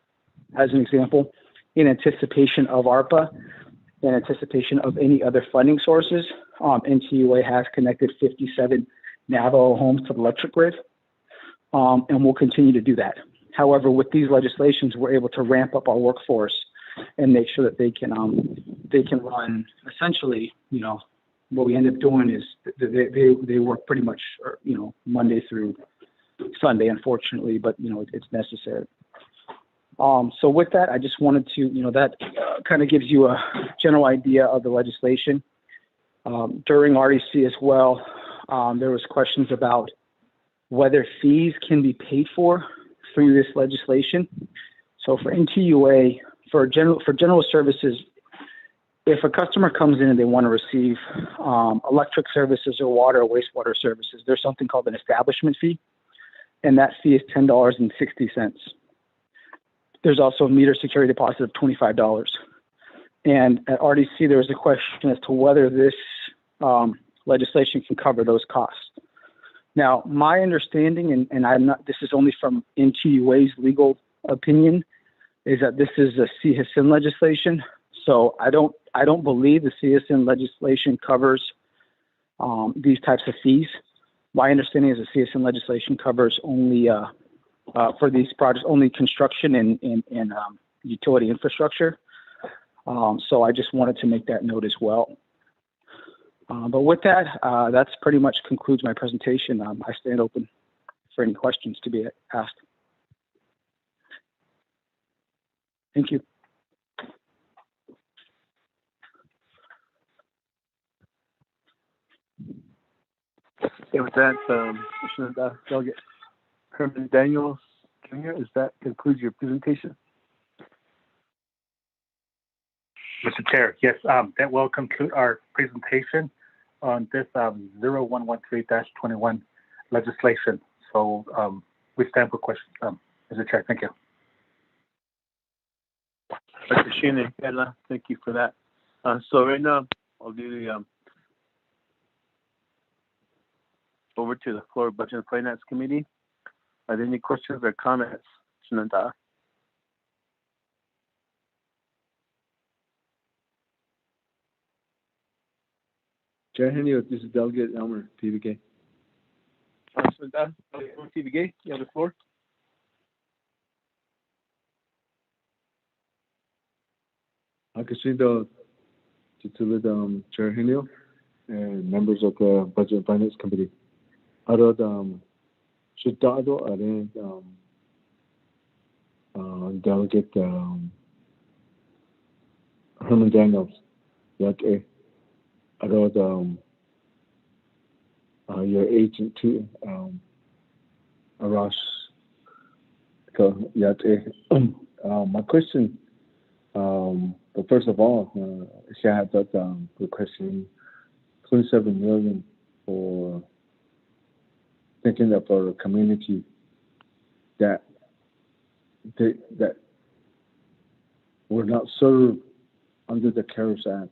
As an example, in anticipation of ARPA, in anticipation of any other funding sources, NTUA has connected 57 Navajo homes to the electric grid, and we'll continue to do that. However, with these legislations, we're able to ramp up our workforce and make sure that they can run essentially, you know, what we end up doing is they work pretty much, you know, Monday through Sunday, unfortunately, but, you know, it's necessary. So with that, I just wanted to, you know, that kind of gives you a general idea of the legislation. During REC as well, there was questions about whether fees can be paid for through this legislation. So for NTUA, for general services, if a customer comes in and they want to receive electric services or water or wastewater services, there's something called an establishment fee, and that fee is $10.60. There's also a meter security deposit of $25. And at RDC, there was a question as to whether this legislation can cover those costs. Now, my understanding, and I'm not, this is only from NTUA's legal opinion, is that this is a CHSN legislation. So I don't believe the CHSN legislation covers these types of fees. My understanding is the CHSN legislation covers only for these projects, only construction and utility infrastructure. So I just wanted to make that note as well. But with that, that's pretty much concludes my presentation. I stand open for any questions to be asked. Thank you. Okay, with that, Delegate Herman Daniels Jr., does that conclude your presentation? Mr. Chair, yes, that will conclude our presentation on this 0113-21 legislation. So we stand for questions, Mr. Chair. Thank you. Dr. Shane and Kayla, thank you for that. So right now, I'll do the over to the floor Budget and Finance Committee. Are there any questions or comments, Shananta? Chair Henry, this is Delegate Elmer, PBK. Shananta, PBK, you have the floor. Akashindo, Titulit, Chair Henry, and members of the Budget and Finance Committee. Arad Shitado Arad Delegate Herman Daniels, Yate Arad your agent too, Arash Yate. My question, but first of all, Shahad that requesting 27 million for thinking of our community that were not served under the CARES Act.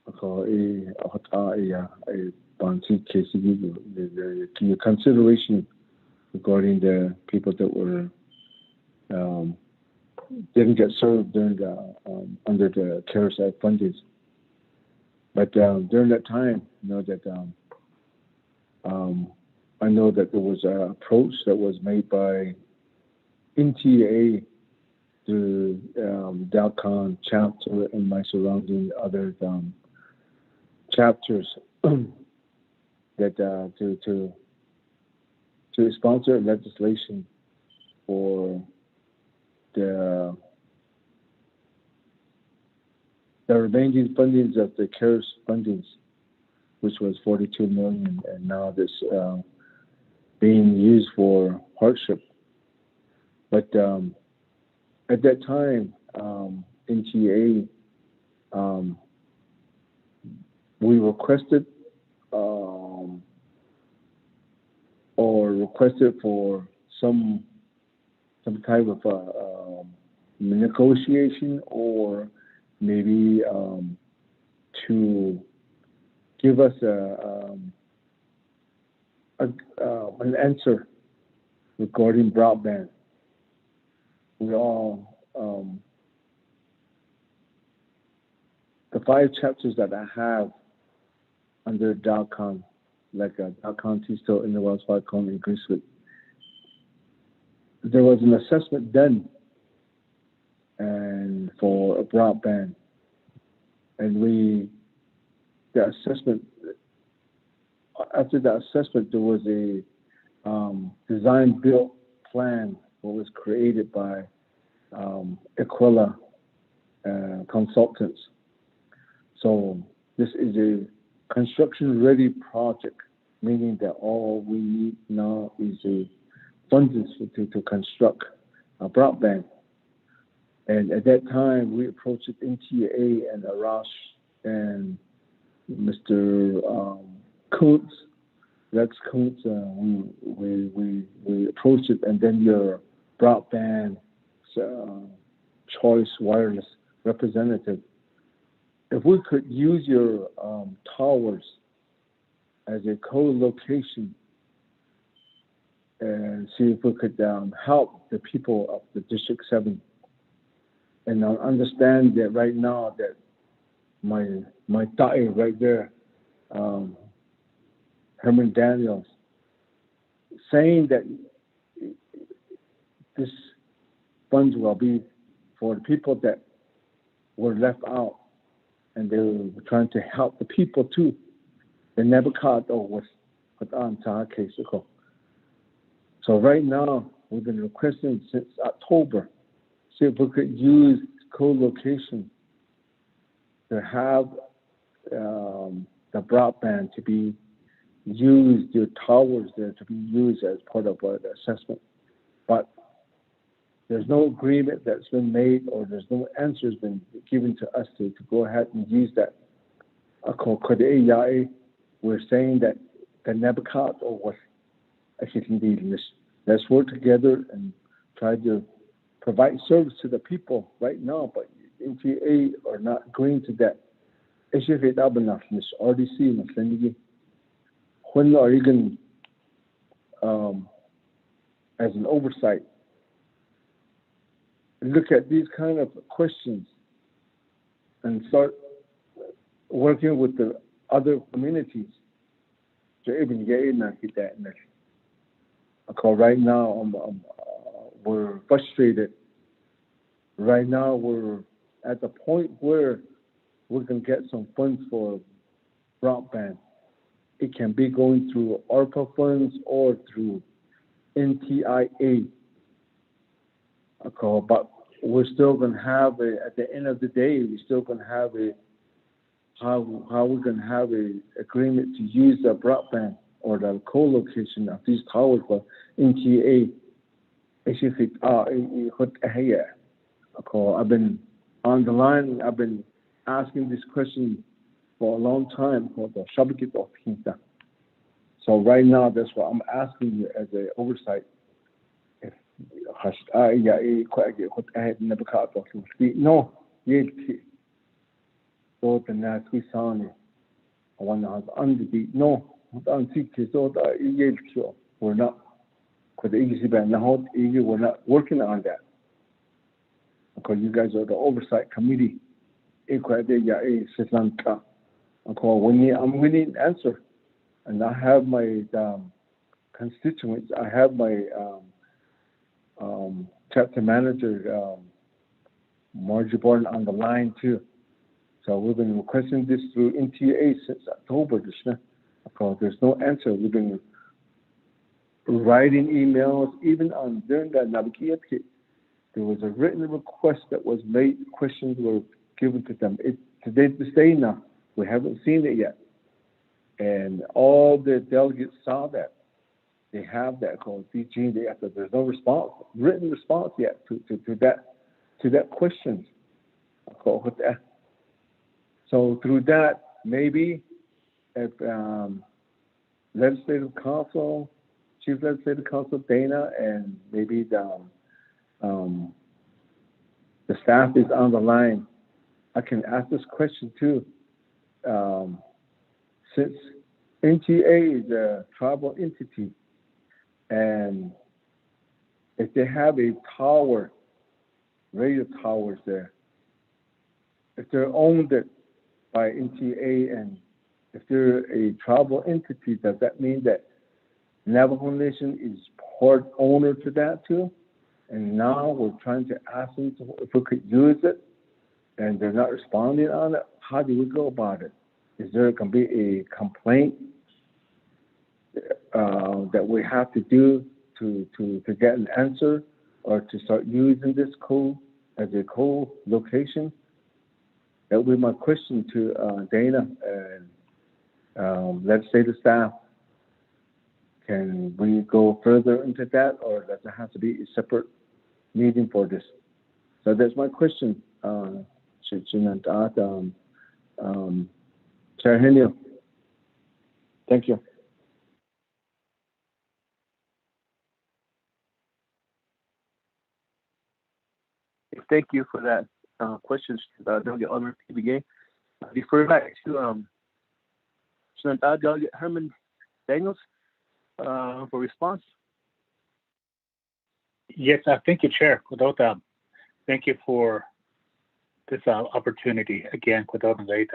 The consideration regarding the people that were didn't get served during the under the CARES Act funding. But during that time, you know that I know that there was an approach that was made by NTA to Dalcon chapter and my surrounding other chapters that to sponsor legislation for the remaining fundings of the CARES fundings, which was 42 million, and now this being used for hardship. But at that time, NTA we requested for some type of negotiation, or maybe to give us an answer regarding broadband. We all the 5 chapters that I have under DACON, like DACON, Tisto, in the Wastewater, and Greasewood, there was an assessment done and for a broadband, and the assessment, after the assessment, there was a design build plan that was created by Aquila consultants. So this is a construction ready project, meaning that all we need now is a funds to construct a broadband. And at that time, we approached NTA and Arash and Mr. Kuntz, Rex Kuntz. We approached it, and then your broadband choice wireless representative. If we could use your towers as a co-location and see if we could help the people of the District 7. And I understand that right now that my ta'i right there, Herman Daniels, saying that this funds will be for the people that were left out, and they were trying to help the people too. They never caught was on our case. So right now we've been requesting since October, see if we could use co-location to have the broadband to be used, your towers there to be used as part of the assessment. But there's no agreement that's been made, or there's no answers been given to us to go ahead and use that. We're saying that the Nebuchadnezzar was actually, let's work together and try to provide service to the people right now, but NTA are not agreeing to that. When are you going, as an oversight, look at these kind of questions and start working with the other communities to even get in that? Because right now we're frustrated. Right now we're at the point where we can get some funds for broadband. It can be going through ARPA funds or through NTIA. But we're still going to have at the end of the day, we're still going to have how we're going to have a agreement to use the broadband or the co-location of these towers for NTA. I've been on the line, I've been asking this question for a long time for the Septic of Hinta. So right now, that's what I'm asking you as an oversight. If no, so the next we saw it. I want to under the no, we're not. We're not working on that. Because you guys are the oversight committee. I'm winning an answer. And I have my constituents, I have my chapter manager, Margie Barton, on the line too. So we've been requesting this through NTA since October. Because there's no answer. We've been writing emails, even on during that Navigate. There was a written request that was made. Questions were given to them. Today, this day now, we haven't seen it yet. And all the delegates saw that. They have that called DG. There's no response, written response yet to that question. So through that, maybe if legislative council, chief legislative council, Dana, and maybe the staff is on the line, I can ask this question too. Since NTA is a tribal entity, and if they have a tower, radio towers there, if they're owned by NTA and if they're a tribal entity, does that mean that Navajo Nation is part owner to that too? And now we're trying to ask them if we could use it, and they're not responding on it. How do we go about it? Is there going to be a complaint that we have to do to get an answer, or to start using this code as a co-location? That would be my question to Dana and legislative staff. Can we go further into that, or does it have to be a separate meeting for this? So that's my question, Chair Henio. Thank you. Thank you for that question, Delegate Elmer PBA. I defer back to Delegate Herman Daniels for response. Yes, thank you, Chair. Thank you for this opportunity again. Without late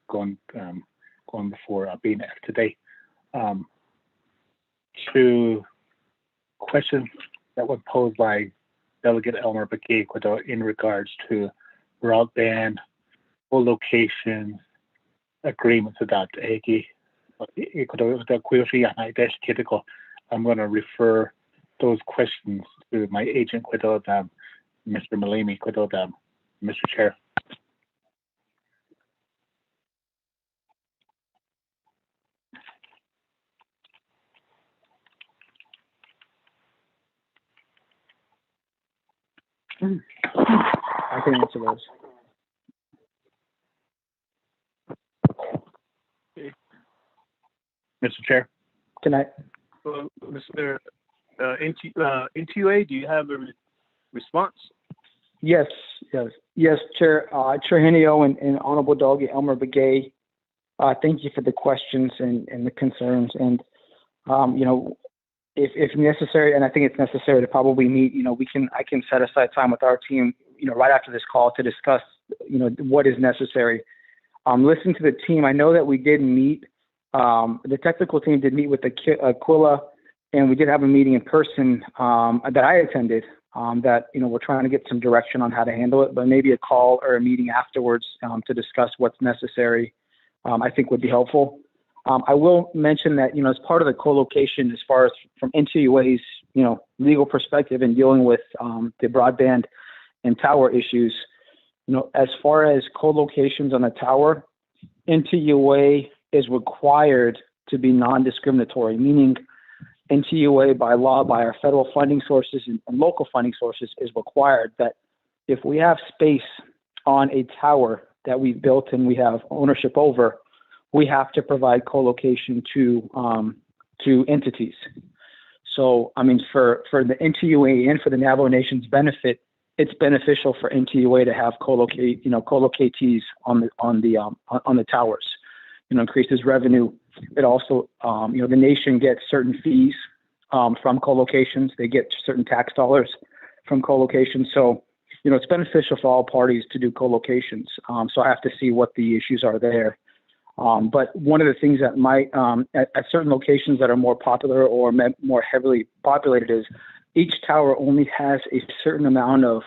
going before being asked today. To questions that were posed by Delegate Elmer Begay in regards to broadband, co-location agreements about I'm going to refer those questions to my agent, Mr. Malemi, Mr. Chair. I can answer those. Okay. Mr. Chair. Can I? Mr. NTUA, do you have a response? Yes, Chair. Chair Henio and Honorable Delegate Elmer Begay, thank you for the questions and the concerns. And, if necessary, and I think it's necessary to probably meet, I can set aside time with our team, right after this call to discuss, what is necessary. Listen to the team. I know that we did meet, the technical team did meet with the Aquila, and we did have a meeting in person that I attended that, we're trying to get some direction on how to handle it, but maybe a call or a meeting afterwards to discuss what's necessary, I think would be helpful. I will mention that, as part of the co-location, as far as from NTUA's, legal perspective in dealing with the broadband and tower issues, as far as co-locations on the tower, NTUA is required to be non-discriminatory, meaning NTUA by law, by our federal funding sources and local funding sources, is required that if we have space on a tower that we've built and we have ownership over, we have to provide co-location to entities. So, for the NTUA and for the Navajo Nation's benefit, it's beneficial for NTUA to have co-locatees on the towers. Increases revenue. It also, the nation gets certain fees from co-locations. They get certain tax dollars from co-locations. So, it's beneficial for all parties to do co-locations. So I have to see what the issues are there. But one of the things that might, at certain locations that are more popular or more heavily populated, is each tower only has a certain amount of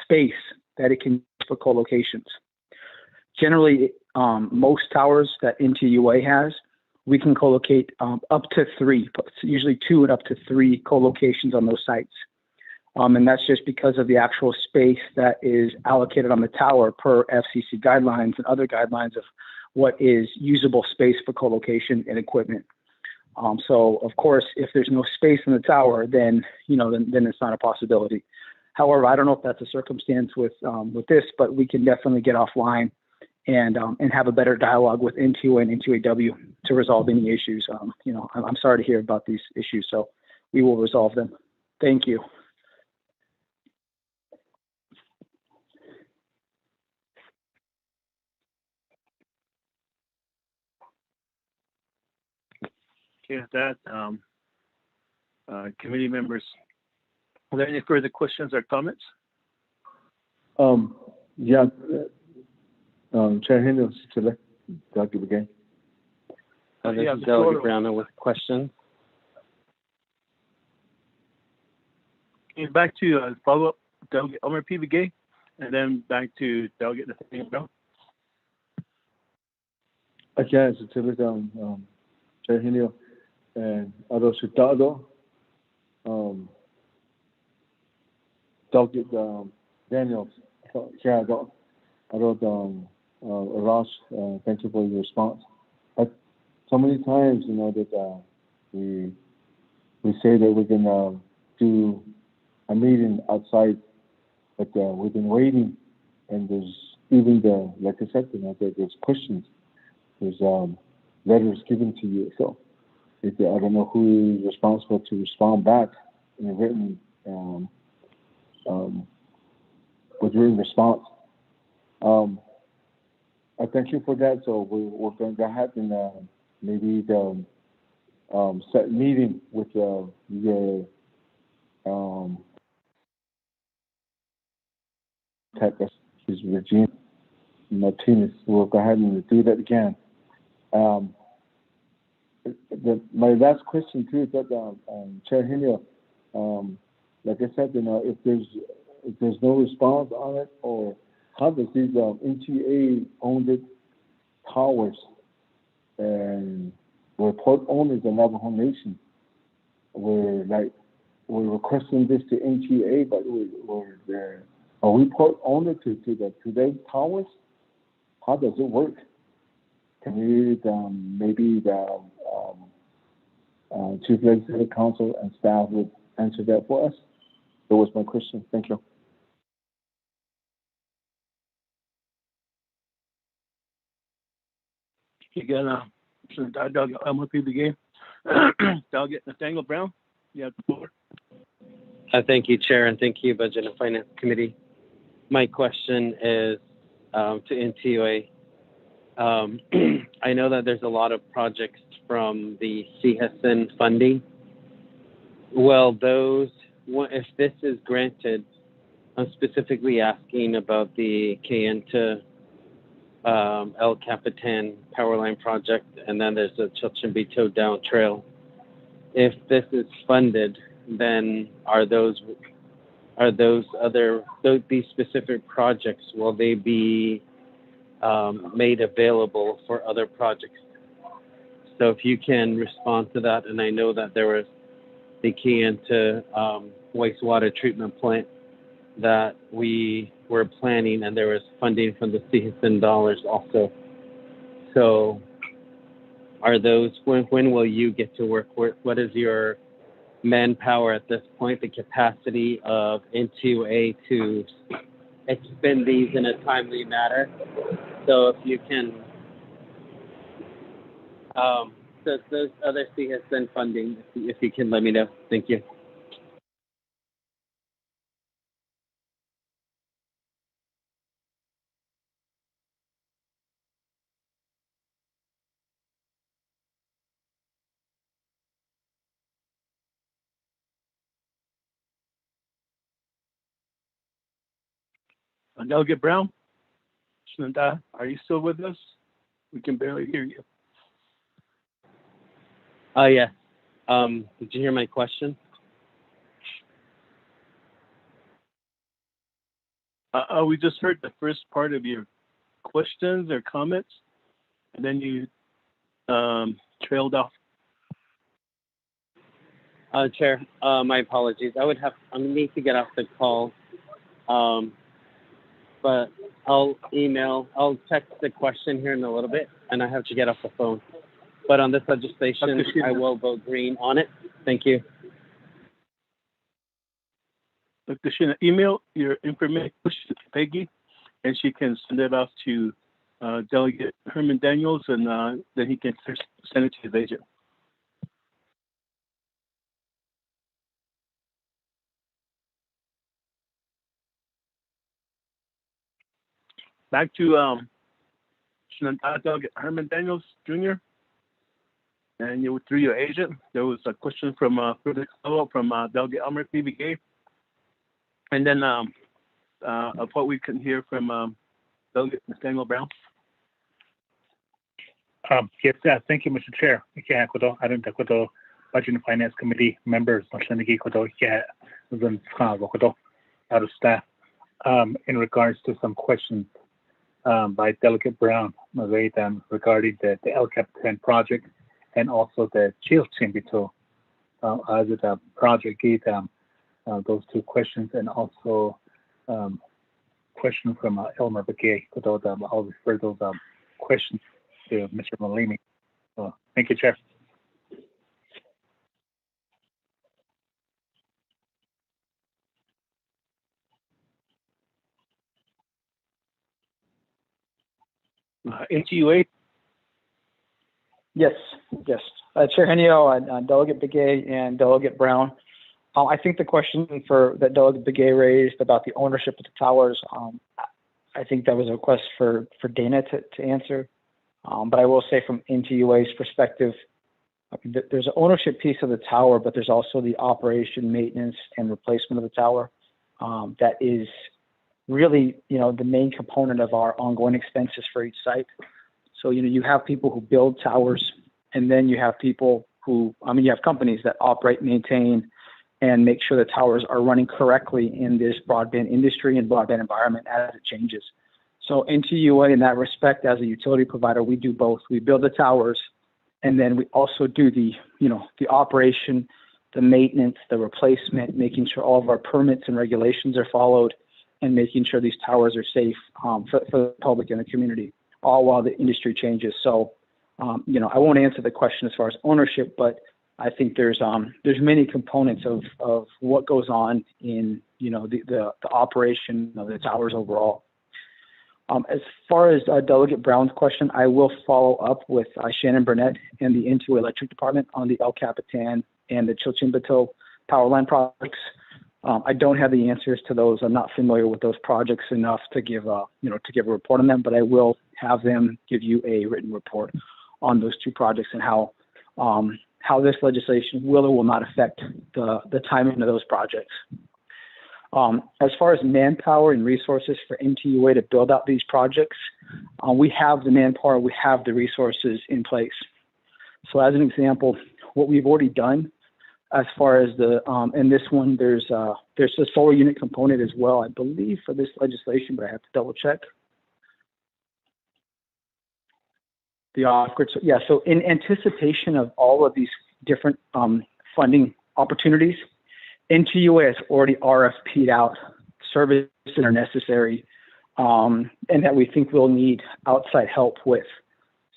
space that it can use for co-locations. Generally, most towers that NTUA has, we can co-locate up to 3, usually 2 and up to 3 co-locations on those sites. And that's just because of the actual space that is allocated on the tower per FCC guidelines and other guidelines of what is usable space for co-location and equipment. So of course, if there's no space in the tower, then it's not a possibility. However, I don't know if that's a circumstance with this, but we can definitely get offline and have a better dialogue with NTOA and NTOAW to resolve any issues. I'm sorry to hear about these issues, so we will resolve them. Thank you. Okay, with that, committee members, are there any further questions or comments? Yeah, Chair Henry, Dr. again. This is Delegate Brown with questions. Okay, back to follow-up, Delegate Elmer P. Begay, and then back to Delegate Nathaniel Brown. Okay, Chair Henry, and other Citado, Delegate Daniels, Chair, Ross, thank you for your response. But so many times, that we say that we're gonna do a meeting outside, but we've been waiting, and there's even like I said, there's questions, there's letters given to you. So I don't know who is responsible to respond back in a written with written response. I thank you for that. So we're going to have maybe the set meeting with your his Regina Martinez. We'll go ahead and do that again. My last question too is that Chair Henry, like I said, if there's no response on it, or how does these NTA owned towers and we're port owners of Navajo Nation, we're requesting this to NTA, but are we port owner to those towers? How does it work? Can you maybe the Chief Legislative Council and staff would answer that for us? That was my question. Thank you. Again, Delegate Elmer P. Begay, Delegate Nathaniel Brown, you have the floor. Thank you, Chair, and thank you, Budget and Finance Committee. My question is to NTOA. I know that there's a lot of projects from the CHSN funding. Well, if this is granted, I'm specifically asking about the Kayenta El Capitan Powerline project, and then there's a Chilchimbito Down Trail. If this is funded, then these specific projects, will they be made available for other projects? So if you can respond to that, and I know that there was the Kayenta wastewater treatment plant that we were planning, and there was funding from the CHSN dollars also. So are those, when will you get to work? What is your manpower at this point, the capacity of NTOA to expend these in a timely manner? So if you can, those other CHSN funding, if you can let me know. Thank you. Delegate Brown, are you still with us? We can barely hear you. Yes. Did you hear my question? We just heard the first part of your questions or comments, and then you trailed off. Chair, my apologies. I need to get off the call, but I'll text the question here in a little bit, and I have to get off the phone. But on this legislation, I will vote green on it. Thank you. Dr. Shina, email your information to Peggy, and she can send it off to Delegate Herman Daniels, and then he can send it to his agent. Back to Delegate Herman Daniels Jr. And through your agent, there was a question from further follow-up from Delegate Elmer P. Begay. And then of what we can hear from Delegate Nathaniel Brown. Yes, thank you, Mr. Chair. I don't know Budget and Finance Committee members out of staff in regards to some questions by Delegate Brown regarding the LCAP 10 project and also the Chilchimbito as a project. Those two questions, and also question from Elmer Begay. I'll refer those questions to Mr. Malini. Thank you, Chair. NTUA. Yes. Chair Henio, Delegate Begay, and Delegate Brown. I think the question that Delegate Begay raised about the ownership of the towers, I think that was a request for Dana to answer. But I will say from NTUA's perspective, there's an ownership piece of the tower, but there's also the operation, maintenance, and replacement of the tower. That is really, the main component of our ongoing expenses for each site. So, you have people who build towers, and then you have people you have companies that operate, maintain, and make sure the towers are running correctly in this broadband industry and broadband environment as it changes. So NTUA, in that respect, as a utility provider, we do both. We build the towers, and then we also do the operation, the maintenance, the replacement, making sure all of our permits and regulations are followed, and making sure these towers are safe for the public and the community, all while the industry changes. So, I won't answer the question as far as ownership, but I think there's many components of what goes on in the operation of the towers overall. As far as Delegate Brown's question, I will follow up with Shannon Burnett and the NTUA Electric Department on the El Capitan and the Chilchimbito power line projects. I don't have the answers to those. I'm not familiar with those projects enough to give a report on them, but I will have them give you a written report on those two projects and how this legislation will or will not affect the timing of those projects. As far as manpower and resources for NTUA to build out these projects, we have the manpower, we have the resources in place. So as an example, what we've already done as far as in this one, there's a solar unit component as well, I believe, for this legislation, but I have to double check. The off-grid, so in anticipation of all of these different funding opportunities, NTUA has already RFP'd out services that are necessary and that we think we'll need outside help with.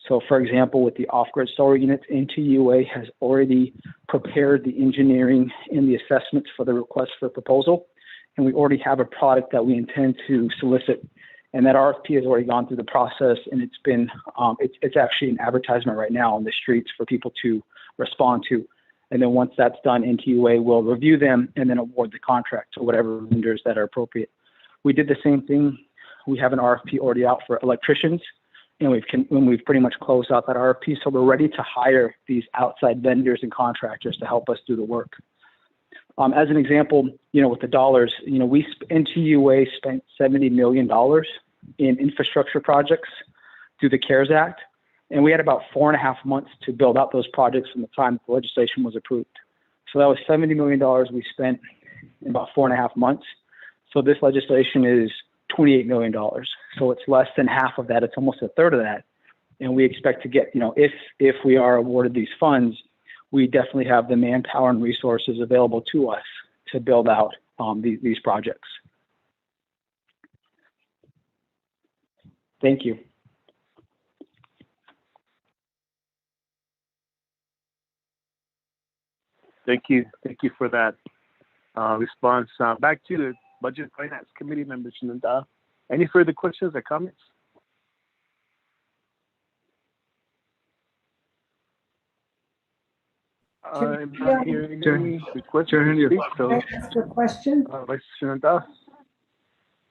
So for example, with the off-grid solar units, NTUA has already prepared the engineering and the assessments for the request for proposal. And we already have a product that we intend to solicit. And that RFP has already gone through the process, and it's been, it's actually an advertisement right now on the streets for people to respond to. And then once that's done, NTUA will review them and then award the contract to whatever vendors that are appropriate. We did the same thing. We have an RFP already out for electricians, and we've pretty much closed out that RFP. So we're ready to hire these outside vendors and contractors to help us do the work. As an example, with the dollars, NTUA spent $70 million in infrastructure projects through the CARES Act. And we had about 4.5 months to build out those projects from the time the legislation was approved. So that was $70 million we spent in about 4.5 months. So this legislation is $28 million. So it's less than half of that. It's almost a third of that. And we expect to get, if we are awarded these funds, we definitely have the manpower and resources available to us to build out these projects. Thank you. Thank you for that response. Back to the Budget and Finance Committee members. Any further questions or comments? I'm not hearing any requests Chair to Henry. speak, so, Can I ask a question? Vice Chair Das,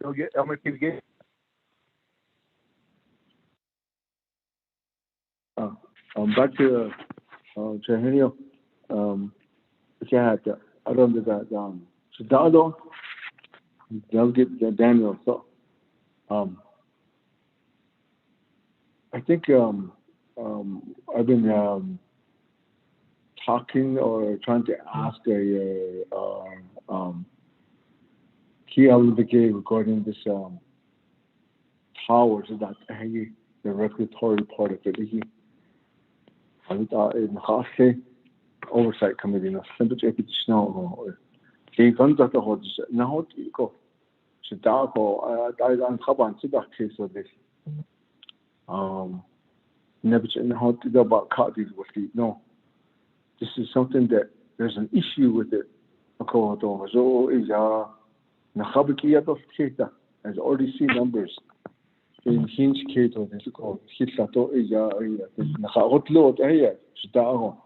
you'll get, Elmer, please get. Back to Chair Henry. Yeah, I don't know that. So Dado, they'll get Daniel. So, I think I've been talking or trying to ask a key element regarding this powers that the regulatory part of it. In the Hardship Oversight Committee, no, Septic additional. He comes at the Hardship. Now, go. Chicago, I don't have on to that case of this. Never how to go about copies with the no. This is something that there's an issue with it. So is Nahabiki of Kita as already seen numbers. In Hinge Kato, this is called Hitlato is Nahotlo area. Chicago.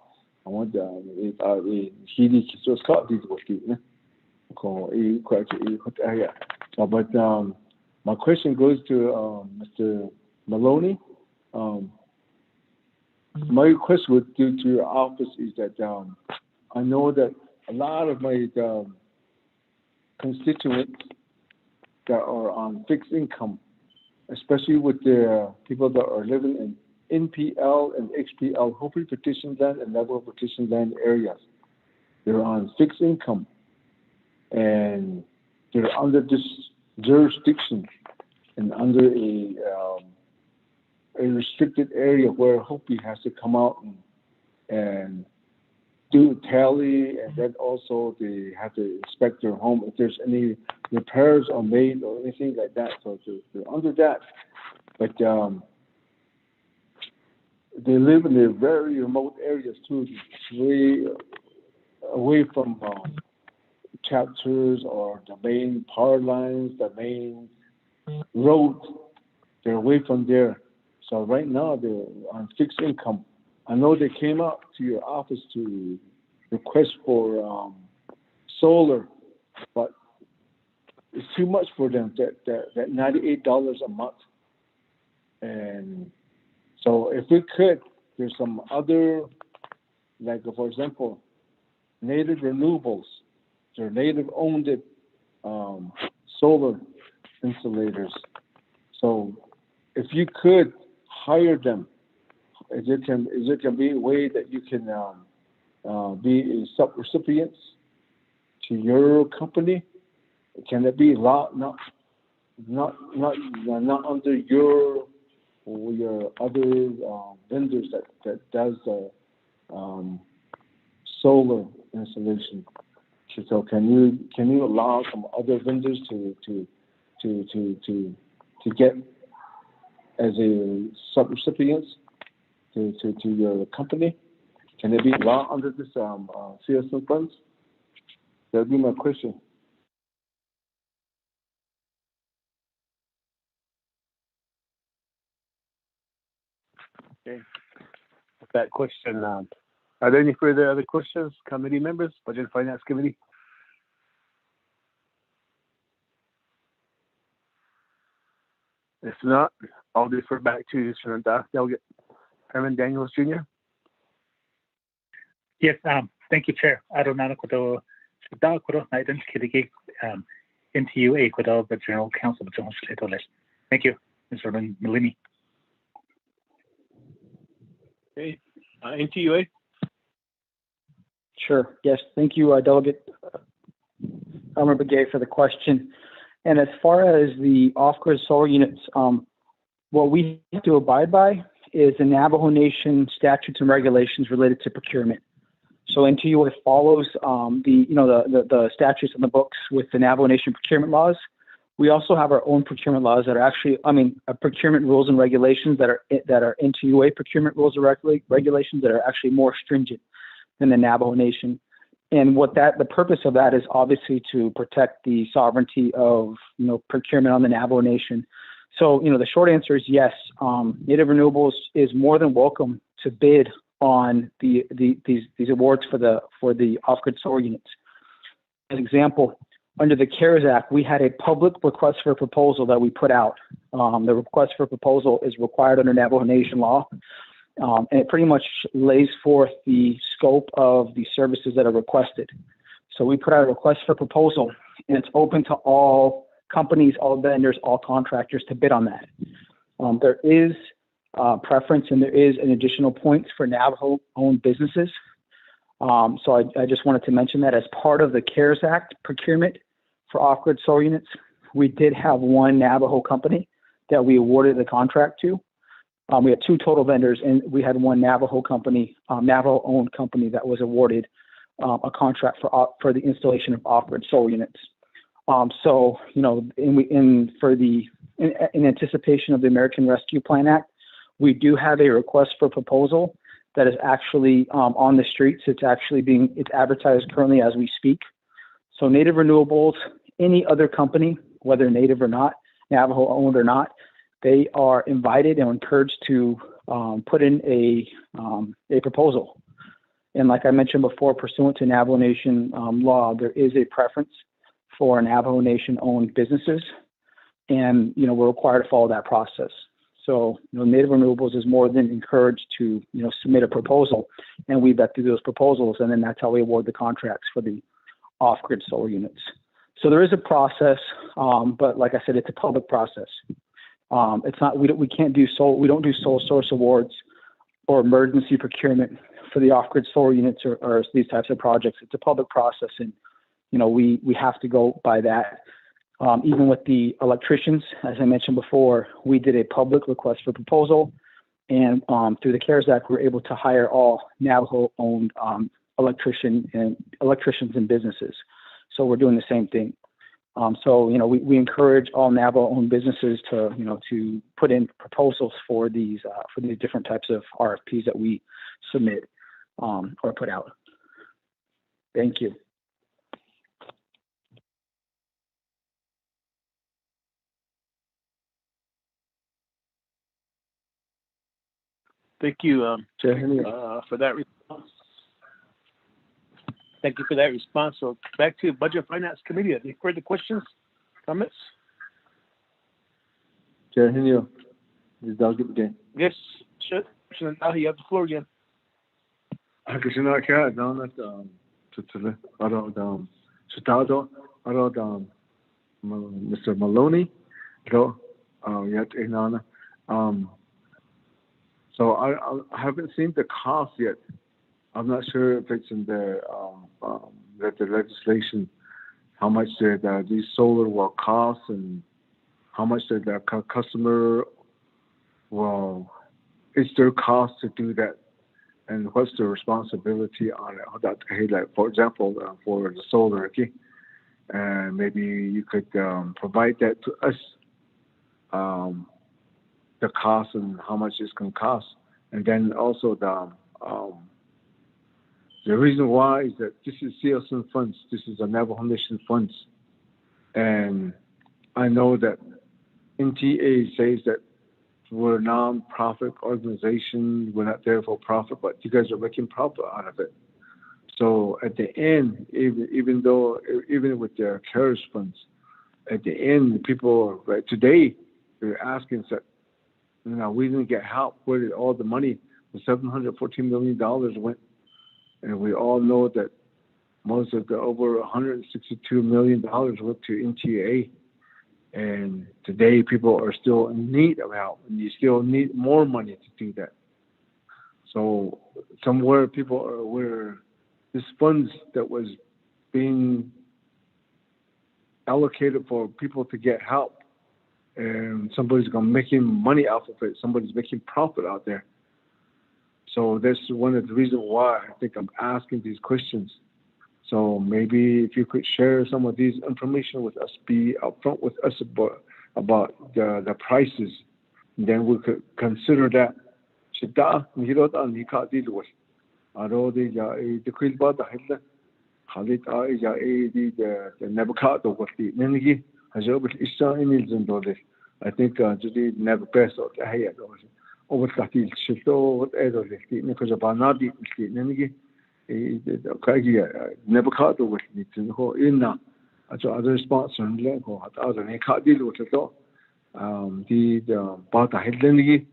I want the Hidi Kisos copies with the quite area. But my question goes to Mr. Maloney. My request would due to your office is that I know that a lot of my constituents that are on fixed income, especially with the people that are living in NPL and XPL, hopefully petition land and level petition land areas, they're on fixed income and they're under this jurisdiction and under a restricted area where Hopi has to come out and do a tally, and then also they have to inspect their home if there's any repairs are made or anything like that. So they're under that, but they live in the very remote areas too, way away from chapters or the main power lines, the main road. They're away from there. So right now they're on fixed income. I know they came out to your office to request for solar, but it's too much for them. That $98 a month. And so if we could, there's some other, like for example, native renewables. They're native owned solar insulators. So if you could hire them, is it can be a way that you can be a sub-recipient to your company? Can it be not under your or your other vendors that does the solar installation? So can you allow some other vendors to get as a sub-recipient to your company? Can it be allowed under this CSN funds? That would be my question. Okay. With that question, are there any further other questions, committee members, Budget and Finance Committee? If not, I'll defer back to Senator Delegate Herman Daniels Jr. Yes, thank you, Chair. Aeronautical identity NTU Ecuador, the General Counsel of General Secretary. Thank you, Mr. Malini. Okay, NTUA. Sure. Yes. Thank you, Delegate Elmer Begay, for the question. And as far as the off-grid solar units, what we have to abide by is the Navajo Nation statutes and regulations related to procurement. So NTUA follows the statutes in the books with the Navajo Nation procurement laws. We also have our own procurement laws that are actually, procurement rules and regulations that are NTUA procurement rules and regulations that are actually more stringent than the Navajo Nation. And the purpose of that is obviously to protect the sovereignty of, procurement on the Navajo Nation. So, the short answer is yes. Native Renewables is more than welcome to bid on these awards for the off-grid solar units. An example, under the CARES Act, we had a public request for proposal that we put out. The request for proposal is required under Navajo Nation law, and it pretty much lays forth the scope of the services that are requested. So we put out a request for proposal, and it's open to all companies, all vendors, all contractors to bid on that. There is preference and there is an additional points for Navajo-owned businesses. So I just wanted to mention that as part of the CARES Act procurement for off-grid solar units, we did have one Navajo company that we awarded the contract to. We had 2 total vendors, and we had one Navajo company, Navajo-owned company that was awarded a contract for the installation of off-grid solar units. So, you know, in anticipation of the American Rescue Plan Act, we do have a request for proposal that is actually on the streets. It's advertised currently as we speak. So Native Renewables, any other company, whether native or not, Navajo owned or not, they are invited and encouraged to put in a proposal. And like I mentioned before, pursuant to Navajo Nation law, there is a preference for Navajo Nation owned businesses. And, you know, we're required to follow that process. So, you know, Native Renewables is more than encouraged to, you know, submit a proposal, and we vet through those proposals, and then that's how we award the contracts for the off-grid solar units. So there is a process, but like I said, it's a public process. It's not, we can't do we don't do sole source awards or emergency procurement for the off-grid solar units or these types of projects. It's a public process, and, you know, we have to go by that. Even with the electricians, as I mentioned before, we did a public request for proposal, and through the CARES Act, we were able to hire all Navajo-owned electricians and businesses. So we're doing the same thing. So, you know, we encourage all Navajo-owned businesses to, you know, to put in proposals for these different types of RFPs that we submit or put out. Thank you. Thank you for that response. Thank you for that response. So back to Budget Finance Committee. Any further questions, comments? Chair Henio, this is Doug again. Yes, sure. Now you have the floor again. Mr. Maloney, so I haven't seen the cost yet. I'm not sure if it's in the legislation, how much these solar will cost and how much the customer it's their cost to do that, and what's the responsibility on it. Like, for example, for the solar, okay, and maybe you could provide that to us, the cost and how much it's going to cost, and then also the reason why is that this is CLSN funds. This is a Navajo Nation funds, and I know that NTA says that we're a non-profit organization. We're not there for profit, but you guys are making profit out of it. So at the end, even with their CARES funds, at the end, the people today they're asking that, you know, we didn't get help. Where did all the money, the $714 million went? And we all know that most of the over $162 million went to NTA. And today people are still in need of help, and you still need more money to do that. So somewhere people are where this funds that was being allocated for people to get help, and somebody's going to making money off of it. Somebody's making profit out there. So that's one of the reasons why I think I'm asking these questions. So maybe if you could share some of these information with us, be upfront with us about the prices, then we could consider that. I think just never best out there. oversati shifto edo lifti ne ko jabana di lifti ne gi kagi never caught the with me to ho inna ajo other spots on le ko other ne ka di lo to the bata headline gi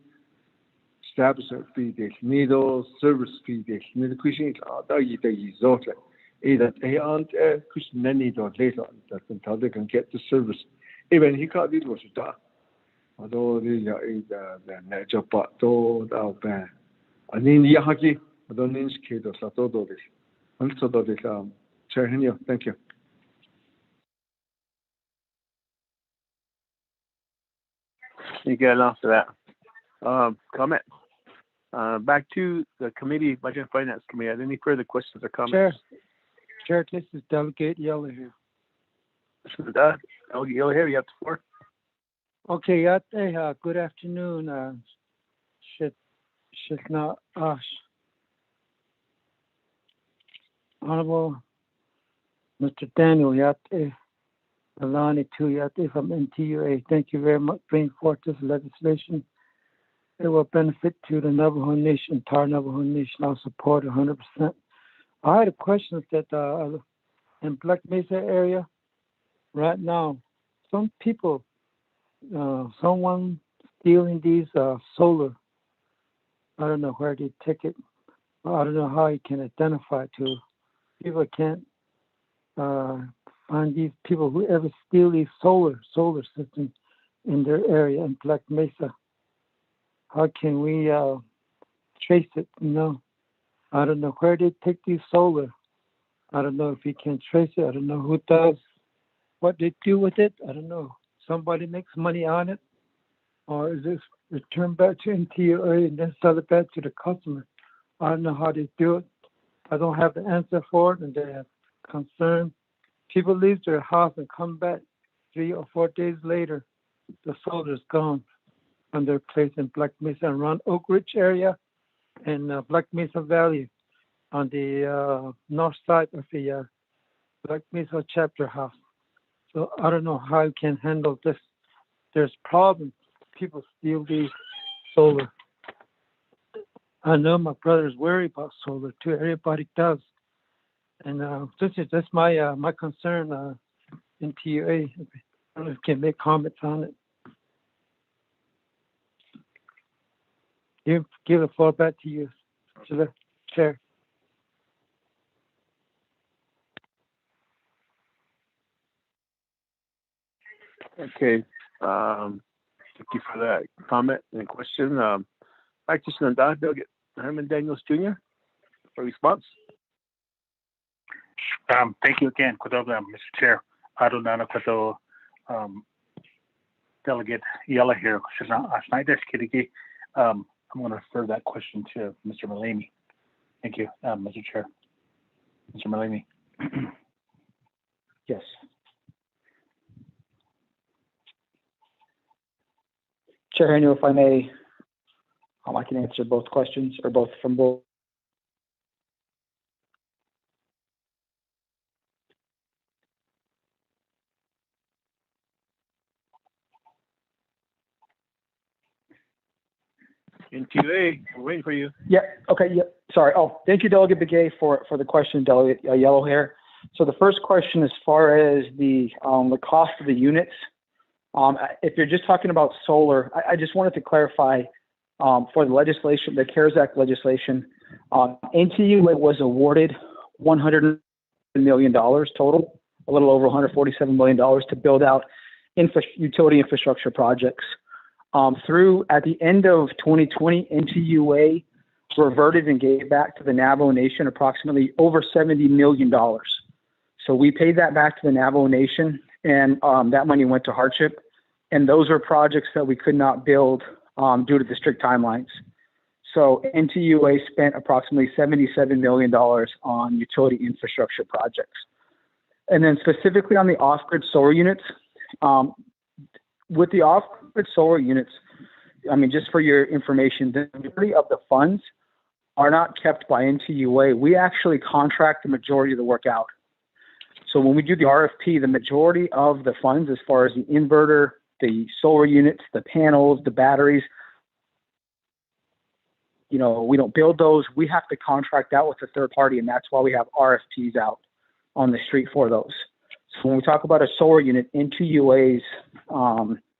steps fee de needle service fee de ne kushi da yi zot that he aren't kushi nani do later that until they can get the service even he ka di lo ta although the job to da ba ani ya haki I don't need to do this. Also, do this. Chair Henio, thank you. You get enough of that. Comment. Back to the committee, Budget and Finance Committee. Any further questions or comments? Chair, this is Delegate Yellow here. This is Delegate Yellow here. You have the floor. Okay, good afternoon. Honorable Mr. Daniel Yate, Alani Tu Yate from NTUA. Thank you very much for bringing forth this legislation. It will benefit to the Navajo Nation, entire Navajo Nation. I'll support 100%. I had a question that in Black Mesa area right now, some people, someone stealing these solar. I don't know where they take it. I don't know how you can identify to. People can't find these people who ever steal these solar systems in their area in Black Mesa. How can we trace it? I don't know where they take these solar. I don't know if you can trace it. I don't know who does, what they do with it. I don't know. Somebody makes money on it, or is this returned back to NTUA and then sell it back to the customer? I don't know how they do it. I don't have the answer for it, and they have concern. People leave their house and come back 3 or 4 days later. The solar is gone from their place in Black Mesa and around Oak Ridge area and Black Mesa Valley on the north side of the Black Mesa chapter house. So I don't know how you can handle this. There's problems. People steal these solar. I know my brother's worried about solar too. Everybody does, and this is just my concern in TUA. I don't know if you can make comments on it. Give the floor back to you, to the chair. Okay. Thank you for that comment and question. Back to Senador Delegate Herman Daniels Jr. for response. Thank you again, Mr. Chair. Adonana Kwato, Delegate Yella here. I'm going to refer that question to Mr. Malemi. Thank you, Mr. Chair. Mr. Malemi. Yes. Chair Henio, if I may, I can answer both questions or both from both. NQA, we're waiting for you. Yeah. Okay. Yeah. Sorry. Oh, thank you, Delegate Begay, for the question, Delegate Yellow Hair. So the first question, as far as the cost of the units, if you're just talking about solar, I just wanted to clarify for the legislation, the CARES Act legislation, NTUA was awarded $100 million total, a little over $147 million to build out utility infrastructure projects. Through at the end of 2020, NTUA reverted and gave back to the Navajo Nation approximately over $70 million. So we paid that back to the Navajo Nation, and that money went to Hardship. And those were projects that we could not build due to the strict timelines. So NTUA spent approximately $77 million on utility infrastructure projects. And then specifically on the off-grid solar units, with the off-grid solar units, I mean, just for your information, the majority of the funds are not kept by NTUA. We actually contract the majority of the work out. So when we do the RFP, the majority of the funds, as far as the inverter, the solar units, the panels, the batteries, we don't build those. We have to contract out with a third party, and that's why we have RFPs out on the street for those. So when we talk about a solar unit, N2UA's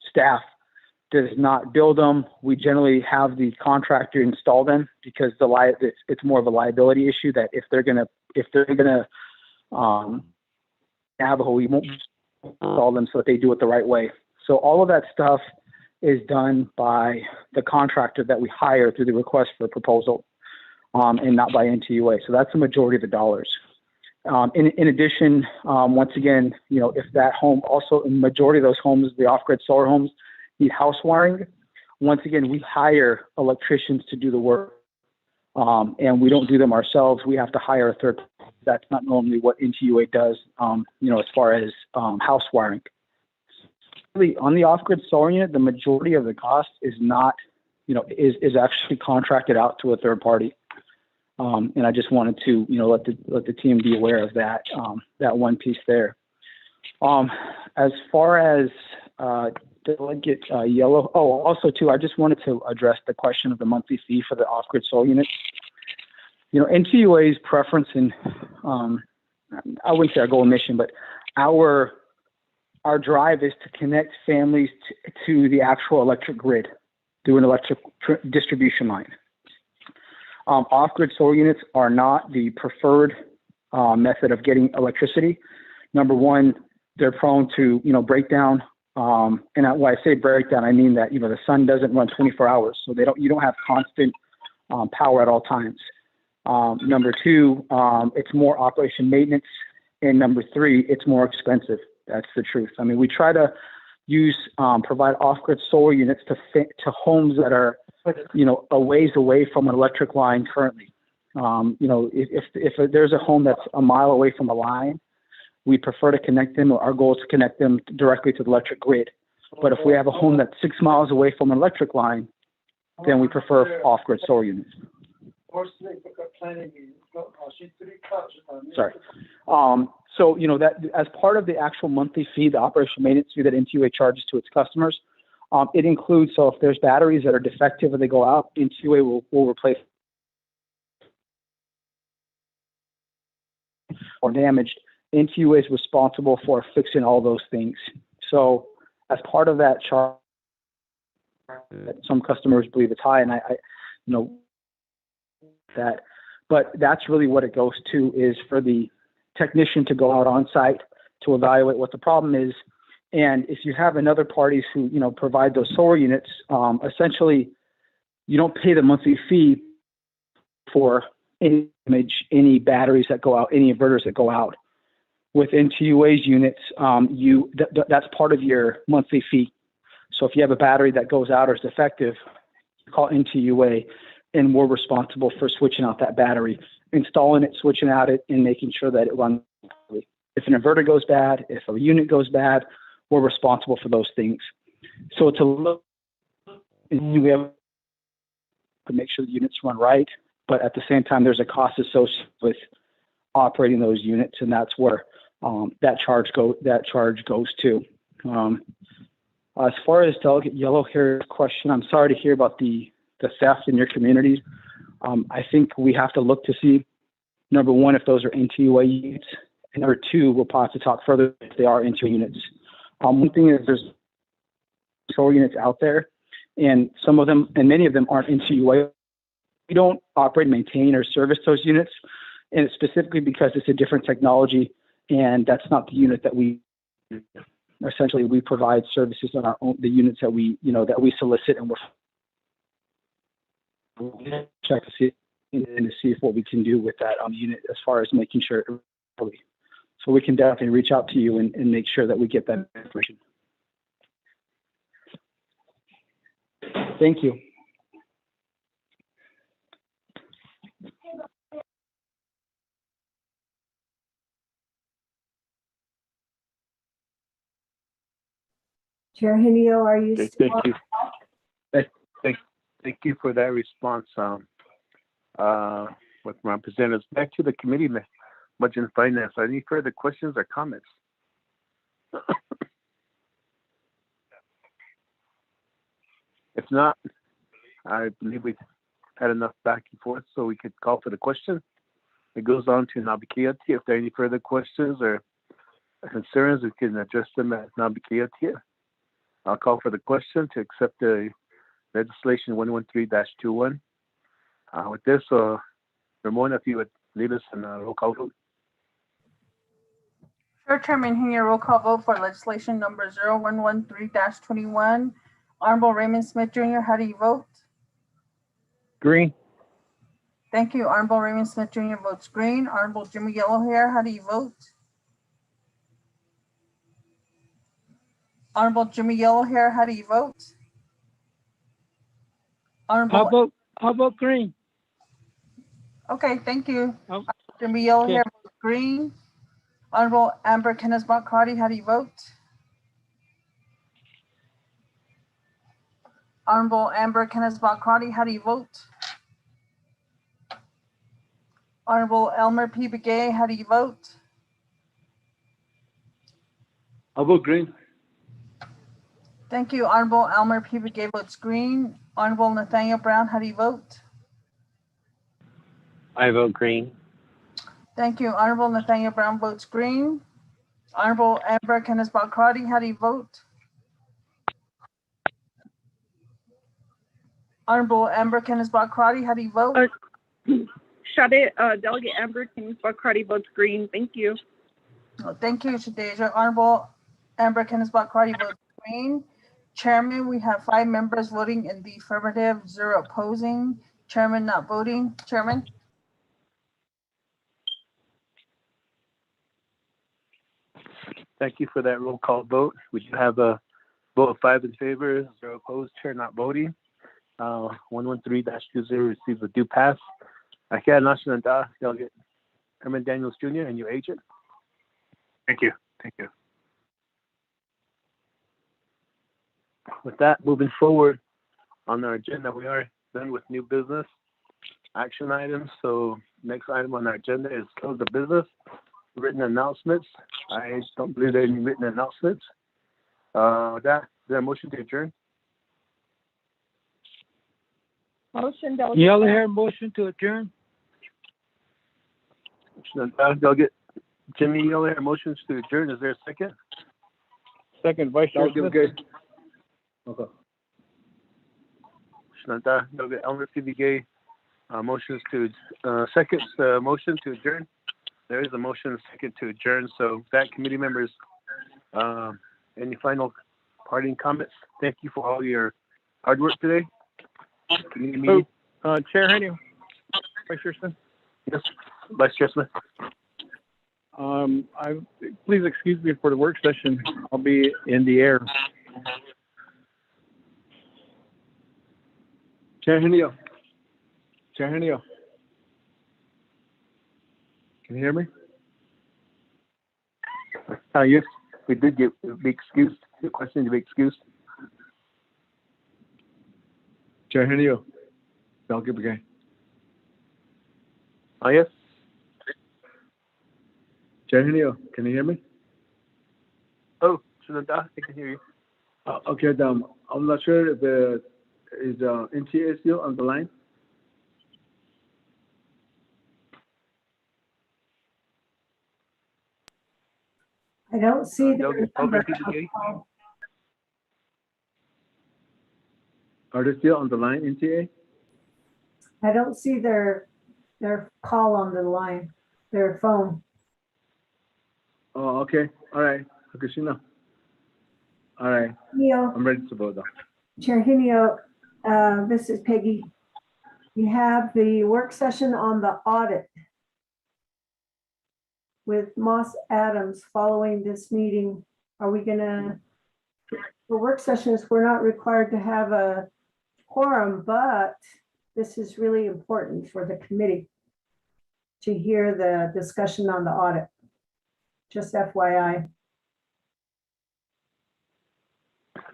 staff does not build them. We generally have the contractor install them because it's more of a liability issue that if they're gonna Navajo, we won't install them so that they do it the right way. So all of that stuff is done by the contractor that we hire through the request for proposal, and not by NTUA. So that's the majority of the dollars. In addition, once again, if that home also, in the majority of those homes, the off-grid solar homes need house wiring. Once again, we hire electricians to do the work, and we don't do them ourselves. We have to hire a third party. That's not normally what NTUA does, as far as house wiring. On the off-grid solar unit, the majority of the cost is not, is actually contracted out to a third party. And I just wanted to, let the team be aware of that, that one piece there. As far as Delegate Yellow, also too, I just wanted to address the question of the monthly fee for the off-grid solar units. NTUA's preference, and I wouldn't say our goal and mission, but our drive is to connect families to the actual electric grid through an electric distribution line. Off-grid solar units are not the preferred method of getting electricity. Number one, they're prone to, breakdown. And when I say breakdown, I mean that, the sun doesn't run 24 hours. So you don't have constant power at all times. Number two, it's more operation maintenance. And number three, it's more expensive. That's the truth. I mean, we try to provide off-grid solar units to homes that are, a ways away from an electric line currently. If there's a home that's a mile away from a line, we prefer to connect them. Our goal is to connect them directly to the electric grid. But if we have a home that's 6 miles away from an electric line, then we prefer off-grid solar units. Sorry. So, that as part of the actual monthly fee, the operation maintenance fee that NTUA charges to its customers, it includes, so if there's batteries that are defective or they go out, NTUA will replace or damaged. NTUA is responsible for fixing all those things. So as part of that charge, some customers believe it's high, and I that, but that's really what it goes to, is for the technician to go out on site to evaluate what the problem is. And if you have another parties who, provide those solar units, essentially you don't pay the monthly fee for any batteries that go out, any inverters that go out. With NTUA's units, that's part of your monthly fee. So if you have a battery that goes out or is defective, you call NTUA, and we're responsible for switching out that battery, installing it, switching out it, and making sure that it runs properly. If an inverter goes bad, if a unit goes bad, we're responsible for those things. So to look, we have to make sure the units run right, but at the same time, there's a cost associated with operating those units, and that's where that charge goes to. As far as Delegate Yellow Hair's question, I'm sorry to hear about the theft in your communities. I think we have to look to see, number one, if those are NTUA units, and number two, we'll probably have to talk further if they are NTUA units. One thing is there's solar units out there, and some of them, and many of them aren't NTUA. We don't operate, maintain, or service those units, and it's specifically because it's a different technology, and that's not the unit that we. Essentially, we provide services on our own, the units that we, that we solicit, and we'll check to see what we can do with that unit as far as making sure. So we can definitely reach out to you and make sure that we get that information. Thank you. Chair Henio, are you Okay, still thank you. Thank you for that response with representatives. Back to the committee, Budget and Finance. Are any further questions or comments? If not, I believe we had enough back and forth so we could call for the question. It goes on to Nabikiati. If there are any further questions or concerns, we can address them at Nabikiati. I'll call for the question to accept the legislation 113-21. With this, Ramon, if you would lead us in a roll call vote. Sure, Chairman Henry, roll call vote for legislation number 0113-21. Honorable Raymond Smith Jr., how do you vote? Green. Thank you. Honorable Raymond Smith Jr. votes green. Honorable Jimmy Yellowhair, how do you vote? Honorable Jimmy Yellowhair, how do you vote? Honorable. I'll vote green. Okay, thank you. Oh, Jimmy Yellowhair okay. votes green. Honorable Amber Kenneth-Bakati, how do you vote? Honorable Amber Kenneth-Bakati, how do you vote? Honorable Elmer P. Begay, how do you vote? I'll vote green. Thank you. Honorable Elmer P. Begay votes green. Honorable Nathaniel Brown, how do you vote? I vote green. Thank you. Honorable Nathaniel Brown votes green. Honorable Amber Kenneth-Bakati, how do you vote? Honorable Amber Kenneth-Bakati, how do you vote? Delegate Amber Kenneth-Bakati votes green. Thank you. Oh, thank you, Shadeja. Honorable Amber Kenneth-Bakati votes green. Chairman, we have 5 members voting in the affirmative, 0 opposing. Chairman not voting. Chairman? Thank you for that roll call vote. We do have a vote of 5 in favor, 0 opposed, chair not voting. 113-20 receives a due pass. Kaya National Delegate Herman Daniels Jr. and your agent. Thank you. Thank you. With that, moving forward on our agenda, we are done with new business action items. So next item on our agenda is close the business. Written announcements. I don't believe there are any written announcements. With that, is there a motion to adjourn? Motion, Delegate. Yellowhair, motion to adjourn. Delegate Jimmy Yellowhair, motions to adjourn. Is there a second? Second, Vice Chair Smith. Okay. Delegate Elmer Gay, motions to seconds. Motion to adjourn. There is a motion second to adjourn. So that committee members, any final parting comments? Thank you for all your hard work today. Chair Henry, Vice Chair Smith. Yes, Vice Chair Smith. Please excuse me for the work session. I'll be in the air. Chair Henio. Chair Henio. Can you hear me? Yes, we did be excused. The question to be excused. Chair Henio. Delegate Begay. Yes. Chair Henio, can you hear me? Oh, I can hear you. Okay, I'm not sure if is NTA still on the line? I don't see the number. Are they still on the line, NTA? I don't see their call on the line, their phone. Oh, okay. All right. Fukushima. All right. Neo, I'm ready to vote though. Chair Henio, this is Peggy. You have the work session on the audit with Moss Adams following this meeting. Are we gonna, for work sessions, we're not required to have a quorum, but this is really important for the committee to hear the discussion on the audit. Just FYI.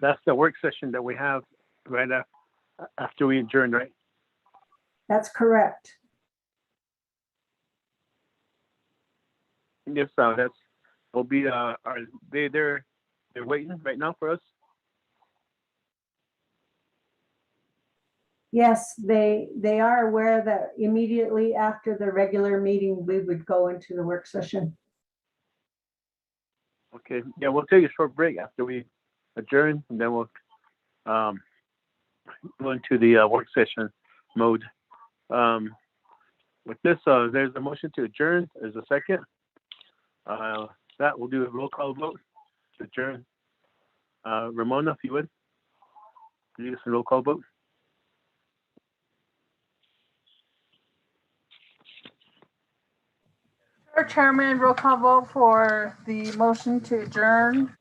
That's the work session that we have right after we adjourn, right? That's correct. Yes, that's will be. Are they're waiting right now for us? Yes, they are aware that immediately after the regular meeting, we would go into the work session. Okay, yeah, we'll take a short break after we adjourn, and then we'll go into the work session mode. With this, there's a motion to adjourn. There's a second. That we'll do a roll call vote to adjourn. Ramona, if you would, do this a roll call vote. Chairman, roll call vote for the motion to adjourn.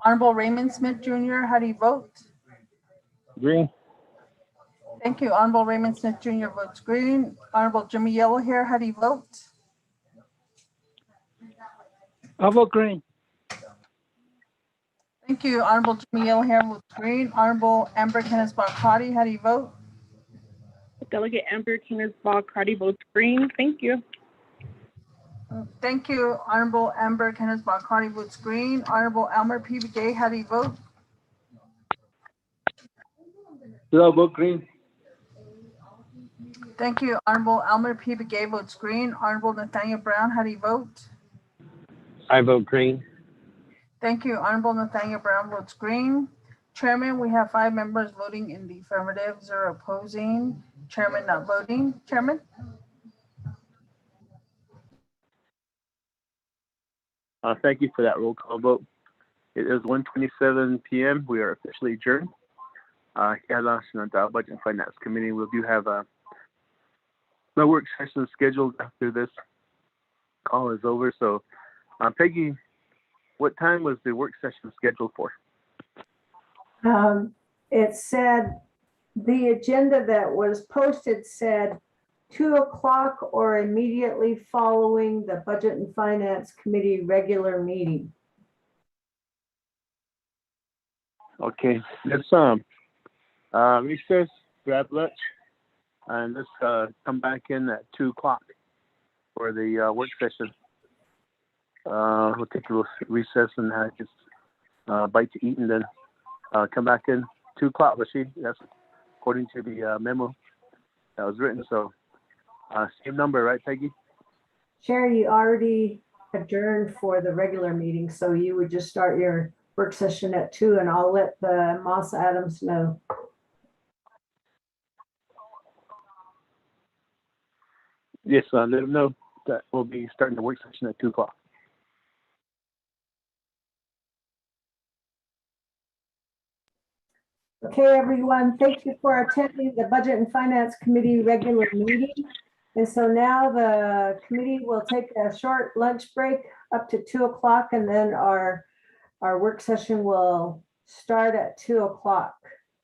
Honorable Raymond Smith Jr., how do you vote? Green. Thank you. Honorable Raymond Smith Jr. votes green. Honorable Jimmy Yellow here, how do you vote? I vote green. Thank you. Honorable Jimmy Yellow here votes green. Honorable Amber Kenneth Barcati, how do you vote? Delegate Amber Kenneth-Ball-Carty votes green. Thank you. Thank you. Honorable Amber Kenneth Barcati votes green. Honorable Elmer P. Begay, how do you vote? I vote green. Thank you. Honorable Elmer P. Begay votes green. Honorable Nathaniel Brown, how do you vote? I vote green. Thank you. Honorable Nathaniel Brown votes green. Chairman, we have 5 members voting in the affirmative, 0 opposing. Chairman not voting. Chairman? Thank you for that roll call vote. It is 1:27 p.m. We are officially adjourned. The Budget and Finance Committee. We do have no work session scheduled after this call is over. So, Peggy, what time was the work session scheduled for? It said, the agenda that was posted said 2 o'clock or immediately following the Budget and Finance Committee regular meeting. Okay, let's recess, grab lunch, and let's come back in at 2 o'clock for the work session. We'll take a little recess and just bite to eat, and then come back in 2 o'clock. Rashid, that's according to the memo that was written. So same number, right, Peggy? Sherry, you already adjourned for the regular meeting, so you would just start your work session at 2, and I'll let the Moss Adams know. Yes, let them know that we'll be starting the work session at 2 o'clock. Okay, everyone, thank you for attending the Budget and Finance Committee regular meeting. And so now the committee will take a short lunch break up to 2 o'clock, and then our work session will start at 2 o'clock.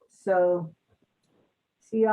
So see y'all.